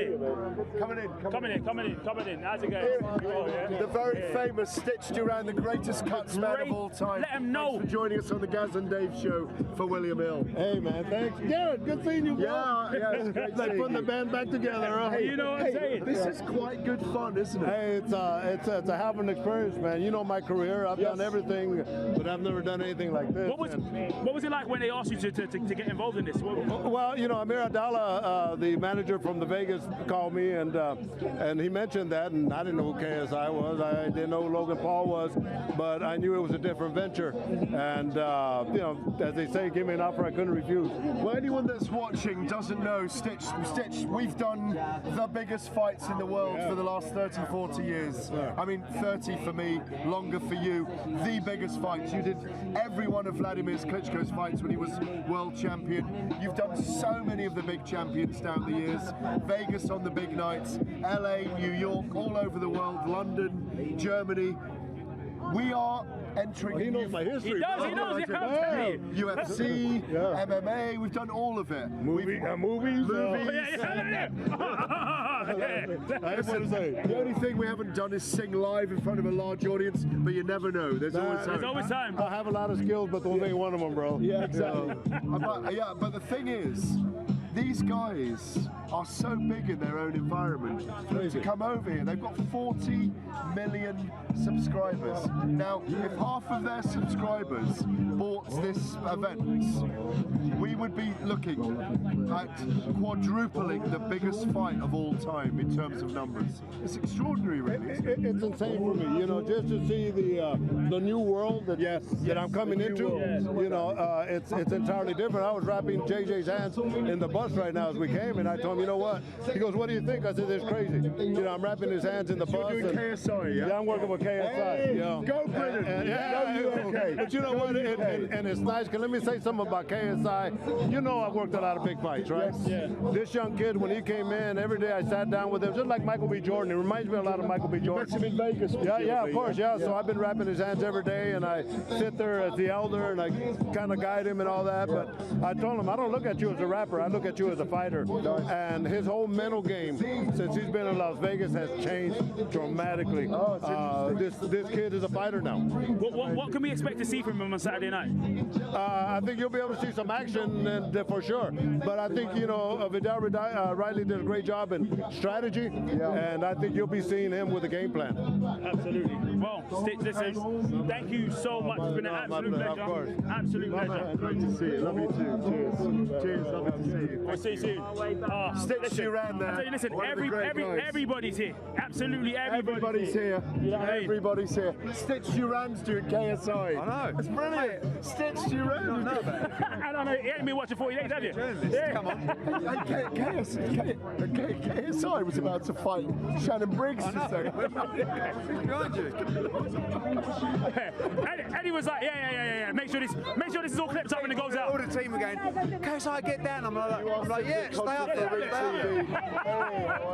How's it going? The very famous Stitch Duran, the greatest cuts man of all time. Let him know. Thanks for joining us on the Gaz and Dave show for William Hill. Hey man, thanks. Gareth, good seeing you, bro. Yeah, it's great Like seeing putting the you. band back together, huh? Hey, you know what I'm saying? This is quite good fun, isn't it? Hey, it's a hell of an experience, man. You know my career. I've done everything, but I've never done anything like this. What was it like when they asked you to get involved in this? Well, you know, Amir Adala, the manager from the Vegas, called me and he mentioned that, and I didn't know who KSI was. I didn't know who Logan Paul was, but I knew it was a different venture. And you know, as they say, give me an offer I couldn't refuse. Well, anyone that's watching doesn't know, Stitch, we've done the biggest fights in the world for the last 30, 40 years. I mean, 30 for me, longer for you. The biggest fights. You did every one of Vladimir Klitschko's fights when he was world champion. You've done so many of the big champions down the years. Vegas on the big nights, LA, New York, all over the world, London, Germany. We are entering. He knows my history. He does. He knows. UFC, MMA. We've done all of it. Movies. I have one to say. The only thing we haven't done is sing live in front of a large audience, but you never know. There's always time. There's always time. I have a lot of skills, but don't ain't one of them, bro. Yeah, exactly. But the thing is, these guys are so big in their own environment. To come over here, they've got 40 million subscribers. Now, if half of their subscribers bought this event, we would be looking at quadrupling the biggest fight of all time in terms of numbers. It's extraordinary, really. It's insane for me, you know, just to see the new world that I'm coming into. You know, it's entirely different. I was wrapping JJ's hands in the bus right now as we came, and I told him, you know what? He goes, what do you think? I said, it's crazy. You know, I'm wrapping his hands in the bus. You're doing KSI, yeah? Yeah, I'm working with KSI. Hey, you know. Go Britain! But you know what? And it's nice, because let me say something about KSI. You know, I've worked a lot of big fights, right? Yeah. This young kid, when he came in, every day I sat down with him, just like Michael B. Jordan. It reminds me a lot of Michael B. Jordan. You met him in Vegas. Yeah, of course, yeah. So I've been wrapping his hands every day, and I sit there as the elder, and I kind of guide him and all that. But I told him, I don't look at you as a rapper, I look at you as a fighter. And his whole mental game, since he's been in Las Vegas, has changed dramatically. This kid is a fighter now. What can we expect to see from him on Saturday night? I think you'll be able to see some action for sure. But I think, you know, Vidal Riley did a great job in strategy, and I think you'll be seeing him with a game plan. Absolutely. Well, Stitch, listen, thank you so much. It's been an absolute pleasure. Of course. Absolute pleasure. Great to see you. Love you too. Cheers. Cheers. Lovely to see you. We'll see you soon. Stitch you around there. I tell you, listen, everybody's here. Absolutely everybody's here. You know what I mean? Everybody's here. Stitch Duran's doing KSI. I know. That's brilliant. Stitch Duran. I don't know. You ain't been watching 40 Days, have you? Yeah. Come on. KSI was about to fight Shannon Briggs. Eddie was like, yeah. Make sure this is all clipped up when it goes out. All the team again. KSI, get down. I'm like, yeah, stay up there.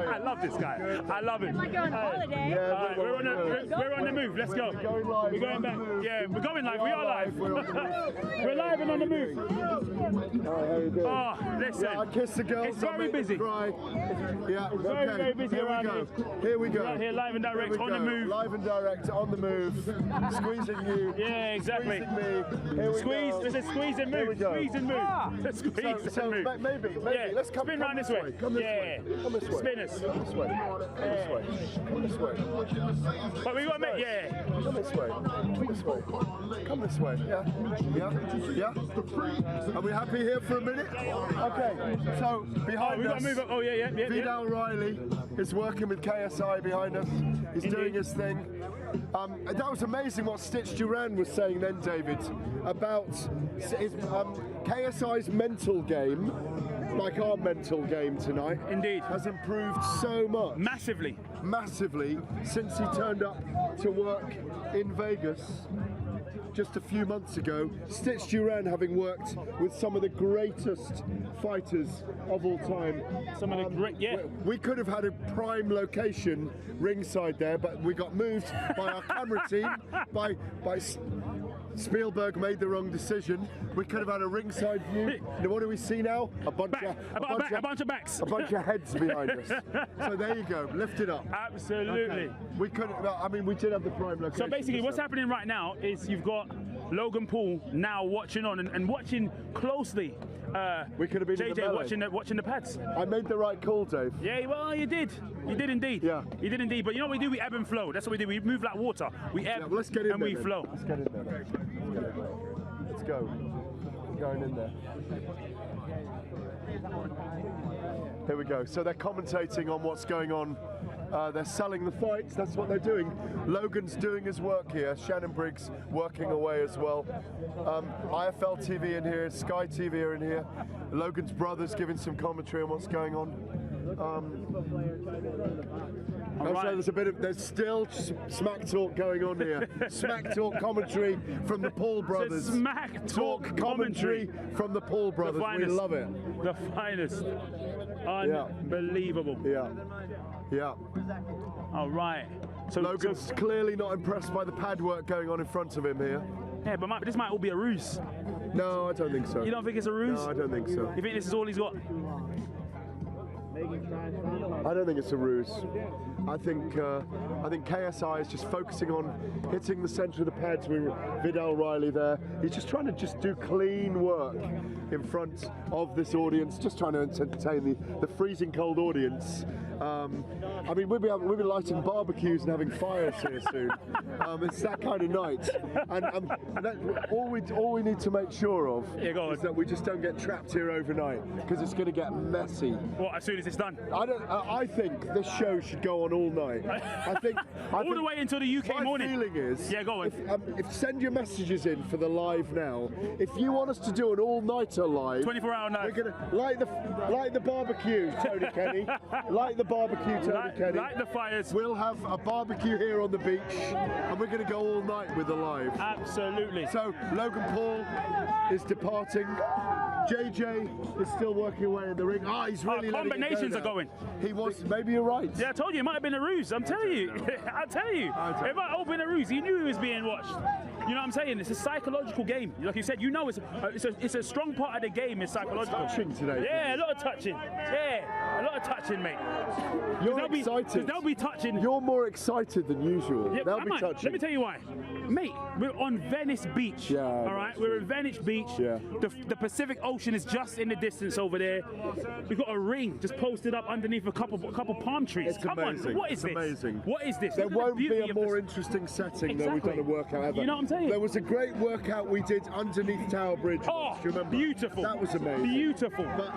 I love this guy. I love him. Like you're on holiday. We're on the move. Let's go. We're going back. Yeah, we're going live. We are live. We're live and on the move. Oh, listen. I kiss the girls. It's very busy. Yeah, very busy around here. Here we go. We're out here live and direct on the move. Live and direct on the move. Squeezing you. Yeah, exactly. Squeezing me. Here we Squeeze. go. Let's just squeeze and move. Squeeze and move. Squeeze and move. Maybe. Yeah, Let's come. spin round this way. Come this way. Come this way. Spin us. Come this way. Come this way. But we got to make, yeah. Come this way. Come this way. Come this way. Yeah. Are we happy here for a minute? Okay. So behind we got us, to move up. Oh yeah. Vidal Riley is working with KSI behind us. He's doing his thing. That was amazing what Stitch Duran was saying then, David, about his, KSI's mental game, like our mental game tonight. Indeed. Has improved so much. Massively since he turned up to work in Vegas just a few months ago. Stitch Duran having worked with some of the greatest fighters of all time. Some of the great, yeah. We could have had a prime location ringside there, but we got moved by our camera team, by Spielberg made the wrong decision. We could have had a ringside view. And what do we see now? A bunch of backs. A bunch of heads behind us. So there you go. Lift it up. Absolutely. Okay. We could. I mean, we did have the prime location. So basically, what's happening right now is you've got Logan Paul now watching on and watching closely. We could have been JJ watching the pads. I made the right call, Dave. Yeah, well, you did. You did indeed. Yeah. You did indeed. But you know what we do? We ebb and flow. That's what we do. We move like water. We ebb well, let's get in and there, we then. flow. Let's get in there. Let's go. We're going in there. Here we go. So they're commentating on what's going on They're selling the fights, that's what they're doing. Logan's doing his work here, Shannon Briggs working away as well. IFL TV in here, Sky TV are in here. Logan's brother's giving some commentary on what's going on. So there's still smack talk going on here. Smack talk commentary from the Paul brothers. Smack talk commentary from the Paul brothers. We love it. The finest. Unbelievable. Yeah. All right. So Logan's clearly not impressed by the pad work going on in front of him here. Yeah, but this might all be a ruse. No, I don't think so. You don't think it's a ruse? No, I don't think so. You think this is all he's got? I don't think it's a ruse. I think KSI is just focusing on hitting the centre of the pads with Vidal Riley there. He's just trying to do clean work in front of this audience, just trying to entertain the freezing cold audience. I mean, we'll be lighting barbecues and having fires here soon. It's that kind of night, and all we need to make sure of is that we just don't get trapped here overnight, because it's going to get messy. What, as soon as it's done? I think this show should go on all night. I think the way until the UK morning. My feeling is, go on. If send your messages in for the live now. If you want us to do an all-nighter live, 24-hour night, we're gonna light the barbecue, Tony Kenny. Light the barbecue, Tony Kenny. Light the fires. We'll have a barbecue here on the beach, and we're going to go all night with the live. Absolutely. So Logan Paul is departing. JJ is still working away in the ring. He's really combinations are going. He was. Maybe you're right. Yeah, I told you it might have been a ruse. I'm telling you. I'll tell you. It might have been a ruse. He knew he was being watched. You know what I'm saying? It's a psychological game. Like you said, you know, it's a strong part of the game. Is psychological. Touching today. Yeah, a lot of touching. Yeah, a lot of touching, mate. You're excited. They'll be touching. You're more excited than usual. Yeah, they'll be touching. Let me tell you why. Mate, we're on Venice Beach. Yeah. All right, we're in Venice Beach. Yeah. The Pacific Ocean is just in the distance over there. We've got a ring just posted up underneath a couple palm trees. It's Come amazing. on, what is it's this? Amazing. What is this? There won't be a more interesting setting than we've done a workout ever. You know what I'm saying? There was a great workout we did underneath Tower Bridge. Oh, do you remember? Beautiful. That was amazing. Beautiful. But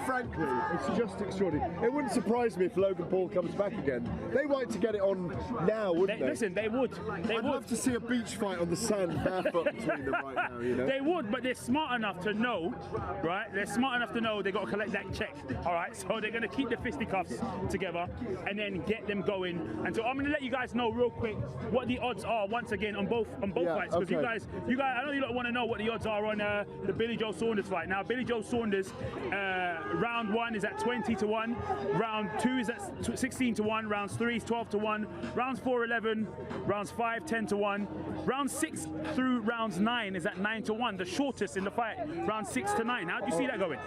frankly, it's just extraordinary. It wouldn't surprise me if Logan Paul comes back again. They like to get it on now, wouldn't they? Listen, they would. I'd love to see a beach fight on the sand barefoot between them right now, you know? They would, but they're smart enough to know, right? They're smart enough to know they got to collect that check, all right? So they're going to keep the fisticuffs together and then get them going. And so I'm going to let you guys know real quick what the odds are once again on both fights, because you guys, I know you want to know what the odds are on the Billy-Jo Saunders fight. Now, Billy-Jo Saunders, round 1 is at 20-1, round 2 is at 16-1, rounds 3 is 12-1, rounds 4 11, rounds 5 10-1, round 6 through rounds 9 is at 9-1, the shortest in the fight, round 6 to 9. How do you see that going?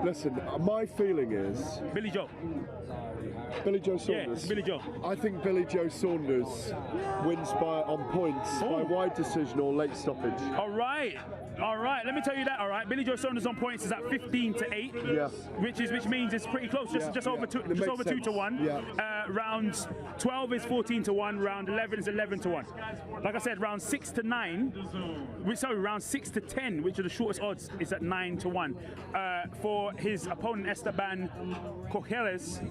Listen, my feeling is Billy-Jo Saunders. Yeah, it's Billy-Jo. I think Billy-Jo Saunders wins on points by wide decision or late stoppage. All right. Let me tell you that. All right, Billy-Jo Saunders on points is at 15-8. Yeah. Which means it's pretty close. Just over 2-1. Yeah. Round 12 is 14-1. Round 11 is 11-1. Like I said, round 6 to 10, which are the shortest odds, is at 9-1. For his opponent Esteban Coceres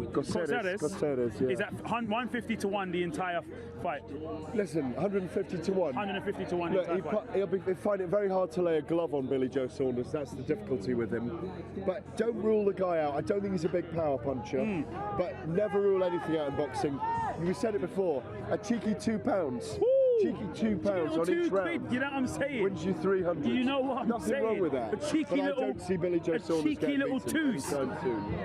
is at 150-1 the entire fight. Listen, 150-1. 150-1. Look, he'll find it very hard to lay a glove on Billy-Jo Saunders. That's the difficulty with him. But don't rule the guy out. I don't think he's a big power puncher. But never rule anything out in boxing. We said it before. A cheeky £2. Cheeky £2 on each round. You know what I'm saying? Wins you 300. You know what I'm Nothing saying? wrong with that. I don't see Billy-Jo Saunders getting beaten anytime soon.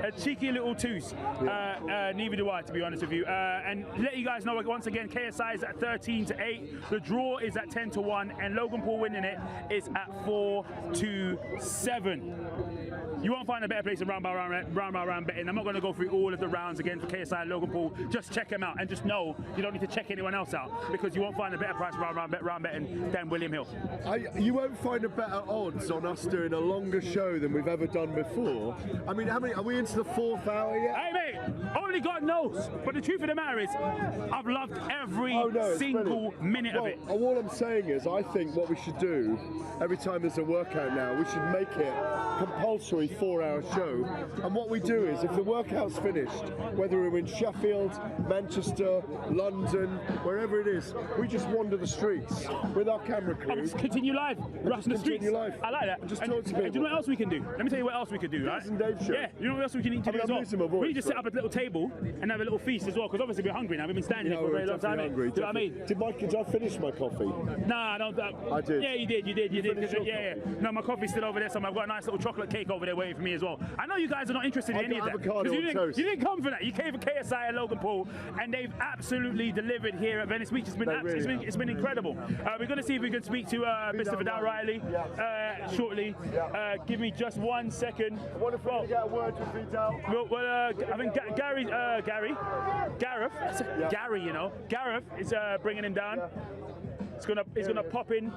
A cheeky little twos. Neither do I, to be honest with you. And let you guys know once again, KSI is at 13-8. The draw is at 10-1, and Logan Paul winning it is at 4-7. You won't find a better place than round by round betting. I'm not going to go through all of the rounds again for KSI and Logan Paul. Just check him out and just know you don't need to check anyone else out, because you won't find a better price round betting than William Hill. You won't find a better odds on us doing a longer show than we've ever done before. I mean, are we into the 4th hour yet? Hey mate, only Only God knows. But the truth of the matter is, I've loved every single minute of it. All I'm saying is, I think what we should do, every time there's a workout now, we should make it compulsory 4-hour show. And what we do is, if the workout's finished, whether we're in Sheffield, Manchester, London, wherever it is, we just wander the streets with our camera crew. Just continue live, rush the streets. Live. I like that. And just and, talk to people. and do you know what else we can do? Let me tell you what else we can do, right? Dave show. Yeah, you know what else we can do as well? We need to set up a little table and have a little feast as well, because obviously we're hungry now. We've been standing here for a very long time. Hungry, do you know what I mean? Did I finish my coffee? Nah, no. I did. Yeah, you did. Yeah. No, my coffee's still over there, so I've got a nice little chocolate cake over there waiting for me as well. I know you guys are not interested in any of that. You didn't come for that. You came for KSI and Logan Paul, and they've absolutely delivered here at Venice Beach. It's been incredible. We're going to see if we can speak to Mr. Vidal Riley shortly. Give me just 1 second. I wonder if we can get a word with Vidal. I think Gareth is bringing him down. He's gonna pop in.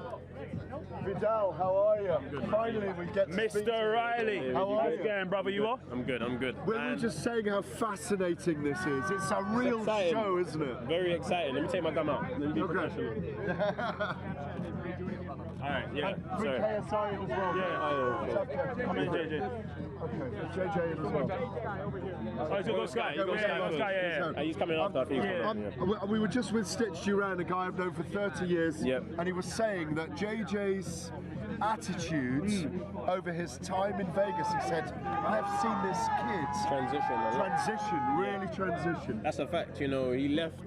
Vidal, how are you? Finally, we get to speak to Mr. Riley. How are you? Again, brother, you are? I'm good. We're just saying how fascinating this is. It's a real show, isn't it? Very exciting. Let me take my gum out. Let me be professional. All right, yeah. Bring KSI in as well. Yeah. Come in, JJ. Okay, JJ in as well. Oh, he's got Sky. Yeah. He's coming after. We were just with Stitch Duran, a guy I've known for 30 years, and he was saying that JJ's attitude over his time in Vegas, he said, I've seen this kid really transition. That's a fact. You know, he left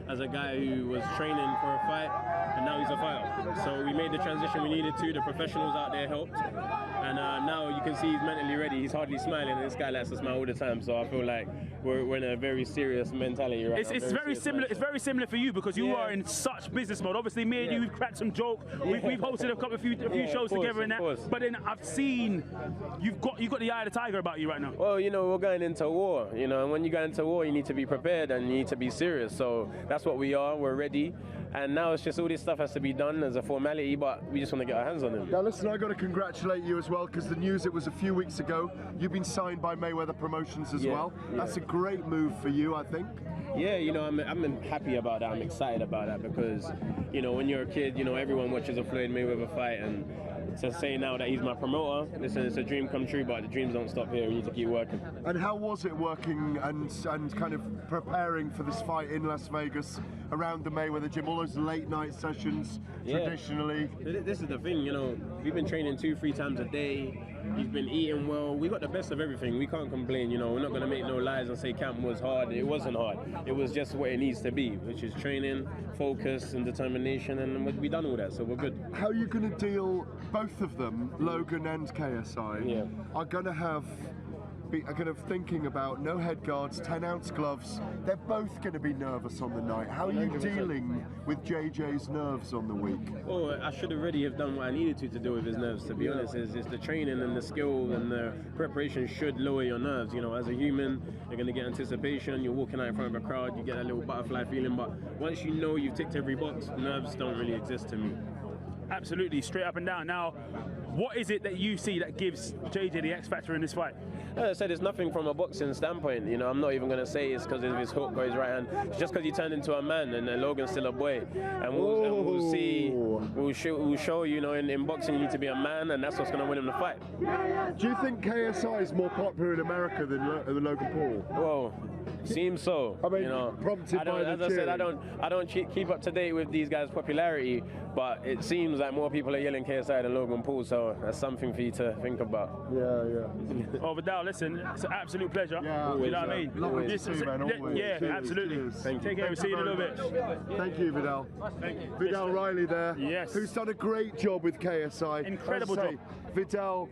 as a guy who was training for a fight, and now he's a fighter. So we made the transition we needed to. The professionals out there helped, and now you can see he's mentally ready. He's hardly smiling, and this guy likes to smile all the time. So I feel like we're in a very serious mentality right now. It's very similar. It's very similar for you because you are in such business mode. Obviously, me and you, we've cracked some joke. We've hosted a few shows together in that. But then I've seen you've got the eye of the tiger about you right now. Well, you know, we're going into war. You know, and when you go into war, you need to be prepared and you need to be serious. So that's what we are. We're ready. And now it's just all this stuff has to be done as a formality, but we just want to get our hands on him. Now listen, I got to congratulate you as well, because the news, it was a few weeks ago. You've been signed by Mayweather Promotions as well. That's a great move for you, I think. Yeah, you know, I'm happy about that. I'm excited about that because, you know, when you're a kid, you know, everyone watches a Floyd Mayweather fight, and to say now that he's my promoter, listen, it's a dream come true, but the dreams don't stop here. We need to keep working. And how was it working and kind of preparing for this fight in Las Vegas around the Mayweather gym, all those late night sessions traditionally? This is the thing, you know, we've been training 2-3 times a day. He's been eating well. We got the best of everything. We can't complain, you know. We're not going to make no lies and say camp was hard. It wasn't hard. It was just what it needs to be, which is training, focus, and determination, and we've done all that, so we're good. How are you going to deal, both of them, Logan and KSI, are going to have are kind of thinking about no head guards, 10-ounce gloves. They're both going to be nervous on the night. How are you 100%. Dealing with JJ's nerves on the week? Oh, I should already have done what I needed to deal with his nerves, to be honest. It's the training and the skill and the preparation should lower your nerves. You know, as a human, you're going to get anticipation. You're walking out in front of a crowd, you get a little butterfly feeling, but once you know you've ticked every box, nerves don't really exist to me. Absolutely, straight up and down. Now, what is it that you see that gives JJ the X factor in this fight? As I said, it's nothing from a boxing standpoint. You know, I'm not even going to say it's because of his hook or his right hand. It's just because he turned into a man, and Logan's still a boy. And we'll see. We'll show you know, in boxing you need to be a man, and that's what's going to win him the fight. Do you think KSI is more popular in America than Logan Paul? Well, seems so. I mean, you know, prompted by as I said, I don't keep up to date with these guys' popularity, but it seems like more people are yelling KSI than Logan Paul, so that's something for you to think about. Yeah. Oh, Vidal, listen, it's an absolute pleasure. Yeah, you know what I mean? Lovely to see you, man. Always. Yeah, Cheers. absolutely. Cheers. Take care. We'll see you in a little bit. Thank you, Vidal. Thank you. Vidal Riley there. Yes. Who's done a great job with KSI. Incredible job. Vidal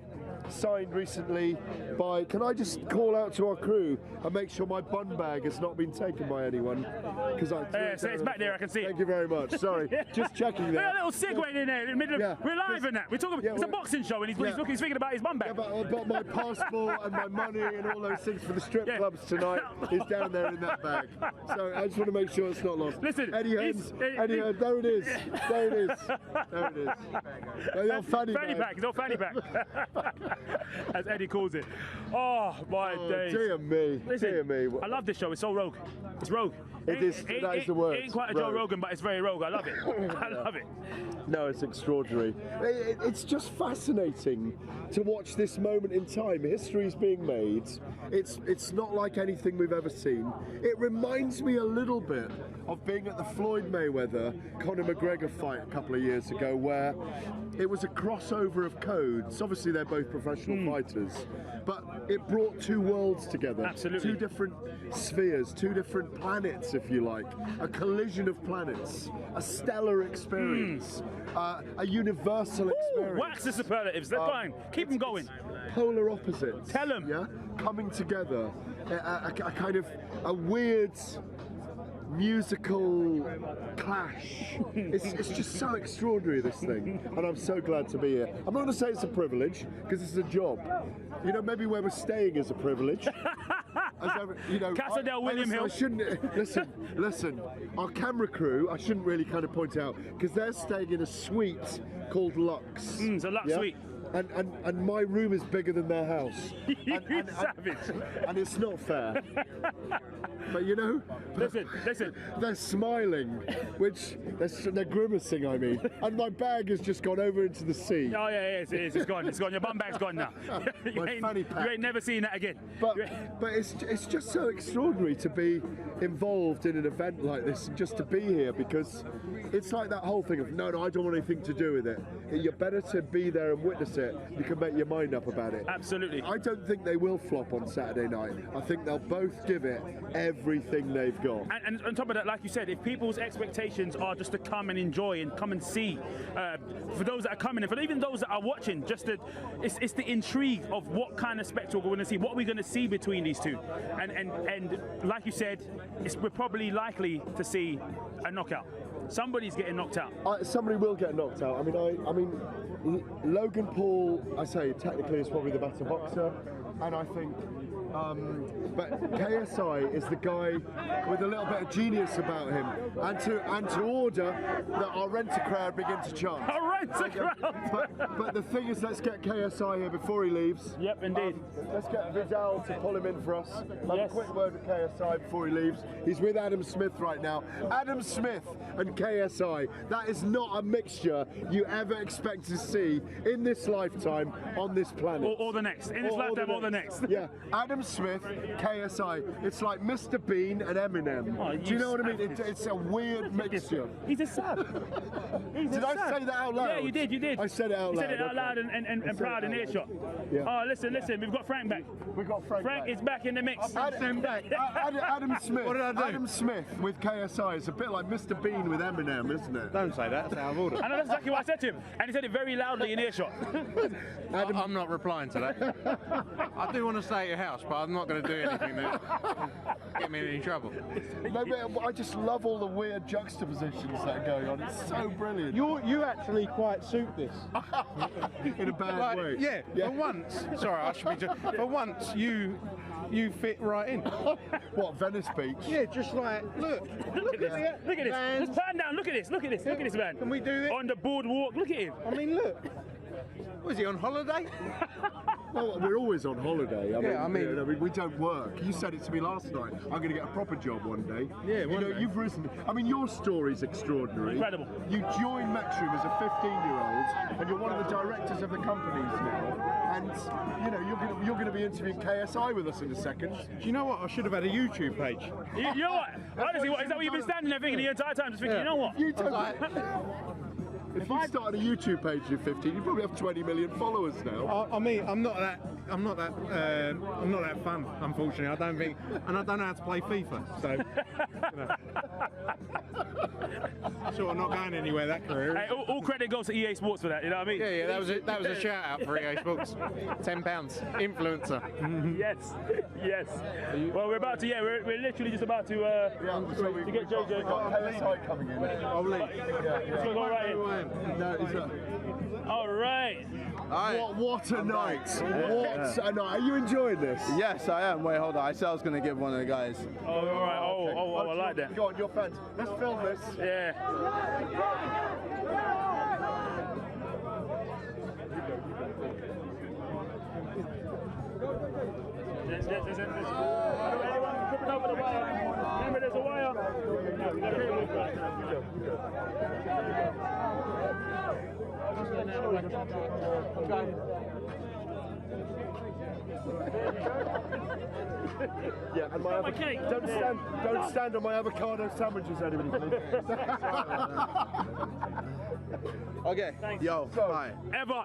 signed recently by, can I just call out to our crew and make sure my bun bag has not been taken by anyone? Because it's back there, I can see it. Thank you very much. Sorry, just checking there. A little segue in there in the middle of, we're live in that. We're talking, it's a boxing show and he's thinking about his bum bag. Yeah, but my passport and my money and all those things for the strip clubs tonight is down there in that bag. So I just want to make sure it's not lost. Listen, Eddie Hearns, there it is. There it is. There it is. The old fanny pack. His old fanny pack. as Eddie calls it. Oh my days! Dear me, Listen, dear me. I love this show. It's so rogue. It's rogue. That is the word. It ain't quite a Joe Rogue. Rogan, but it's very rogue. I love it. I love it. No, it's extraordinary. It's just fascinating to watch this moment in time. History's being made. It's not like anything we've ever seen. It reminds me a little bit of being at the Floyd Mayweather Conor McGregor fight a couple of years ago, where it was a crossover of codes. Obviously, they're both professional fighters, but it brought two worlds together. Absolutely. Two different spheres, two different planets, if you like. A collision of planets, a stellar experience, a universal experience. Wax the superlatives. They're fine. Keep them going. Polar opposites. Tell them. Yeah, coming together. A kind of a weird musical clash. It's just so extraordinary, this thing, and I'm so glad to be here. I'm not going to say it's a privilege, because it's a job. You know, maybe where we're staying is a privilege. Casa del William Hill. I shouldn't listen. Our camera crew, I shouldn't really kind of point out, because they're staying in a suite called Lux. It's a Lux suite. And my room is bigger than their house. You savage. And it's not fair. But you know, listen. They're smiling, which they're grimacing. I mean, and my bag has just gone over into the sea. Oh yeah, it is. It's gone. It's gone. Your bum bag's gone now. you ain't never seen that again. But it's just so extraordinary to be involved in an event like this, and just to be here, because it's like that whole thing of no, I don't want anything to do with it. You're better to be there and witness it. You can make your mind up about it. Absolutely. I don't think they will flop on Saturday night. I think they'll both give it everything they've got. And on top of that, like you said, if people's expectations are just to come and enjoy and come and see, for those that are coming and for even those that are watching, it's the intrigue of what kind of spectacle we're going to see, what we're going to see between these two. And like you said, we're probably likely to see a knockout. Somebody's getting knocked out. Somebody will get knocked out. I mean, Logan Paul, I say technically is probably the better boxer, and I think. But KSI is the guy with a little bit of genius about him, and to order that our renter crowd begin to chant. Our renter crowd. But the thing is, let's get KSI here before he leaves. Yep, indeed. Let's get Vidal to pull him in for us. Have a quick word with KSI before he leaves. He's with Adam Smith right now. Adam Smith and KSI. That is not a mixture you ever expect to see in this lifetime on this planet. Or the next. In this lifetime or the next. Yeah. Adam Smith, KSI. It's like Mr. Bean and Eminem. Oh, do you know what I mean? It's a weird mixture. He's a sub. Did I say that out loud? Yeah, you did. I said it out loud. You said it out loud and proud in earshot. Yeah. Oh, listen, we've got Frank back. We've got Frank back. Is back in the mix. Adam Smith. What did I do? Adam Smith with KSI is a bit like Mr. Bean with Eminem, isn't it? Don't say that. That's out of order. I know that's exactly what I said to him, and he said it very loudly in earshot. I'm not replying to that. I do want to stay at your house, but I'm not going to do anything that get me in any trouble. No, but I just love all the weird juxtapositions that are going on. It's so brilliant. You actually quite suit this. In a bad way. Yeah, for once. Sorry, I should be. For once, you fit right in. What, Venice Beach? Yeah, just like look at this. Look at this. Let's pan down. Look at this. Look at this man. Can we do it on the boardwalk? Look at him. I mean, look. Was he on holiday? No, we're always on holiday. I mean, we don't work. You said it to me last night. I'm going to get a proper job one day. Yeah, one day. You've risen. I mean, your story's extraordinary. Incredible. You joined Metro as a 15-year-old, and you're one of the directors of the companies now. And you're going to be interviewing KSI with us in a second. Do you know what? I should have had a YouTube page. You know what? Honestly, is that what you've been standing there thinking the entire time? Just thinking, you know what? If you started a YouTube page at 15, you probably have 20 million followers now. I mean, I'm not that fun, unfortunately. I don't think, and I don't know how to play FIFA, so sort of not going anywhere that career. Hey, all credit goes to EA Sports for that. You know what I mean? Yeah, that was a shout out for EA Sports. £10, influencer. Yes. Well, we're about to. Yeah, we're literally just about to get JJ. KSI coming in. I'll leave. Let's go right in. All right. What a night! What a night! Are you enjoying this? Yes, I am. Wait, hold on. I said I was going to give one of the guys. Oh, all right. Oh, I like that. Go on, you're fans. Let's film this. Yeah. There's anyone tripping over the wire. Remember, there's a wire. No, we got to move back. Yeah, and my don't stand on my avocado sandwiches, anybody, please. Okay. Yo, hi. Ever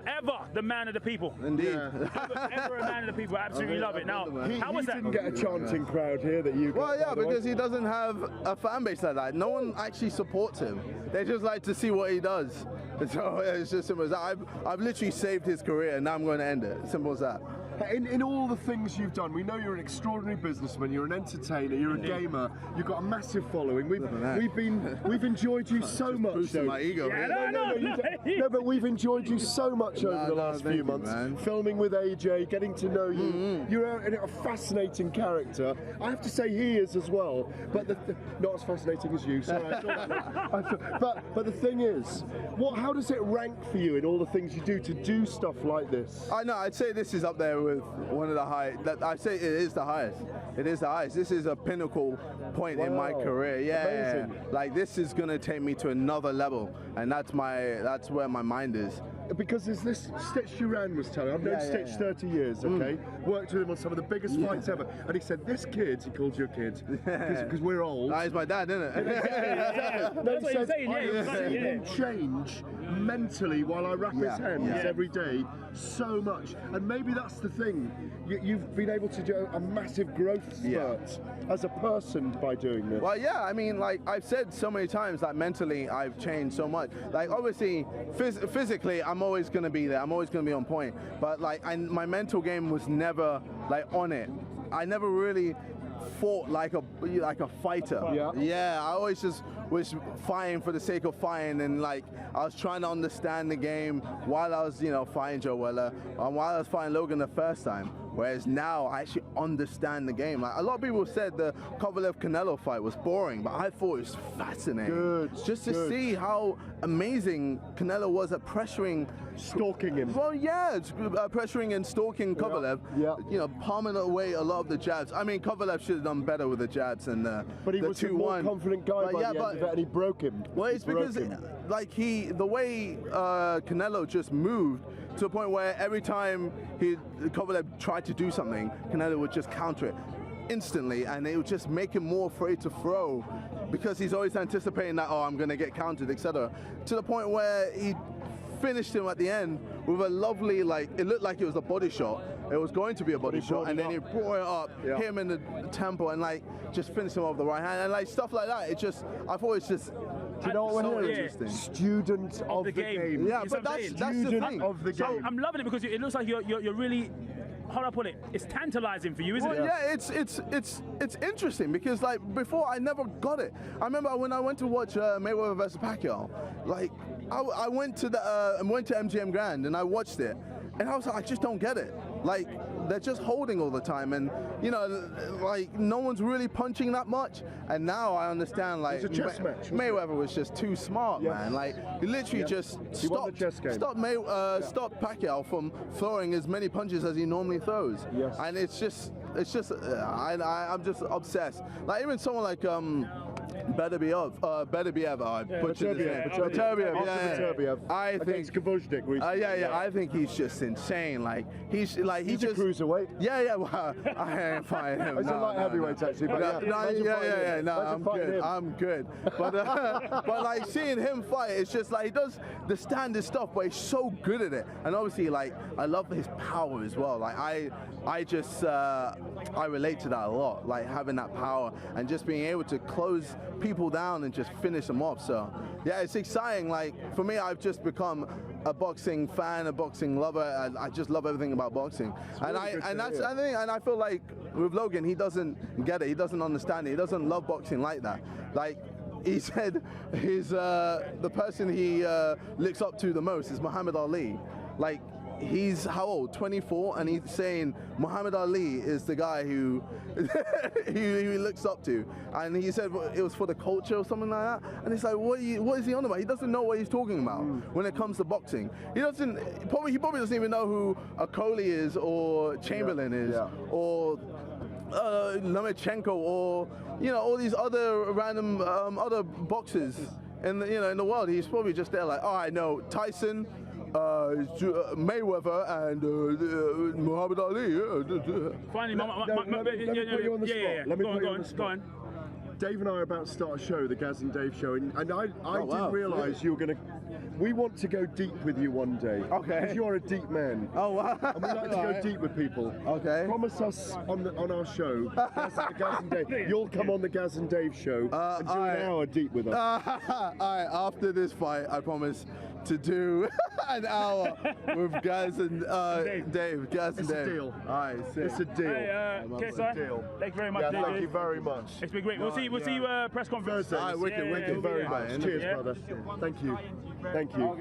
the man of the people. Indeed. Ever a man of the people. Absolutely love it. Now, how was that? He didn't get a chanting crowd here that you got. Well, yeah, because he doesn't have a fan base like that. No one actually supports him. They just like to see what he does. So it's just simple as that. I've literally saved his career, and now I'm going to end it. Simple as that. In all the things you've done, we know you're an extraordinary businessman, you're an entertainer, you're a gamer, you've got a massive following. We've enjoyed you so much. Boosting my ego. Yeah, no, but we've enjoyed you so much over the last few months. Filming with AJ, getting to know you. You're a fascinating character. I have to say he is as well, but not as fascinating as you. Sorry, but the thing is, how does it rank for you in all the things you do to do stuff like this? I know. I'd say this is up there with one of the highest. I say it is the highest. It is the highest. This is a pinnacle point in my career. Yeah, amazing. Like this is gonna take me to another level, and that's where my mind is. Because there's this Stitch Duran was telling. I've known Stitch 30 years. Okay, worked with him on some of the biggest fights ever, and he said this kid. He called you a kid because we're old. He's my dad, isn't it? That's what he's saying. I've seen him change mentally while I wrap his hands every day so much, and maybe that's the thing. You've been able to do a massive growth spurt as a person by doing this. Well, yeah, I mean, like I've said so many times, like mentally I've changed so much. Like obviously, physically I'm always going to be there. I'm always going to be on point. But like my mental game was never like on it. I never really fought like a fighter. Yeah, I always just was fighting for the sake of fighting, and like I was trying to understand the game while I was fighting Joe Weller and while I was fighting Logan the first time. Whereas now I actually understand the game. Like a lot of people said the Kovalev-Canelo fight was boring, but I thought it was fascinating. Just to see how amazing Canelo was at pressuring, stalking him. Well, yeah, pressuring and stalking Kovalev. Palming away a lot of the jabs. I mean, Kovalev should have done better with the jabs and but he was a more confident guy by the end of it, and he broke him. Well, it's because like the way Canelo just moved to a point where every time Kovalev tried to do something, Canelo would just counter it instantly, and it would just make him more afraid to throw because he's always anticipating that, I'm going to get countered, etc. To the point where he finished him at the end with a lovely, it looked like it was a body shot. It was going to be a body shot, and then he brought it up, hit him in the temple, and just finished him off the right hand, and stuff like that. I thought it's just. Do you know what we're interesting? Student of the game. Yeah, but that's the thing. Of the game. I'm loving it because it looks like you're really. Hold up on it. It's tantalizing for you, isn't it? Yeah, it's interesting because before I never got it. I remember when I went to watch Mayweather vs Pacquiao, I went to MGM Grand and I watched it, and I was like, I just don't get it. They're just holding all the time, and no one's really punching that much. And now I understand it's a chess match. Mayweather was just too smart, man. He literally just stopped Pacquiao from throwing as many punches as he normally throws. And I'm just obsessed. Even someone like Beterbiev, I butchered his name. Beterbiev. I think Kavuzdik. I think he's just insane. He's just a cruiserweight. Well, I ain't fighting him. It's a light heavyweight actually. But I'm good. But seeing him fight, it's just he does the standard stuff, but he's so good at it. And obviously, I love his power as well. I relate to that a lot. Having that power and just being able to close people down and just finish them off. So yeah, it's exciting. For me, I've just become a boxing fan, a boxing lover. I just love everything about boxing. I feel like with Logan, he doesn't get it. He doesn't understand it. He doesn't love boxing like that. He said the person he looks up to the most is Muhammad Ali. he's how old? 24, and he's saying Muhammad Ali is the guy who he looks up to, and he said it was for the culture or something like that. And it's like, what is he on about? He doesn't know what he's talking about when it comes to boxing. He probably doesn't even know who a Coley is or Chamberlain is or Lomachenko or all these other random other boxers in the world. He's probably just there like, oh, I know Tyson, Mayweather, and Muhammad Ali. Finally, let me put you on the spot. Let me put you on the spot. Dave and I are about to start a show, the Gaz and Dave show, and I didn't realise you were going to. We want to go deep with you one day. Okay. Because you're a deep man. Oh wow. And we like to go deep with people. Okay. Promise us on our show, Gaz and Dave. You'll come on the Gaz and Dave show and do an hour deep with us. Alright, after this fight, I promise to do an hour with Gaz and Dave. Gaz and Dave. It's a deal. Alright, it's a deal. Hey, KSI, thank you very much. Yeah, thank you very much. It's been great. We'll see you press conference. Thursday. Wicked very much. Cheers, brother. Thank you. Thank you.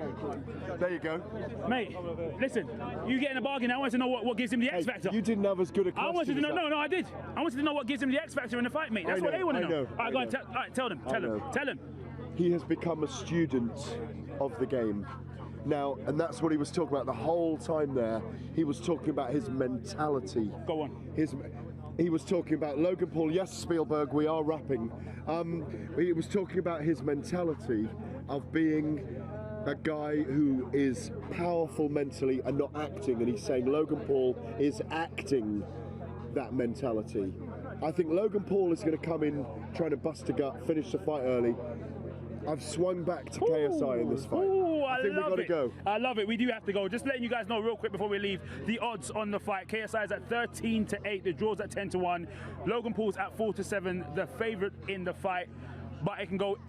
There you go. Mate, listen, you getting a bargain. I want to know what gives him the X factor. You didn't have as good a question. I wanted to know. No, I did. I wanted to know what gives him the X factor in the fight, mate. That's what they want to know. All right, go on. All right, tell them. He has become a student of the game. Now, and that's what he was talking about the whole time there. He was talking about his mentality. Go on. He was talking about Logan Paul. Yes, Spielberg, we are rapping. He was talking about his mentality of being a guy who is powerful mentally and not acting. And he's saying Logan Paul is acting that mentality. I think Logan Paul is going to come in trying to bust a gut, finish the fight early. I've swung back to KSI in this fight. I think we've got to go. I love it. We do have to go. Just letting you guys know real quick before we leave, the odds on the fight. KSI is at 13-8. The draw's at 10-1. Logan Paul's at 4-7. The favourite in the fight. But it can go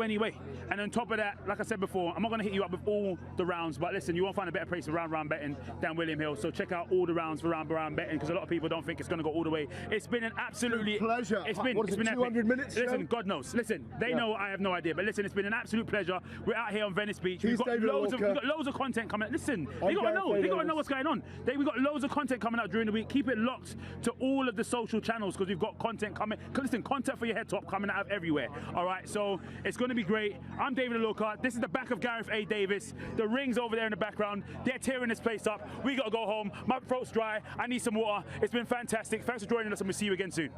any way. And on top of that, like I said before, I'm not going to hit you up with all the rounds, but listen, you won't find a better place for round betting than William Hill. So check out all the rounds for round betting, because a lot of people don't think it's going to go all the way. It's been an absolutely pleasure. It's been 200 minutes. Listen, God knows. Listen, they know I have no idea, but listen, it's been an absolute pleasure. We're out here on Venice Beach. We've got loads of content coming out. Listen, they got to know. They got to know what's going on. We've got loads of content coming out during the week. Keep it locked to all of the social channels, because we've got content coming. Listen, content for your head top coming out of everywhere. All right, so it's going to be great. I'm David Alorka. This is the back of Gareth A. Davies. The ring's over there in the background. They're tearing this place up. We got to go home. My throat's dry. I need some water. It's been fantastic. Thanks for joining us, and we'll see you again soon.